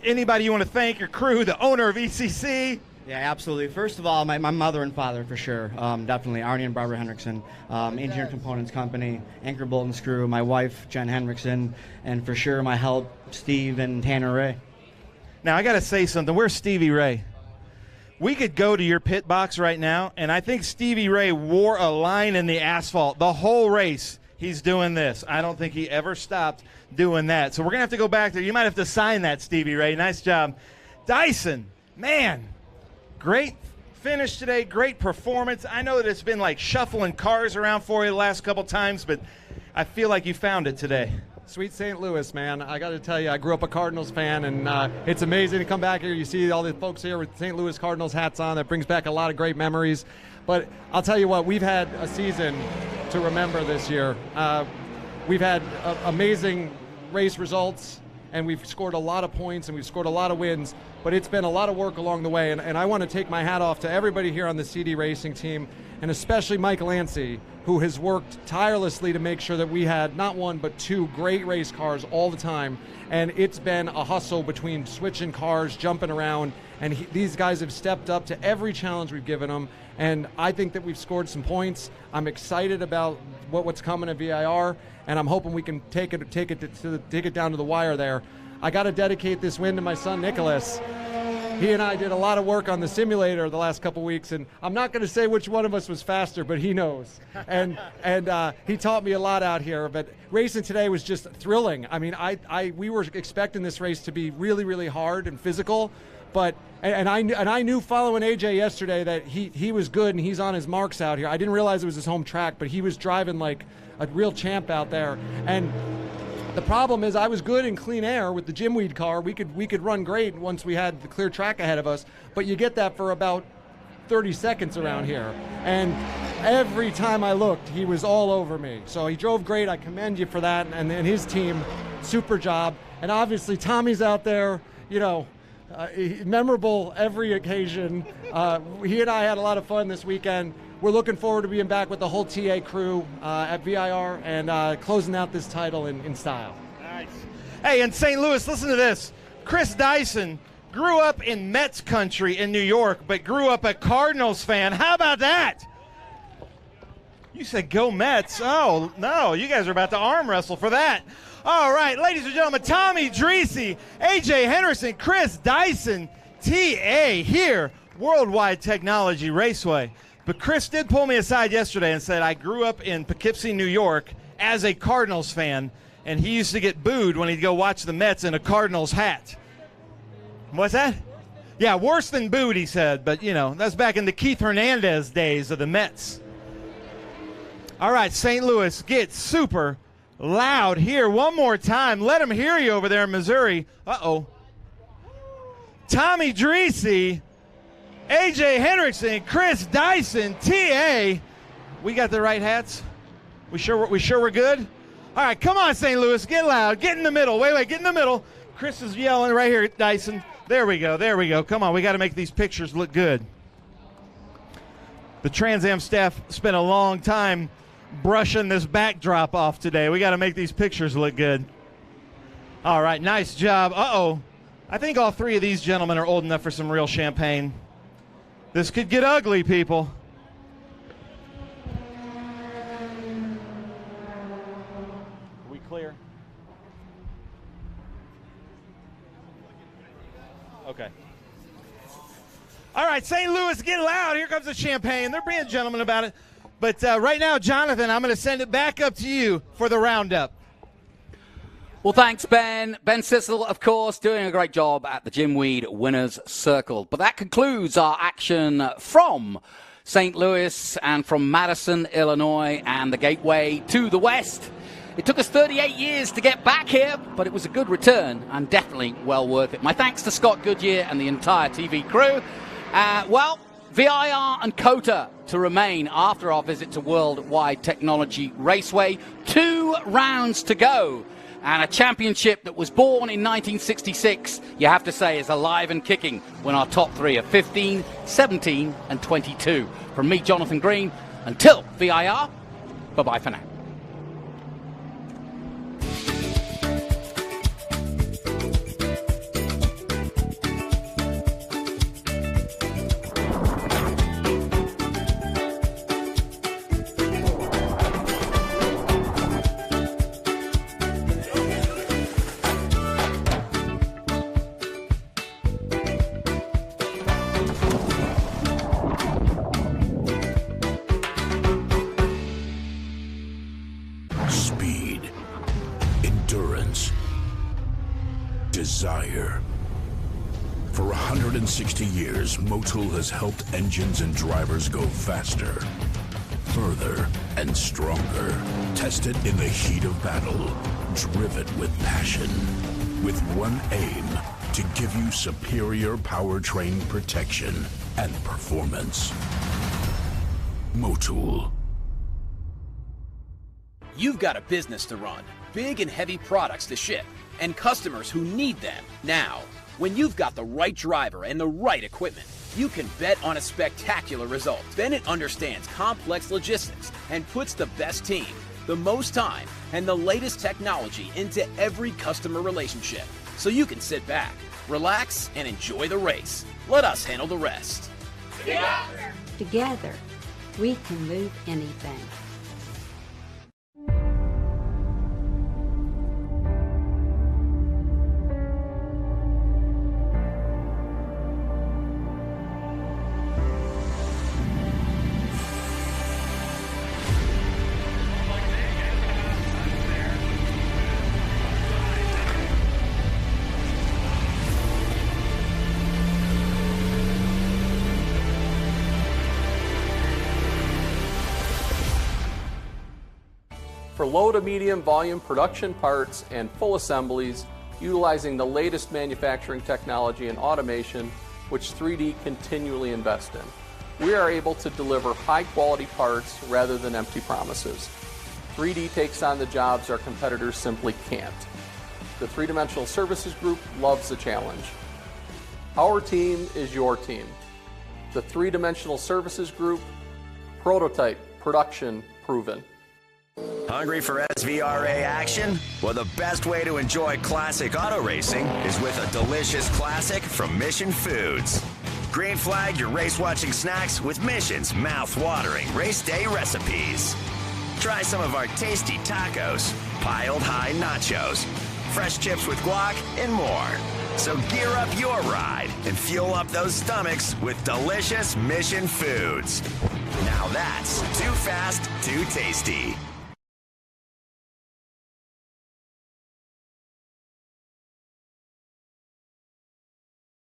anybody you want to thank, your crew, the owner of ECC. Yeah, absolutely. First of all, my mother and father, for sure. Definitely, Arnie and Barbara Hendrickson, Engineered Components Company, Anchor Bolt and Screw, my wife, Jen Hendrickson, and for sure my help, Steve and Tanner Ray. Now, I got to say something. Where's Stevie Ray? We could go to your pit box right now, and I think Stevie Ray wore a line in the asphalt the whole race. He's doing this. I don't think he ever stopped doing that. So we're going to have to go back there. You might have to sign that, Stevie Ray. Nice job. Dyson, man, great finish today, great performance. I know that it's been like shuffling cars around for you the last couple times, but I feel like you found it today. Sweet St. Louis, man. I got to tell you, I grew up a Cardinals fan, and it's amazing to come back here. You see all the folks here with St. Louis Cardinals hats on. That brings back a lot of great memories. But I'll tell you what, we've had a season to remember this year. We've had amazing race results, and we've scored a lot of points, and we've scored a lot of wins, but it's been a lot of work along the way, and I want to take my hat off to everybody here on the CD Racing team, and especially Mike Lancy, who has worked tirelessly to make sure that we had not one but two great race cars all the time, and it's been a hustle between switching cars, jumping around, and these guys have stepped up to every challenge we've given them, and I think that we've scored some points. I'm excited about what's coming at VIR, and I'm hoping we can take it down to the wire there. I got to dedicate this win to my son Nicholas. he and I did a lot of work on the simulator the last couple weeks, and I'm not going to say which one of us was faster, but he knows. And he taught me a lot out here. But racing today was just thrilling. I mean, we were expecting this race to be really, really hard and physical, but I knew following AJ yesterday that he was good and he's on his marks out here. I didn't realize it was his home track, but he was driving like a real champ out there. And the problem is I was good in clean air with the Jimweed car. We could run great once we had the clear track ahead of us, but you get that for about 30 seconds around here. And every time I looked, he was all over me. So he drove great. I commend you for that, and his team, super job. And obviously Tommy's out there, memorable every occasion. He and I had a lot of fun this weekend. We're looking forward to being back with the whole TA crew at VIR and closing out this title in style. Nice. Hey, in St. Louis, listen to this. Chris Dyson grew up in Mets country in New York, but grew up a Cardinals fan. How about that? You said go Mets. Oh, no, you guys are about to arm wrestle for that. All right, ladies and gentlemen, Tommy Dreese, AJ Henderson, Chris Dyson, TA here, World Wide Technology Raceway. But Chris did pull me aside yesterday and said, I grew up in Poughkeepsie, New York as a Cardinals fan, and he used to get booed when he'd go watch the Mets in a Cardinals hat. What's that? Yeah, worse than booed, he said, but, that's back in the Keith Hernandez days of the Mets. All right, St. Louis, get super loud here one more time. Let them hear you over there in Missouri. Uh-oh. Tommy Dreese, AJ Hendrickson, Chris Dyson, TA. We got the right hats? We sure we're good? All right, come on, St. Louis, get loud. Get in the middle. Wait, get in the middle. Chris is yelling right here at Dyson. There we go. Come on, we got to make these pictures look good. The Trans Am staff spent a long time brushing this backdrop off today. We got to make these pictures look good. All right, nice job. Uh-oh. I think all three of these gentlemen are old enough for some real champagne. This could get ugly, people. Are we clear? Okay. All right, St. Louis, get loud. Here comes the champagne. They're being gentlemen about it. But right now, Jonathan, I'm going to send it back up to you for the roundup. Well, thanks, Ben. Ben Sissel, of course, doing a great job at the Jimweed Winners Circle. But that concludes our action from St. Louis and from Madison, Illinois, and the Gateway to the West. It took us 38 years to get back here, but it was a good return and definitely well worth it. My thanks to Scott Goodyear and the entire TV crew. VIR and COTA to remain after our visit to World Wide Technology Raceway. 2 rounds to go. And a championship that was born in 1966, you have to say, is alive and kicking when our top 3 are 15, 17, and 22. From me, Jonathan Green, until VIR, bye-bye for now. Desire. For 160 years, Motul has helped engines and drivers go faster, further, and stronger. Tested in the heat of battle, driven with passion, with one aim: to give you superior powertrain protection and performance. Motul. You've got a business to run, big and heavy products to ship, and customers who need them now. When you've got the right driver and the right equipment, you can bet on a spectacular result. Bennett understands complex logistics and puts the best team, the most time, and the latest technology into every customer relationship. So you can sit back, relax, and enjoy the race. Let us handle the rest. Together, we can move anything. For low to medium volume production parts and full assemblies, utilizing the latest manufacturing technology and automation, which 3D continually invest in, we are able to deliver high-quality parts rather than empty promises. 3D takes on the jobs our competitors simply can't. The Three-Dimensional Services Group loves the challenge. Our team is your team. The Three-Dimensional Services Group, prototype, production, proven. Hungry for SVRA action? Well, the best way to enjoy classic auto racing is with a delicious classic from Mission Foods. Green flag your race-watching snacks with Mission's mouth-watering race day recipes. Try some of our tasty tacos, piled high nachos, fresh chips with guac, and more. So gear up your ride and fuel up those stomachs with delicious Mission Foods. Now that's too fast, too tasty.